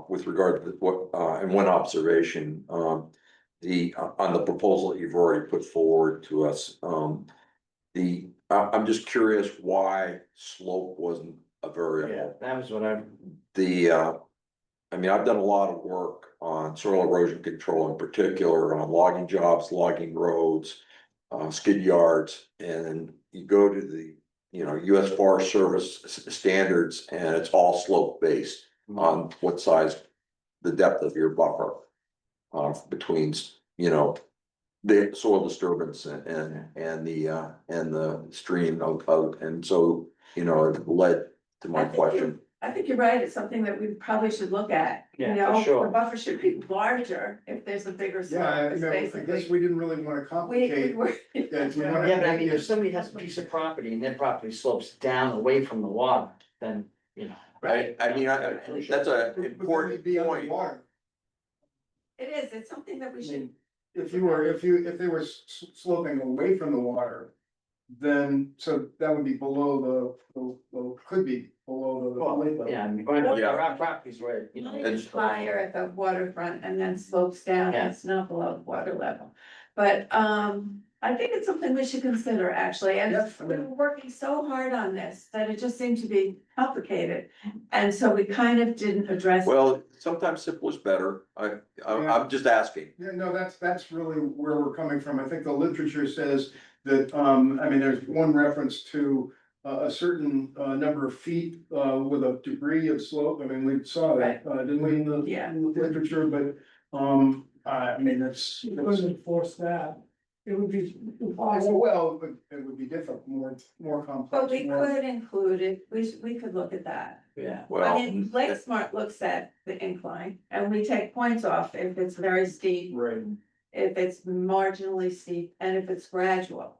With regard to what, and one observation, on the proposal that you've already put forward to us, I'm just curious why slope wasn't a Yeah, variable. that was what I, I mean, I've done a lot of work on soil erosion control, in particular on logging jobs, logging roads. skid yards, and you go to the, US Forest Service standards, and it's all slope based on what size, the depth of your buffer. Between, the soil disturbance and the stream and so, it led to my question. I think you're right, it's something that we probably should look at, you Yeah, for know, sure. the buffer should be larger if there's a bigger slope, Yeah, it's I basically. guess we didn't really wanna We, complicate. were. Yeah, we wanna- Yeah, but I mean, if somebody has a piece of property and their property slopes down away from the water, then, Right, I mean, that's a But then important it'd be point. underwater. it is, it's something that we I should, mean, if they were sloping away from the water, then, so that would be below could be below the. well, lake level. yeah, I mean, going to Yeah. our properties where, it's higher at the waterfront and then slopes down, Yeah. it's not below water level. But, I think it's something we should consider actually, and Yes, I we mean- were working so hard on this that it just seemed to be complicated. And so we kind of didn't address. Well, sometimes simple is better. I'm just asking. Yeah, no, that's really where we're coming from. I think the literature says that, I mean, there's one reference to a certain, number of feet, with a degree of slope. I mean, we saw that, didn't we, in the Yeah. in the literature, but, I mean, it's. You couldn't enforce that. It would be impossible. Well, it would be different, more complex. But we more- could include it, we could look at that. yeah. I Well, mean, Lake Smart looks at the incline and we take points off if it's very steep, Right. if it's marginally steep, and if it's gradual.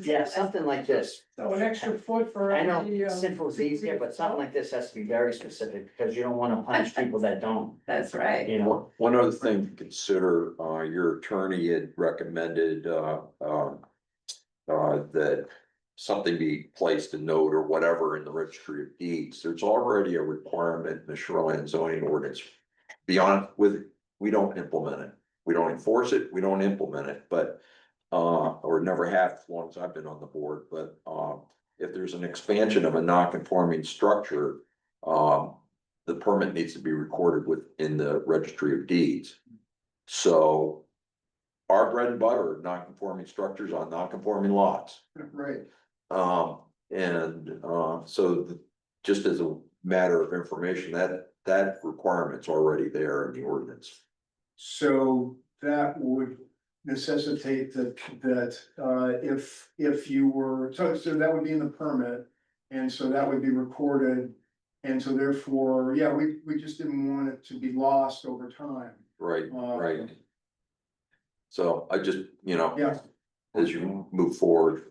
Yeah, something like this. So an extra foot for. I know every, simple is easier, but something like this has to be very specific because you don't wanna punish people that don't, That's right. you know? one other thing to consider, your attorney had recommended, that something be placed, a note or whatever in the registry of deeds. There's already a requirement in the shoreline zoning ordinance. Beyond we don't implement it. We don't enforce it, we don't implement it, but, or never have as long as I've been on the board, but, if there's an expansion of a non-conforming structure, the permit needs to be recorded within the registry of deeds. So our bread and butter, non-conforming structures on non-conforming lots. Right. So just as a matter of information, that requirement's already there in the ordinance. So that would necessitate that if you were, so that would be in the permit. And so that would be recorded. And so therefore, yeah, we just didn't want it to be lost over time. Right, right. So I just, Yeah, as you move forward,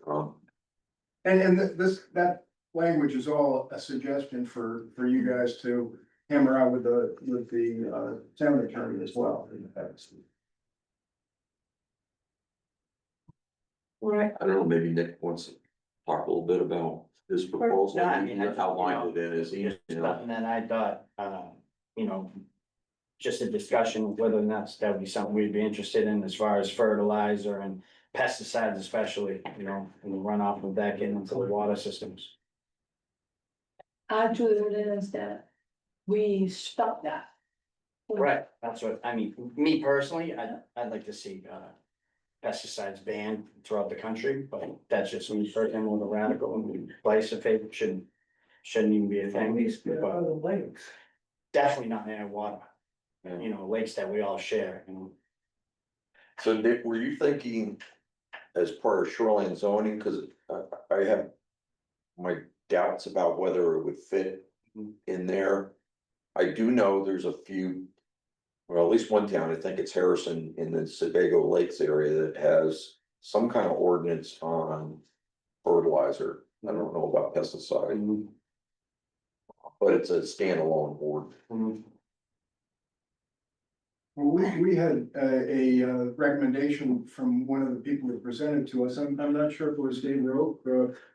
and that language is all a suggestion for you guys to hammer out with the town attorney as well. Right. I don't know, maybe Nick wants to talk a little bit about his proposal. No, I mean, I just, Outlined it in his, Just something that I thought, you know, just a discussion of whether or not that would be something we'd be interested in as far as fertilizer and pesticides especially, you know, and the runoff of that getting into the water systems. Actually, what it is that we stop that. Right, that's what, I mean, me personally, I'd like to see, pesticides banned throughout the country, but that's just me personally with a radical place if it shouldn't even be a thing. But the lakes. definitely not in our water, you know, lakes that we all share, you know. So Nick, were you thinking as part of shoreline zoning, cause I have my doubts about whether it would fit in there. I do know there's a few, well, at least one town, I think it's Harrison in the Sebago Lakes area that has some kind of ordinance on fertilizer. I don't know about pesticide, but it's a standalone ordinance. Well, we had a recommendation from one of the people that presented to us. I'm not sure if it was Dave Rowe,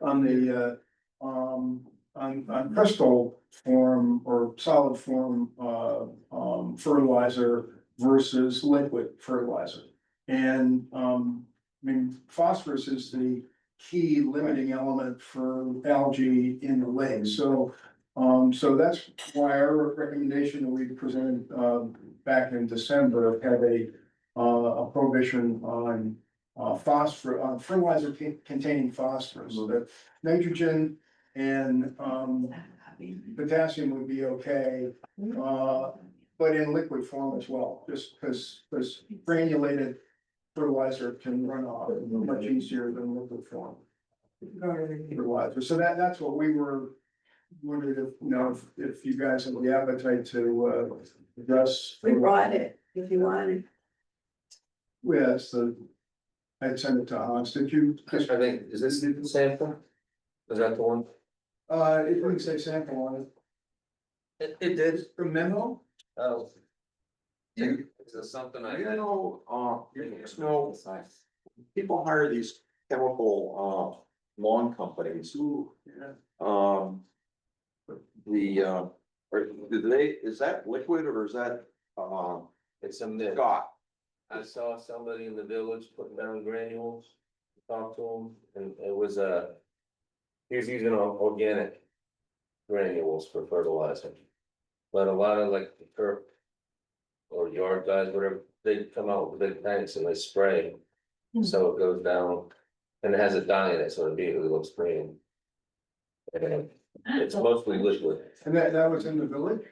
on the, on crystal form or solid form, fertilizer versus liquid fertilizer. And, I mean, phosphorus is the key limiting element for algae in the lake. So that's why our recommendation that we presented, back in December had a prohibition on fertilizer containing phosphorus, so that nitrogen and, potassium would be okay. But in liquid form as well, just because granulated fertilizer can run off much easier than liquid form. Fertilizer, so that's what we wondered if, you know, if you guys have the appetite to, address. We brought it, if you wanted. Yes, I'd send it to Hans, did you? I think, is this the sample? Is that the one? It wouldn't say sample on it. It did. The memo? Oh. Is this something I? People hire these chemical, lawn companies. Is that liquid or is that, It's a mix. Scott? I saw somebody in the village putting down granules, talked to him, and it was he was using organic granules for fertilizer. But a lot of like the turf or yard guys, whatever, they come out with big tanks and they spray. So it goes down and it has a dye in it, so it immediately looks green. And it's mostly liquid. And that was in the village?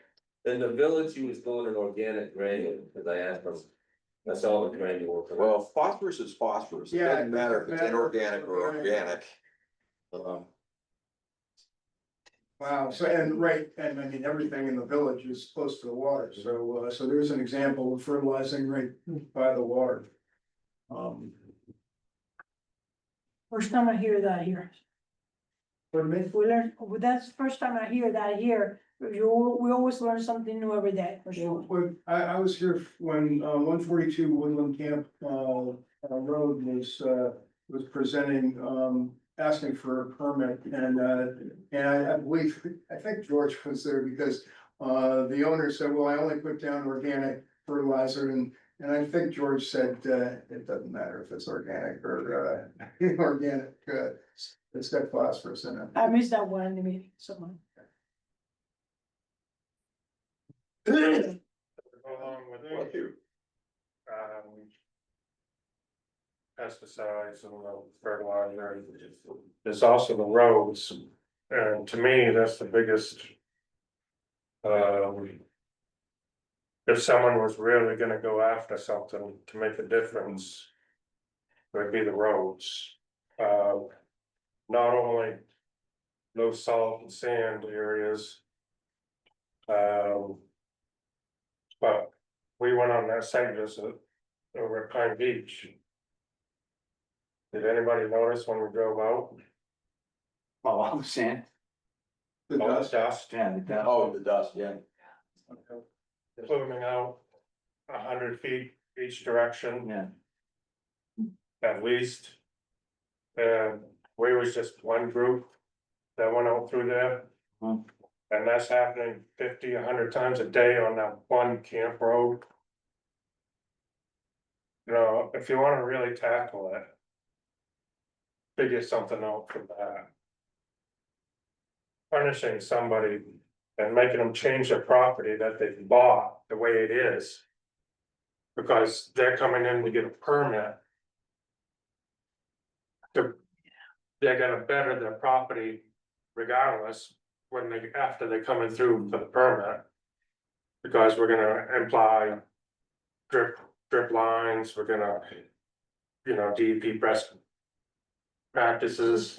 In the village, he was doing an organic granule, because I asked him, that's all the granule. Well, phosphorus is phosphorus. It Yeah, doesn't matter if it's inorganic or right. organic. Wow, so, and I mean, everything in the village is close to the water, so there's an example of fertilizing right by the water. First time I hear that here. For me, That's the first time I hear that here. We always learn something new every day, for sure. when I was here when 142 Woodland Camp Road was presenting, asking for a permit, and I believe, I think George was there because the owner said, well, I only put down organic fertilizer, and I think George said, it doesn't matter if it's organic or inorganic, it's got phosphorus in it. I missed that one in the meeting, someone. Along with Thank you. pesticides and fertilizer. There's also the roads, and to me, that's the biggest. If someone was really gonna go after something to make a difference. It would be the roads. Not only low salt and sand areas. But we went on that site visit over at Pine Beach. Did anybody notice when we drove out? Oh, I'm saying, The All the dust, dust yeah, that. Oh, the dust, yeah. pluming out 100 feet each direction Yeah, at least. And we was just one group that went out through there. Hmm. And that's happening 50, 100 times a day on that one camp road. You know, if you wanna really tackle it. Figure something out for that. Punishing somebody and making them change their property that they've bought the way it is. Because they're coming in to get a permit. They're gonna better their property regardless after they come in through for the permit. Because we're gonna imply drip lines, we're gonna, DEP best practices.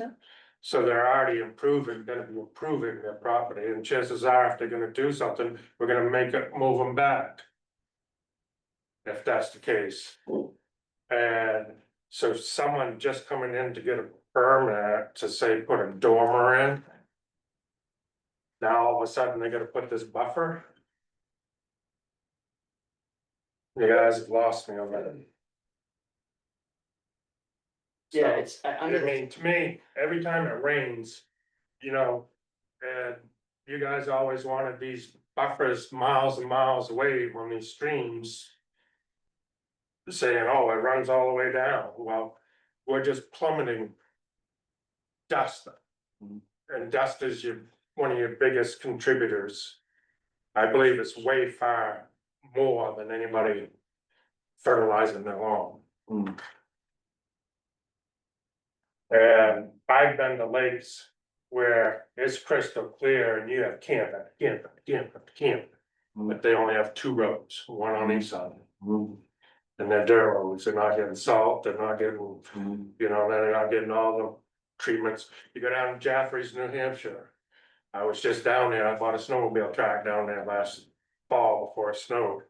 So they're already gonna be improving their property, and chances are, if they're gonna do something, we're gonna move them back. If that's the case. And so someone just coming in to get a permit to say, put a dormer in. Now all of a sudden they gotta put this buffer. You guys have lost me on that. yeah, it's I under, mean, to me, every time it rains, and you guys always wanted these buffers miles and miles away from these streams. Saying, oh, it runs all the way down, well, we're just plummeting. Dust. And dust is one of your biggest contributors. I believe it's way far more than anybody fertilizing their lawn. And I've been to lakes where it's crystal clear and you have camp after camp after camp after camp. But they only have two roads, one on each side. And they're dirt roads, they're not getting salt, they're not getting, you know, they're not getting all the treatments. You go down to Jaffrey's, New Hampshire. I was just down there, I bought a snowmobile track down there last fall before it snowed.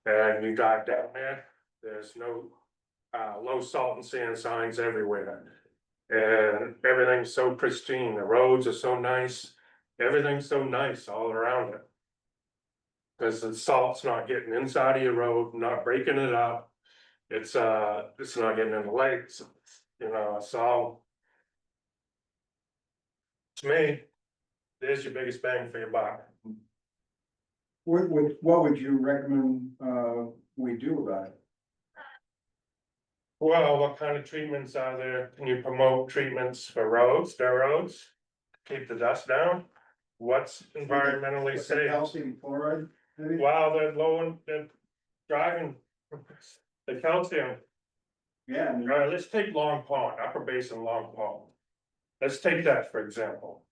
And you drive down there, there's no low salt and sand signs everywhere. And everything's so pristine, the roads are so nice, everything's so nice all around it. Cause the salt's not getting inside of your road, not breaking it up. It's not getting in the lakes, you know, it's all. To me, there's your biggest bang for your buck. What would you recommend, we do about it? Well, what kind of treatments are there? Can you promote treatments for roads, dirt roads? Keep the dust down? What's environmentally What's the safe? calcium chloride, maybe? Wow, they're driving the calcium. Yeah, I mean, All right, let's take Long Pond, Upper Basin Long Pond. Let's take that for example.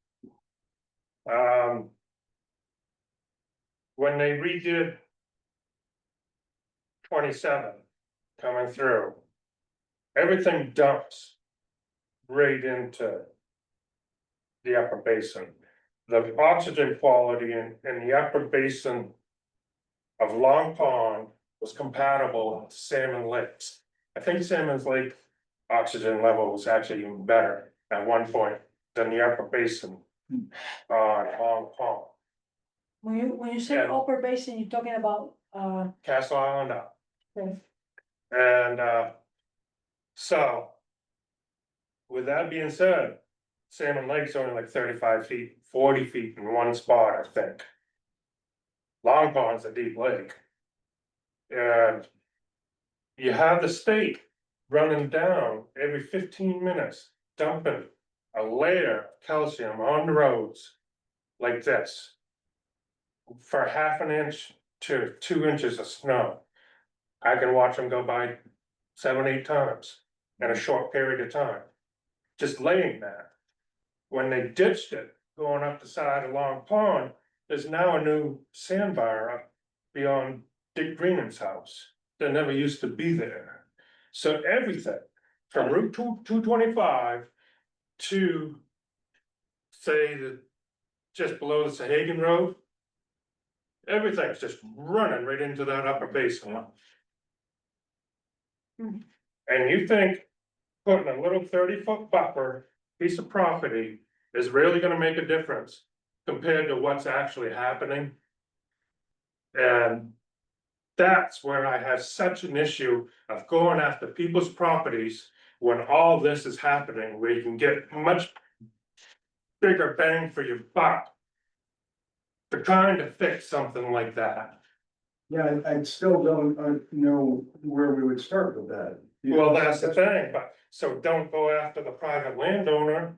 When they redid 27 coming through, everything dumps right into the upper basin. The oxygen quality in the upper basin of Long Pond was compatible with Salmon Lakes. I think Salmon Lake oxygen level was actually even better at one point than the upper basin on Long Pond. When you say Yeah. upper basin, you're talking about, Castle Island up. Okay. And so. With that being said, Salmon Lake's only like 35 feet, 40 feet in one spot, I think. Long Pond's a deep lake. And you have the state running down every 15 minutes, dumping a layer of calcium on the roads like this. For half an inch to 2 inches of snow. I can watch them go by 7-8 times in a short period of time. Just laying there. When they ditched it, going up the side of Long Pond, there's now a new sandbar up beyond Dick Greenan's house. That never used to be there. So everything from Route 225 to say the just below the Sahagan Road. Everything's just running right into that upper basin. And you think putting a little 30-foot buffer piece of property is really gonna make a difference compared to what's actually happening? And that's where I have such an issue of going after people's properties when all this is happening, where you can get much bigger bang for your buck. To trying to fix something like that. yeah, I still don't know where we would start with that. Well, that's the thing, but so don't go after the private landowner.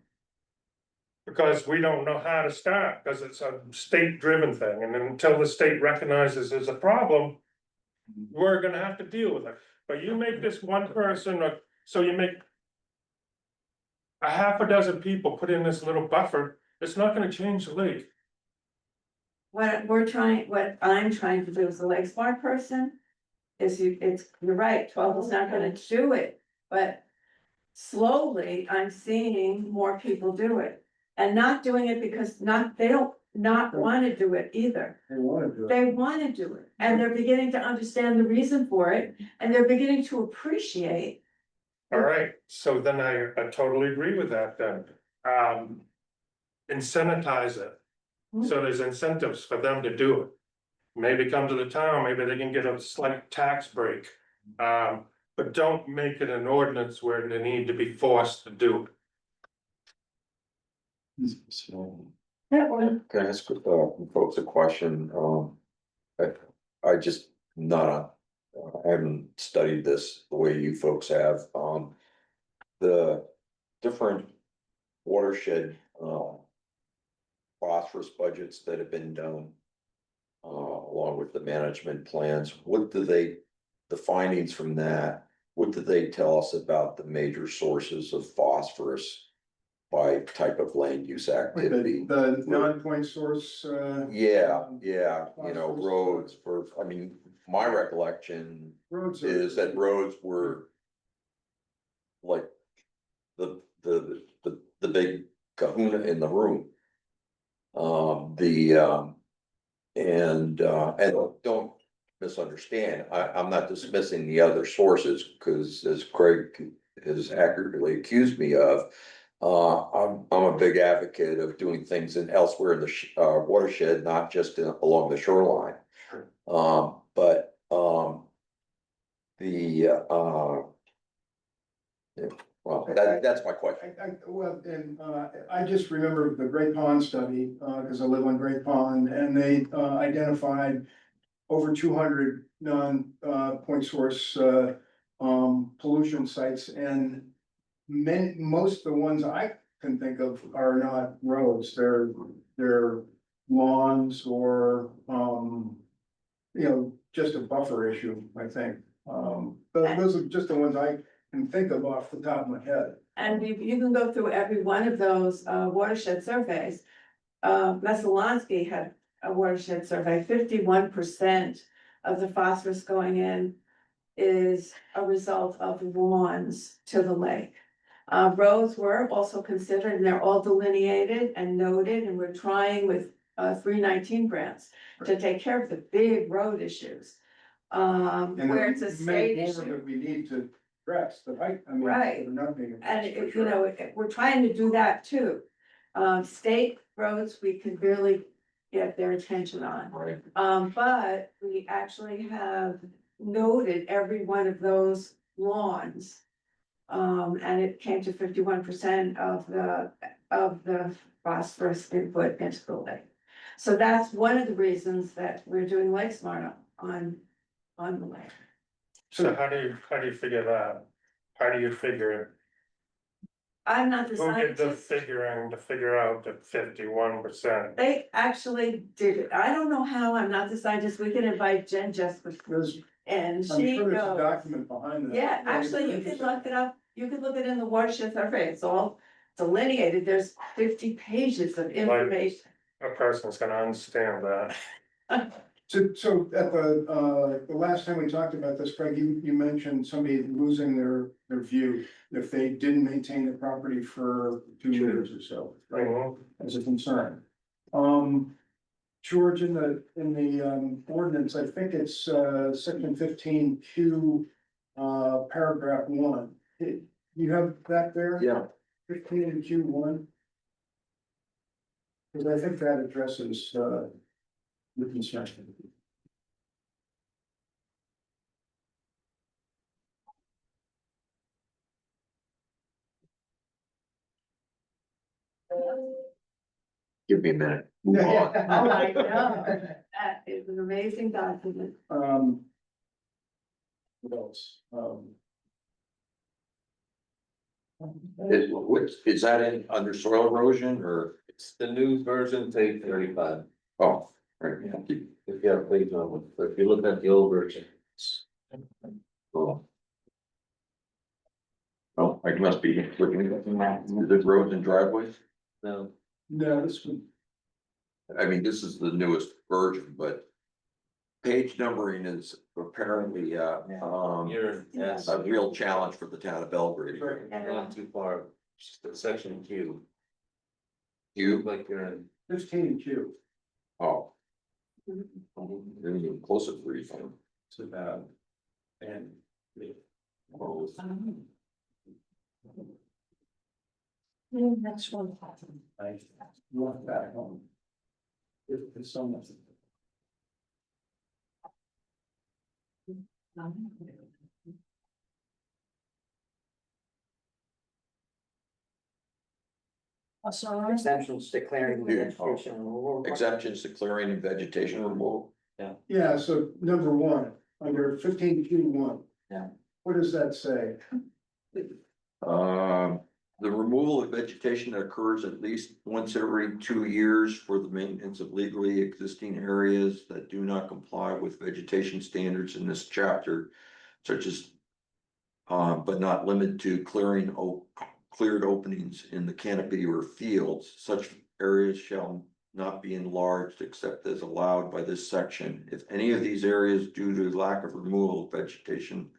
Because we don't know how to start, because it's a state driven thing, and until the state recognizes there's a problem. We're gonna have to deal with it, but you make this one person, so you make. A half a dozen people put in this little buffer, it's not gonna change the lake. What I'm trying to do as a lake smart person. You're right, 12 is not gonna do it, but. Slowly, I'm seeing more people do it, and not doing it because they don't not wanna do it either. They wanna do it. They wanna do it, and they're beginning to understand the reason for it, and they're beginning to appreciate. Alright, so then I totally agree with that then. Incentivize it. So there's incentives for them to do it. Maybe come to the town, maybe they can get a slight tax break. But don't make it an ordinance where they need to be forced to do it. Can I ask folks a question? I just not, I haven't studied this the way you folks have. The different watershed phosphorus budgets that have been done. Along with the management plans, what do they, the findings from that, what did they tell us about the major sources of phosphorus? By type of land use activity? The non-point source, Yeah, you know, phosphorus. roads for, I mean, my recollection roads. is that roads were. Like the big kahuna in the room. And don't misunderstand, I'm not dismissing the other sources, because as Craig has accurately accused me of. I'm a big advocate of doing things elsewhere in the watershed, not just along the shoreline. But well, that's my question. I just remember the Great Pond study, cause I live on Great Pond, and they, identified over 200 point source, pollution sites, and most of the ones I can think of are not roads, they're lawns or, just a buffer issue, I think. Those are just the ones I can think of off the top of my head. And you can go through every one of those watershed surveys. Messalonsky had a watershed survey, 51% of the phosphorus going in is a result of lawns to the lake. Roads were also considered, and they're all delineated and noted, and we're trying with 319 grants to take care of the big road issues. And Where it's a there state may be more issue. that we need to address, but I mean, Right. they're not being And addressed for if, sure. you know, we're trying to do that too. State roads, we can barely get their attention on. Right. But we actually have noted every one of those lawns. And it came to 51% of the phosphorus input into the lake. So that's one of the reasons that we're doing Lake Smart on the lake. So how do you figure that? How do you figure it? I'm not the Who did the scientist. figuring to figure out the 51%? They actually did it. I don't know how. I'm not the scientist. We can invite Jen Jesper There's, and I'm she sure there's a knows. document behind that. Yeah, actually, you can look it up. You can look it in the watershed survey. It's all delineated. There's 50 pages of information. A person's gonna understand that. So at the last time we talked about this, Craig, you mentioned somebody losing their view if they didn't maintain the property for 2 years or so, right, Mhm. as a concern. George, in the ordinance, I think it's section 15Q, paragraph 1. You have that there? Yeah. 15Q1? Because I think that addresses the concern. Give me a minute. Oh, I know. That is an amazing document. What else? Is that in under soil erosion or? It's the new version, page 35. Oh, right, yeah. If you have page on it, but if you look at the old version, it's. Oh. Oh, I must be looking at the roads and driveways. No, No, this one, I mean, this is the newest version, but page numbering is apparently, you're, yes, a real challenge for the town of Belgrade. not too far, just the section Q. You, Like you're in. 15Q. oh. They're even closer to where you from. It's about, and Oh, Next one. I left that home. It's so much. Sorry. Exemptions to clearing the Yeah. vegetation removal. exemptions to clearing and vegetation removal. Yeah, so number 1, under 15Q1. Yeah. What does that say? The removal of vegetation that occurs at least once every 2 years for the maintenance of legally existing areas that do not comply with vegetation standards in this chapter, such as but not limited to cleared openings in the canopy or fields. Such areas shall not be enlarged except as allowed by this section. If any of these areas, due to lack of removal of vegetation,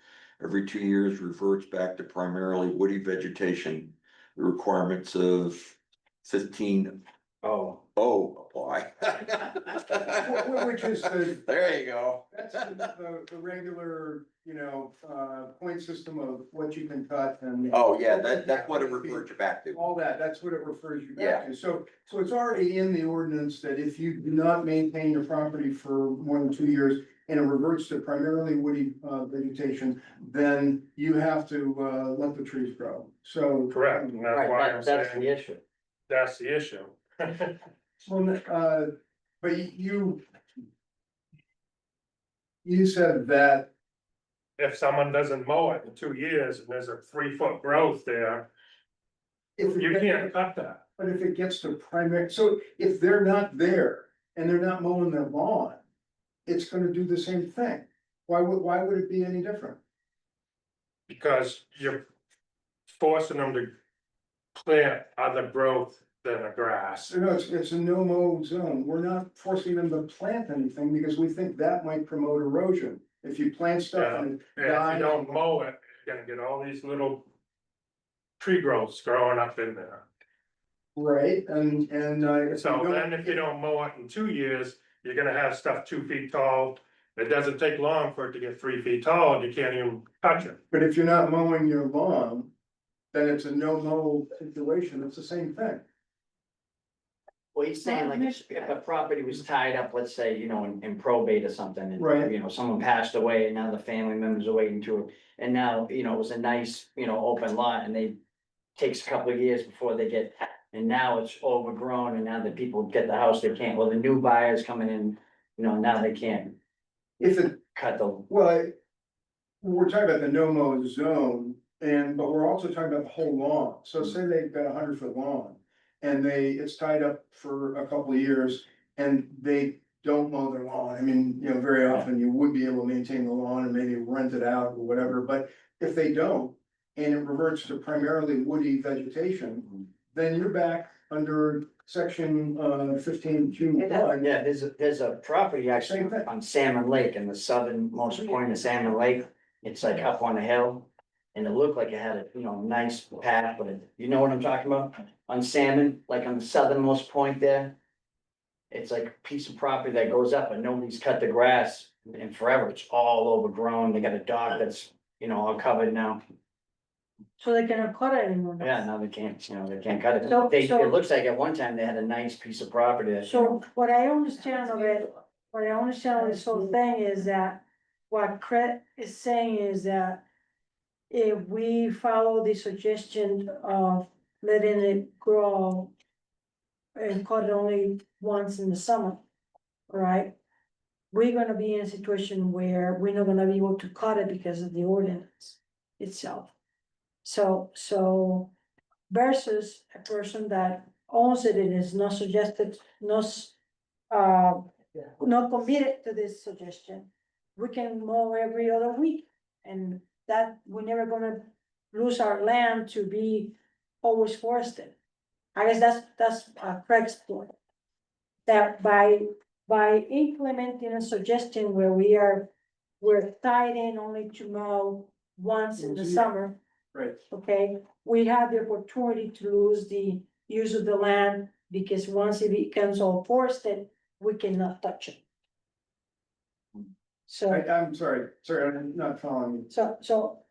every 2 years reverts back to primarily woody vegetation, the requirements of 15 Oh, apply. Which is the, There you go. that's the regular, point system of what you can cut and. Oh, yeah, that's what it refers you back to. All that, that's what it refers you Yeah. back to. So it's already in the ordinance that if you do not maintain your property for more than 2 years and it reverts to primarily woody, vegetation, then you have to, let the trees grow. So. Correct, and that's right, why I'm that's the saying, issue. that's the issue. Well, but you said that, If someone doesn't mow it in 2 years and there's a 3 foot growth there, if. you can't cut that. But if it gets to primary, so if they're not there and they're not mowing their lawn, it's gonna do the same thing. Why would it be any different? Because you're forcing them to plant other growth than a grass. So no, it's a no mow zone. We're not forcing them to plant anything because we think that might promote erosion. If you plant stuff and it And if dies. you don't mow it, you're gonna get all these little tree growths growing up in there. Right, and, if So you don't- then if you don't mow it in 2 years, you're gonna have stuff 2 feet tall. It doesn't take long for it to get 3 feet tall, and you can't even touch it. But if you're not mowing your lawn, then it's a no mow situation. It's the same thing. Well, he's saying like if a property was tied up, let's say, in probate or something. And, Right. Someone passed away and now the family members are waiting to, and now, it was a nice, open lot and they. Takes a couple of years before they get, and now it's overgrown and now that people get the house, they can't, well, the new buyers coming in, now they can't If it, cut the. well, we're talking about the no mow zone but we're also talking about the whole lawn. So say they've got 100-foot lawn. And it's tied up for a couple of years and they don't mow their lawn. I mean, very often you would be able to maintain the lawn and maybe rent it out or whatever, but if they don't. And it reverts to primarily woody vegetation, then you're back under section 15Q1. Yeah, there's a property actually Same thing. on Salmon Lake in the southernmost point of Salmon Lake. It's like up on a hill. And it looked like it had a, nice path, but you know what I'm talking about? On Salmon, like on the southernmost point there. It's like a piece of property that goes up and nobody's cut the grass in forever. It's all overgrown. They got a dog that's, all covered now. So they cannot cut it anymore. Yeah, now they can't, they can't cut it. So- It looks like at one time they had a nice piece of property. that- So what I understand of it, what I understand of this whole thing is that what Craig is saying is that if we follow the suggestion of letting it grow and cut it only once in the summer, right? We're gonna be in a situation where we're not gonna be able to cut it because of the ordinance itself. So versus a person that owns it and is not suggested, not committed to this suggestion, we can mow every other week. And that, we're never gonna lose our land to be always forested. I guess that's Craig's point. That by implementing a suggestion where we're tied in only to mow once in the summer. Right. Okay, we have the opportunity to lose the use of the land, because once it becomes all forested, we cannot touch it. So, I'm sorry, I'm not following you. so.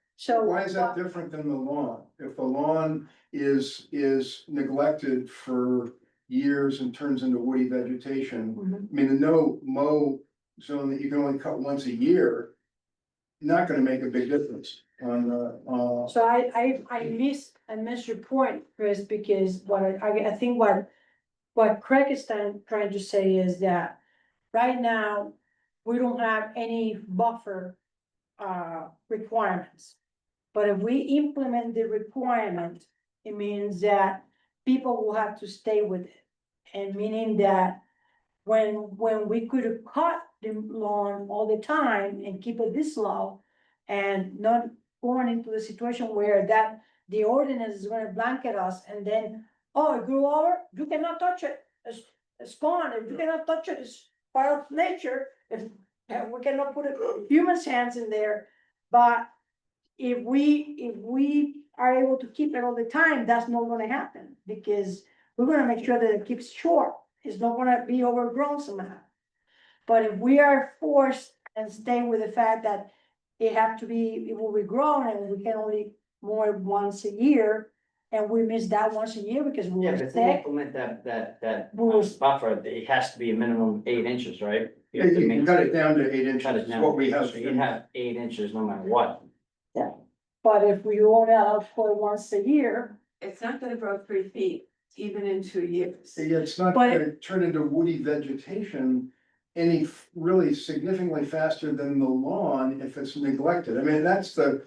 Why is that different than the lawn? If the lawn is neglected for years and turns into woody vegetation, Mhm. I mean, the no mow zone that you can only cut once a year, not gonna make a big difference on the, So I miss your point, Chris, because I think what Craig is trying to say is that right now, we don't have any buffer requirements. But if we implement the requirement, it means that people will have to stay with it. And meaning that when we could cut the lawn all the time and keep it this low and not going into the situation where that the ordinance is gonna blanket us and then, oh, it grew over, you cannot touch it. It's gone, if you cannot touch it, it's part of nature, if, we cannot put humans' hands in there. But if we are able to keep it all the time, that's not gonna happen, because we're gonna make sure that it keeps short, it's not gonna be overgrown somehow. But if we are forced and stay with the fact that it will be grown and we can only mow it once a year, and we miss that once a year because we Yeah, were but to sick. implement that Rules. buffer, it has to be a minimum 8 inches, right? Yeah, you can cut it down to 8 Cut inches, it is down, what we have. so you have 8 inches no matter what. But if we only allow for once a year, It's not gonna grow 3 feet, even in 2 years. Yeah, it's not But- gonna turn into woody vegetation any really significantly faster than the lawn if it's neglected. I mean, that's the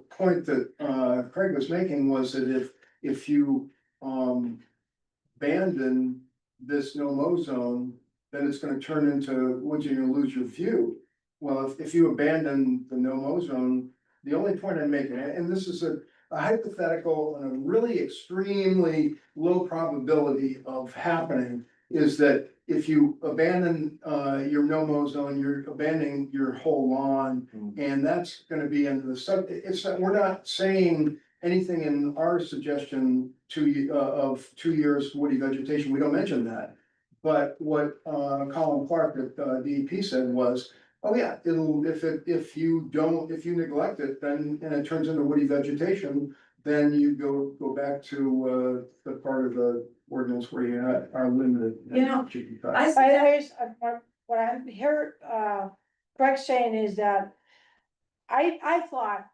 point that Craig was making, was that if you abandon this no-mow zone, then it's gonna turn into woods, you're gonna lose your view. Well, if you abandon the no-mow zone, the only point I'm making, and this is a hypothetical and a really extremely low probability of happening, is that if you abandon your no-mow zone, you're abandoning your whole lawn. And that's gonna be into the it's not, we're not saying anything in our suggestion of 2 years woody vegetation, we don't mention that. But what Colin Clark at DEP said was, oh yeah, if you neglect it, then, and it turns into woody vegetation, then you go back to the part of the ordinance where you are limited. You know, what I heard, Craig saying is that I thought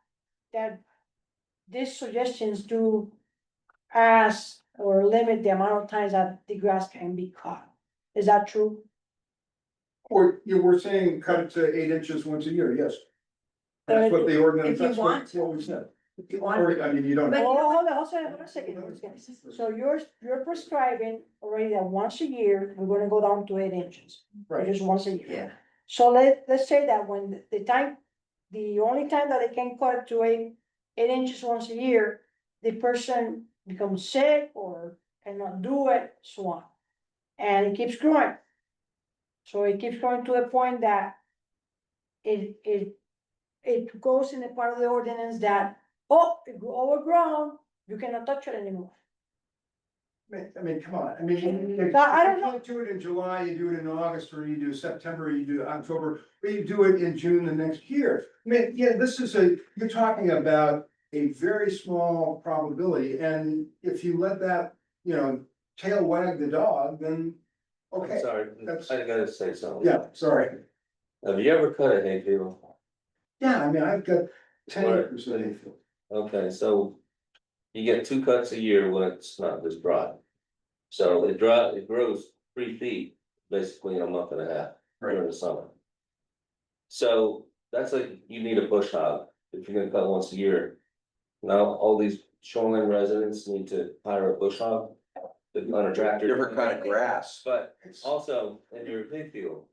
that these suggestions do ask or limit the amount of times that the grass can be cut. Is that true? Or you were saying cut it to 8 inches once a year, yes. That's what the ordinance, If you that's want what we said. If you want. Or, I mean, you don't. But- Oh, hold on a second. So you're prescribing already that once a year, we're gonna go down to 8 inches, or Right. just once a year. Yeah. So let's say that when the only time that they can cut it to 8 inches once a year, the person becomes sick or cannot do it, so on. And it keeps growing. So it keeps growing to a point that it goes in a part of the ordinance that, oh, it grew overgrown, you cannot touch it anymore. I mean, come on, I mean, if I don't you know. can't do it in July, you do it in August, or you do September, you do October, or you do it in June the next year. I mean, yeah, you're talking about a very small probability, and if you let that, tail wag the dog, then, I'm okay, sorry, that's- I gotta say something. yeah, sorry. Have you ever cut a hayfield? Yeah, I mean, I've got 10 Right. acres of hayfield. Okay, so you get 2 cuts a year when it's not this dry. So it grows 3 feet basically in a month and a half during the summer. So that's like, you need a bush hog if you're gonna cut once a year. Now, all these shoreline residents need to hire a bush hog on a tractor. Different kind of grass. But also in your hayfield,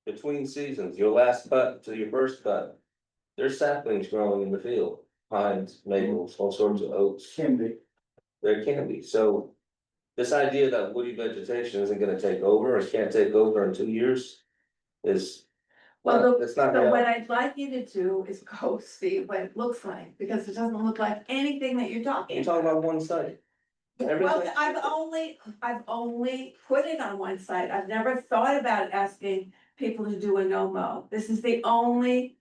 between seasons, your last cut to your first cut, there's saplings growing in the field, pines, maples, all sorts of oaks. Can be. There can be, so this idea that woody vegetation isn't gonna take over or can't take over in 2 years is. Well, It's not so what reality. I'd like you to do is go see what it looks like, because it doesn't look like anything that you're talking You're about. talking about one site. Well, Everything- I've only put it on one site. I've never thought about asking people to do a no-mow. This is the only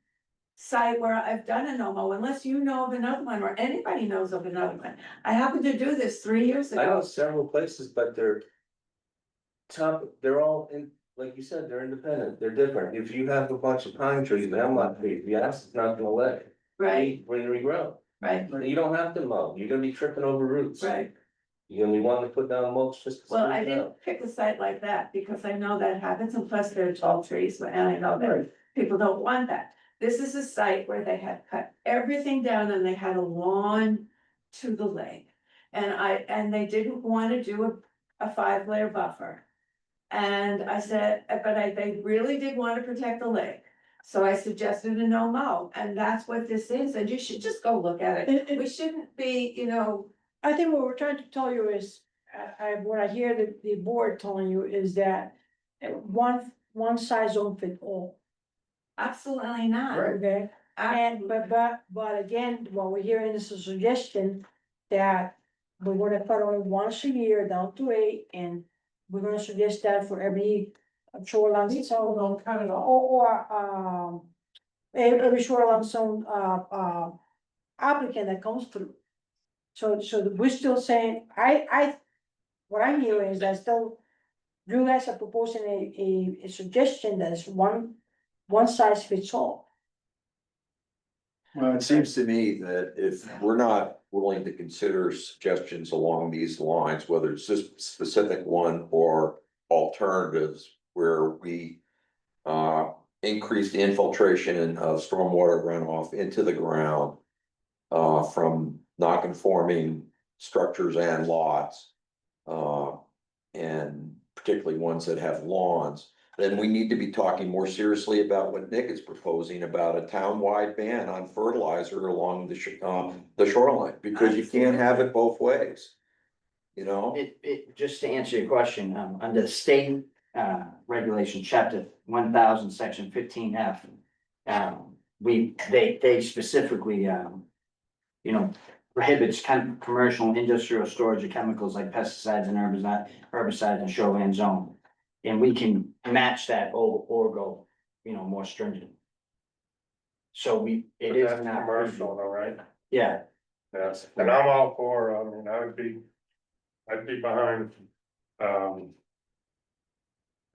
site where I've done a no-mow, unless you know of another one or anybody knows of another one. I happened to do this 3 years I know ago. several places, but they're all in, like you said, they're independent, they're different. If you have a bunch of pine trees, and hemlock trees, yes, it's not gonna let Right, regrow. right, You don't have to mow, you're gonna be tripping over roots. right. You're gonna be wanting to put down mulch just. to Well, smooth I it out. didn't pick a site like that because I know that happens, and plus they're tall trees, and I know that people don't want that. This is a site where they had cut everything down and they had a lawn to the lake. And they didn't wanna do a 5-layer buffer. And I said, they really did wanna protect the lake. So I suggested a no mow, and that's what this is, and you should just go look at it. We shouldn't be, you know, I think what we're trying to tell you is, what I hear the board telling you is that one size don't fit all, absolutely not. okay? And, Absolutely. but again, what we're hearing is a suggestion that we're gonna cut only once a year down to 8, and we're gonna suggest that for every shoreline zone, every shoreline zone, applicant that comes through. So we're still saying, what I'm hearing is that still, you guys are proposing a suggestion that is one size fits all. It seems to me that if we're not willing to consider suggestions along these lines, whether it's this specific one or alternatives where we increase the infiltration of stormwater runoff into the ground from non-conforming structures and lots, and particularly ones that have lawns, then we need to be talking more seriously about what Nick is proposing about a town-wide ban on fertilizer along the shoreline, because you can't have it both ways. You know? Just to answer your question, under state, regulation, chapter 1000, section 15F. They specifically, you know, prohibits commercial and industrial storage of chemicals like pesticides and herbicides in shoreline zone. And we can match that or go, you know, more stringent. So it is That's not commercial though, right? Yeah, Yes, and I'm all for, I mean, I'd be behind, you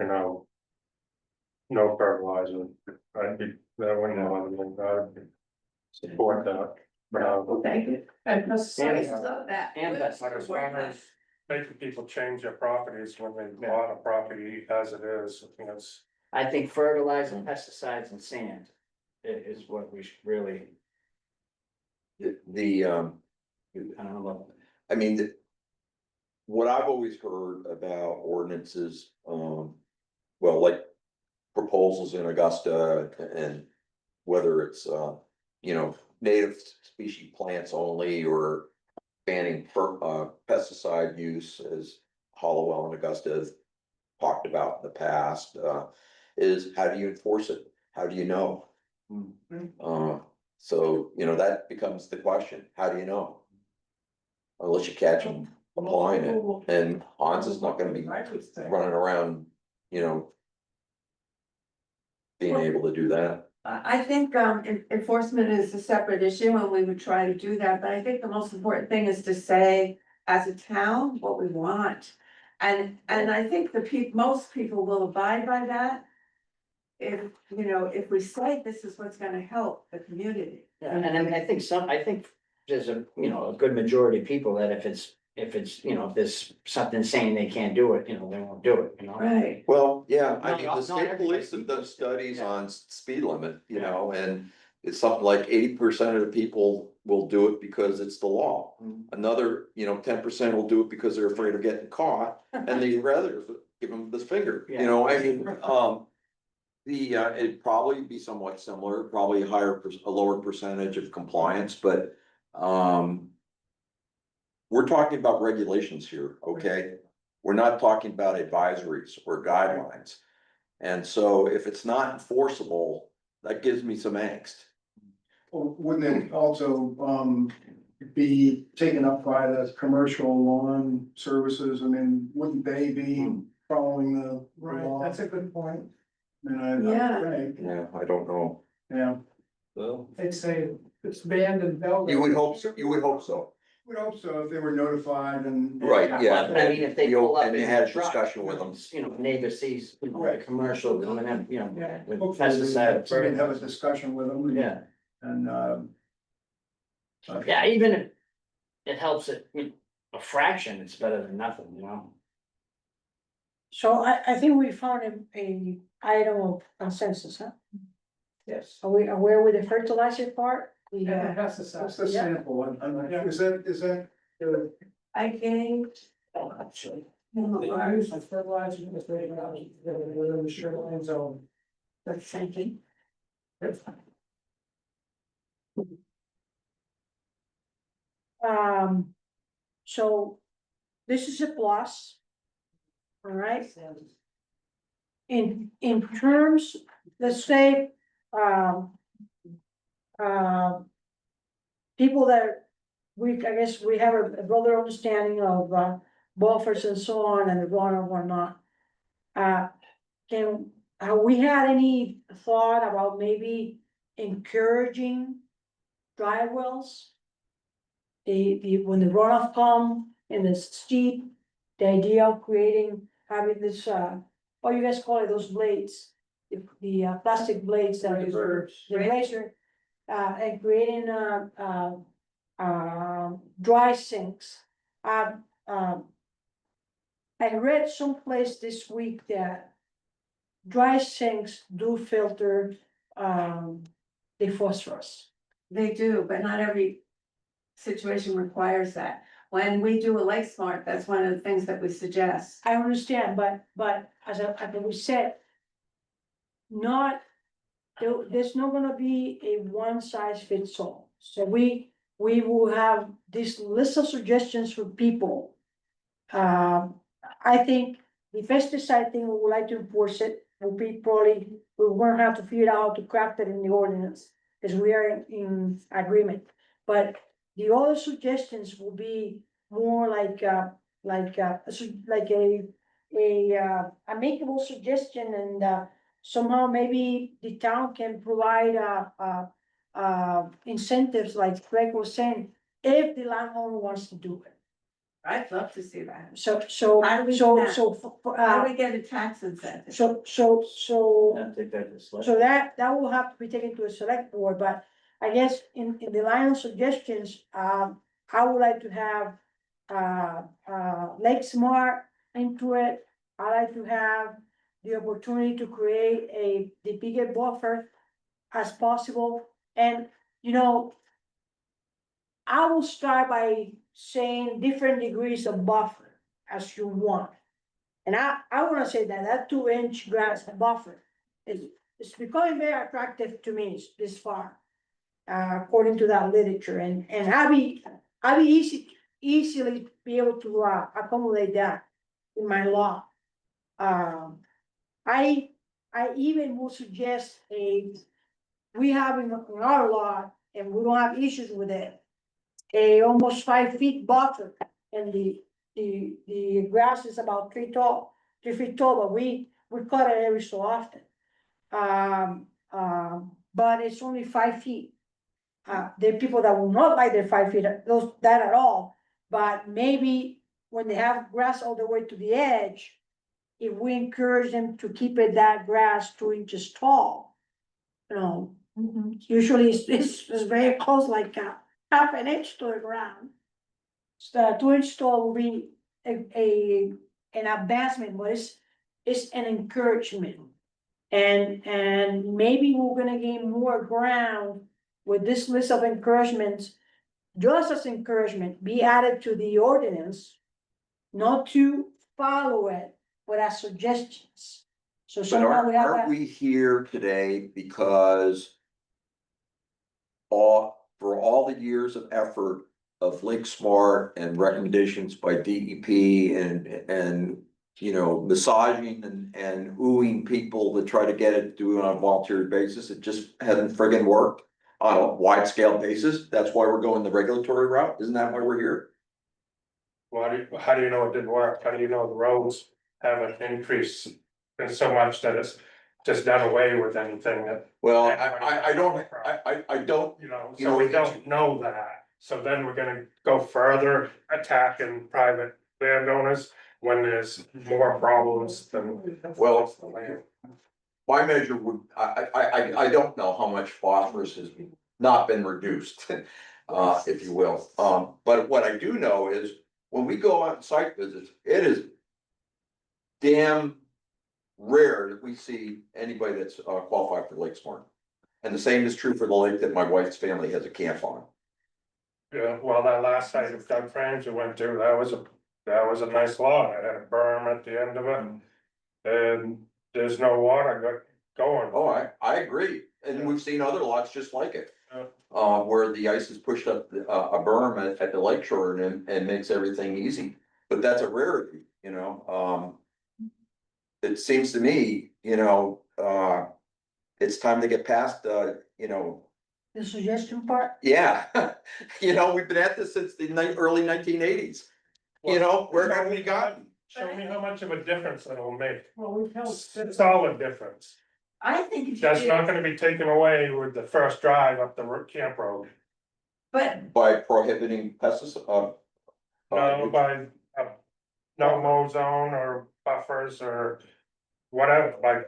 know. No fertilizer, that wouldn't bother me, I'd support that. Well, thank you. And pesticides of that. and that's Like as far as making people change their properties when they bought a property as it is, because. I think fertilizer, pesticides and sand is what we should really, I I don't know. mean, what I've always heard about ordinances, well, like proposals in Augusta and whether it's, you know, native species plants only or banning pesticide use, as Hollowell and Augusta have talked about in the past, is how do you enforce it? How do you know? So, you know, that becomes the question. How do you know? Unless you catch them applying it, and Hans is not gonna be running around, you know, being able to do that. I think enforcement is a separate issue and we would try to do that, but I think the most important thing is to say as a town what we want. And I think most people will abide by that. If, you know, if we say this is what's gonna help the community. Yeah, and I mean, I think there's a, you know, a good majority of people that if it's, you know, if there's something saying they can't do it, you know, they won't do it, you know? Right. Well, yeah, I No, mean, not the state everybody. police have done studies on speed limit, you know, and it's something like 80% of the people will do it because it's the law. Another, you know, 10% will do it because they're afraid of getting caught, and the others give them this finger, you know, I mean, it'd probably be somewhat similar, probably a lower percentage of compliance, but, we're talking about regulations here, okay? We're not talking about advisories or guidelines. And so if it's not enforceable, that gives me some angst. Or wouldn't it also, be taken up by the commercial lawn services? I mean, wouldn't they be following the law? That's a good point. Yeah. Yeah, I don't know. Yeah, Well, They'd say it's banned in Belleville. You would hope so, you would hope so. would hope so if they were notified and. Right, yeah. But I mean, if they pull up And you in had the a truck, discussion with them. you know, neighbor sees, you know, Right. commercial coming in, you know, Yeah. with Hopefully, pesticide. we can have a discussion with them. Yeah, And, yeah, even if it helps it, you know, a fraction, it's better than nothing, you know? So I think we found a item of consensus, huh? Yes. Are we aware with the fertilizer part? Yeah, Yeah. what's the sample? Is that, I gave. Actually. I use my fertilizer, it's right now, within the shoreline zone. That's thinking. So this is a plus. All right. In terms, let's say, people that I guess we have a broader understanding of, buffers and so on and the run and whatnot. Have we had any thought about maybe encouraging dry wells? When the runoff come and it's steep, the idea of having this, what you guys call it, those blades? The plastic blades that are the razor, and creating, dry sinks. I read someplace this week that dry sinks do filter, the phosphorus. They do, but not every situation requires that. When we do a Lake Smart, that's one of the things that we suggest. I understand, but as we said, there's not gonna be a one size fits all. So we will have this list of suggestions for people. I think the pesticide thing, we would like to enforce it, will be probably, we're gonna have to figure out how to craft it in the ordinance, because we are in agreement. But the other suggestions will be more like a makeable suggestion, and somehow maybe the town can provide incentives, like Greg was saying, if the landowner wants to do it. I'd love to see that. So, How do we do that? for, How do we get a tax incentive? so I think that is. So that will have to be taken to a select board, but I guess in the line of suggestions, I would like to have, Lake Smart into it. I like to have the opportunity to create the biggest buffer as possible, and, you know, I will start by saying different degrees of buffer as you want. And I wanna say that 2-inch grass buffer it's becoming very attractive to me this far. According to that literature, and I'll be easily be able to accommodate that in my law. I even will suggest we have in our law, and we don't have issues with it, a almost 5 feet buffer, and the grass is about 3 feet tall, but we cut it every so often. But it's only 5 feet. There are people that will not like their 5 feet, that at all, but maybe when they have grass all the way to the edge, if we encourage them to keep that grass 2 inches tall, you know, usually it's very close, like half an inch to the ground. So 2 inch tall will be an advancement, but it's an encouragement. And maybe we're gonna gain more ground with this list of encouragements, just as encouragement, be added to the ordinance, not to follow it, but as suggestions. So But somehow we have aren't that. we here today because for all the years of effort of Lake Smart and recommendations by DEP and you know, massaging and oohing people to try to get it to do it on a voluntary basis, it just hasn't friggin' worked on a wide scale basis. That's why we're going the regulatory route. Isn't that why we're here? How do you know it didn't work? How do you know the roads haven't increased in so much that it's just done away with anything that? Well, I don't, You know, so we don't know that. So then we're gonna go further attacking private landowners when there's more problems than. Well, my measure would, I don't know how much phosphorus has not been reduced, if you will. But what I do know is when we go on site visits, it is damn rare that we see anybody that's qualified for Lake Smart. And the same is true for the lake that my wife's family has a camp on. Yeah, well, that last site of Doug Frames you went to, that was a nice lot. It had a berm at the end of it. And there's no water going. Oh, I agree, and we've seen other lots just like it. Where the ice is pushed up a berm at the lake shore and makes everything easy, but that's a rarity, you know, it seems to me, you know, it's time to get past, you know, The suggestion part, yeah, you know, we've been at this since the early 1980s. You know, where have we gotten? Show me how much of a difference it'll make. well, we've held. Solid difference. I think if you That's not did, gonna be taken away with the first drive up the camp road. but By prohibiting pesticides, No, by, no mow zone or buffers or whatever, by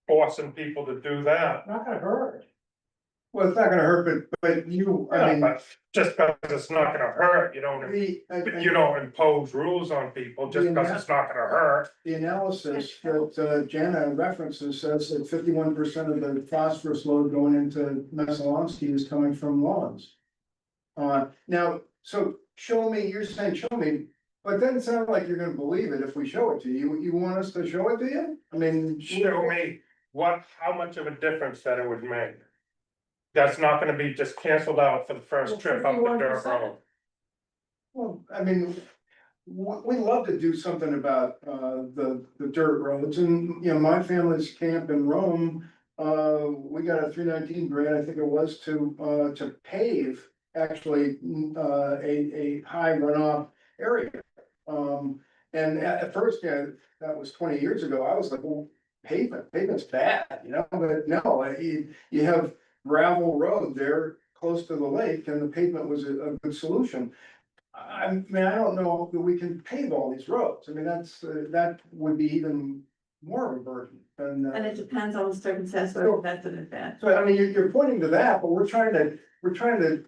forcing people to do that. Not gonna hurt. Well, it's not gonna hurt, but you, I Yeah, mean, but just because it's not gonna hurt, you don't, you don't impose rules on people just because it's not gonna hurt. the analysis that Jana references says that 51% of the phosphorus load going into Messalonsky is coming from lawns. Now, so show me, you're saying show me, but then it sounds like you're gonna believe it if we show it to you. You want us to show it to you? I mean. Show me how much of a difference that it would make. That's not gonna be just canceled out for the first trip up the dirt 51%. road. Well, I mean, we love to do something about the dirt roads and, you know, my family's camp in Rome. We got a 319 grant, I think it was, to pave actually a high runoff area. And at first, yeah, that was 20 years ago, I was like, well, pavement's bad, you know, but no, you have gravel road there close to the lake and the pavement was a good solution. I mean, I don't know that we can pave all these roads. I mean, that would be even more of a burden than. and it depends on the circumstance, whether that's an event. So, I mean, you're pointing to that, but we're trying to,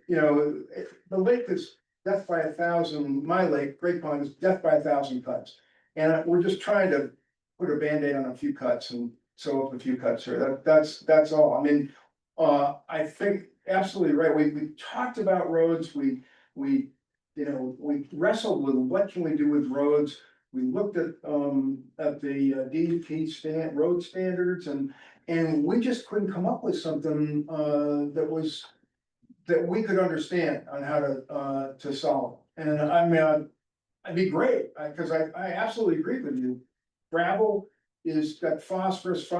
you know, the lake is death by 1,000, my lake, Great Pond is death by 1,000 cuts. And we're just trying to put a Band-Aid on a few cuts and sew up a few cuts here. That's all. I mean, I think absolutely right. We talked about roads, we wrestled with what can we do with roads. We looked at the DEP road standards and we just couldn't come up with something that we could understand on how to solve. And I mean, I'd be great, because I absolutely agree with you. Gravel is got phosphorus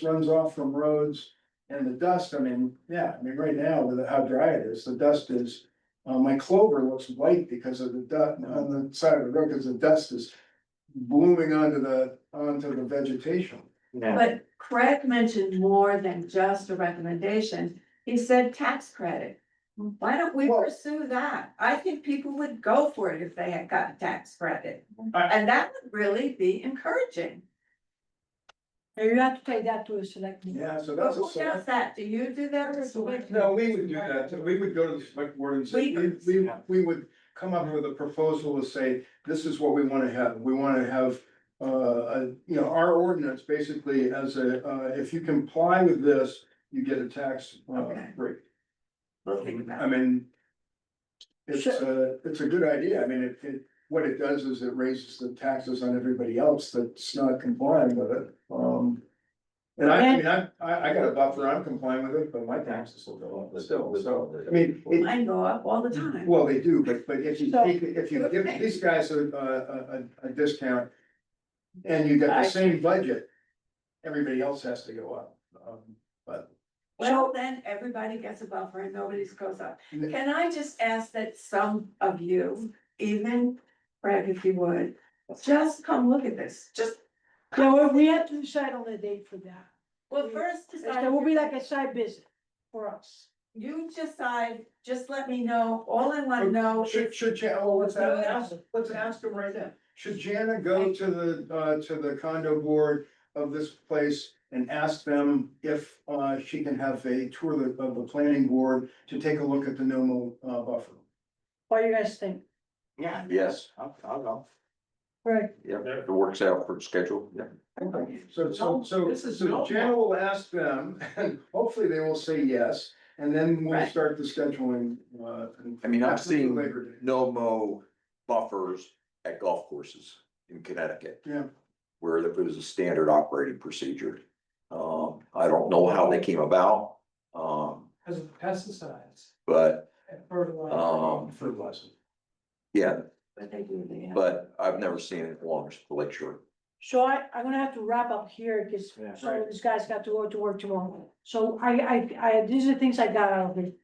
runs off from roads and the dust, I mean, yeah, I mean, right now with how dry it is, the dust is. My clover looks white because of the dust on the side of the road, because the dust is blooming onto the vegetation. Yeah, But Craig mentioned more than just a recommendation. He said tax credit. Why don't we Well- pursue that? I think people would go for it if they had got a tax credit. I- And that would really be encouraging. And you have to take that to a select. meeting. Yeah, so But that's who a. does that? Do you do that or select? No, we would do that, we would go to the select board and say, we would come up with a proposal to say, this is what we wanna have, we wanna have. Our ordinance basically as if you comply with this, you get a tax Okay. break. We'll think about I it. mean. It's a good idea, I mean, what it does is it raises the taxes on everybody else that's not complying with it, And I mean, I got a buffer, I'm complying with it, but my taxes will go up still, so, I mean. Mine go up all the time. Well, they do, but if you So- take, if you give these guys a discount. And you got the same budget, everybody else has to go up, but. Well, then everybody gets a buffer and nobody's goes up. Mm. Can I just ask that some of you, even Fred, if you would, just come look at this, just. Yeah, well, we have to decide on the date for that. Well, first decide. There will be like a side visit for us. You decide, just let me know, all I wanna know is. Should let's ask them right now, should Jana go to the condo board of this place? And ask them if she can have a tour of the planning board to take a look at the NOMO buffer. What do you guys think? yeah, yes, I'll go. Right, yeah, if it works out for the schedule, yeah. So Jana will ask them, and hopefully they will say yes, and then we'll Right. start the scheduling. I mean, I'm after seeing Labor Day. no mow buffers at golf courses in Connecticut. Yeah. Where it was a standard operating procedure. I don't know how they came about, As pesticides. but, Fertilizer. yeah, But they do, they have. but I've never seen it along the Lake Shore. So I'm gonna have to wrap up here, cause Yeah. some of these guys got to go to work tomorrow. So these are the things I got out of it.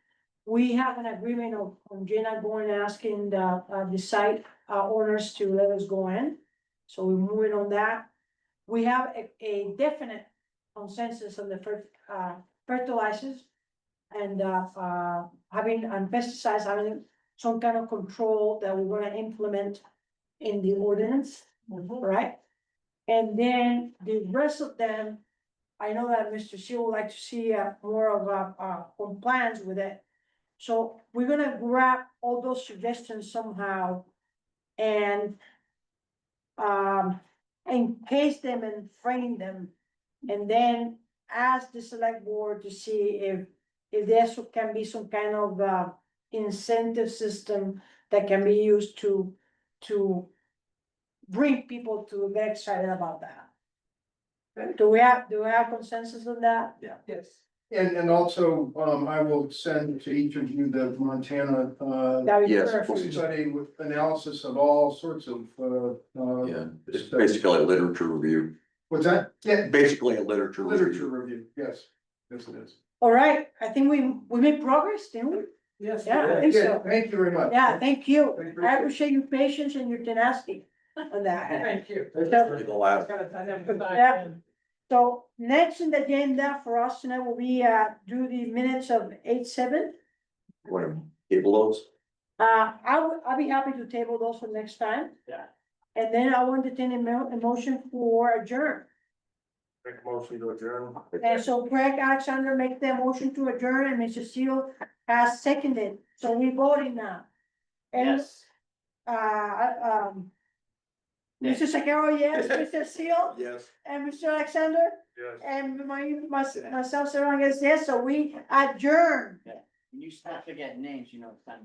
We have an agreement on Jenna going and asking the site, owners to let us go in. So we're moving on that. We have a definite consensus on the fertilizers. And, having, and pesticides, having some kind of control that we're gonna implement in the ordinance, right? And then the rest of them, I know that Mr. Seal would like to see more of a compliance with it. So we're gonna grab all those suggestions somehow and encase them and frame them. And then ask the select board to see if there can be some kind of incentive system that can be used to bring people to get excited about that. Do we have consensus on that? Yes. And also, I will send to each of you the Montana, That would be Yes, perfect. study with analysis of all sorts of, Yeah, it's basically a literature review, what's that? Yeah, basically a literature literature review. review, yes, yes it is. All right, I think we made progress, didn't we? Yes. Yeah, I think so. Yeah, thank you very much. Yeah, thank you. Thank you very I much. appreciate your patience and your tenacity on that. Thank you. You're the last. Yeah. So next in the agenda for us tonight will be do the minutes of 8/7. Want to table those? I'll be happy to table those for next time. Yeah. And then I want to take a motion for adjourn. Make a motion to adjourn. And so Greg Alexander make the motion to adjourn and Mr. Seal has seconded. So we voting now. And Yes. Mr. Sakara, yes, Mr. Seal Yes. and Mr. Alexander Yes. and myself, Sarah, yes, so we adjourn. When you start forgetting names, you know it's time.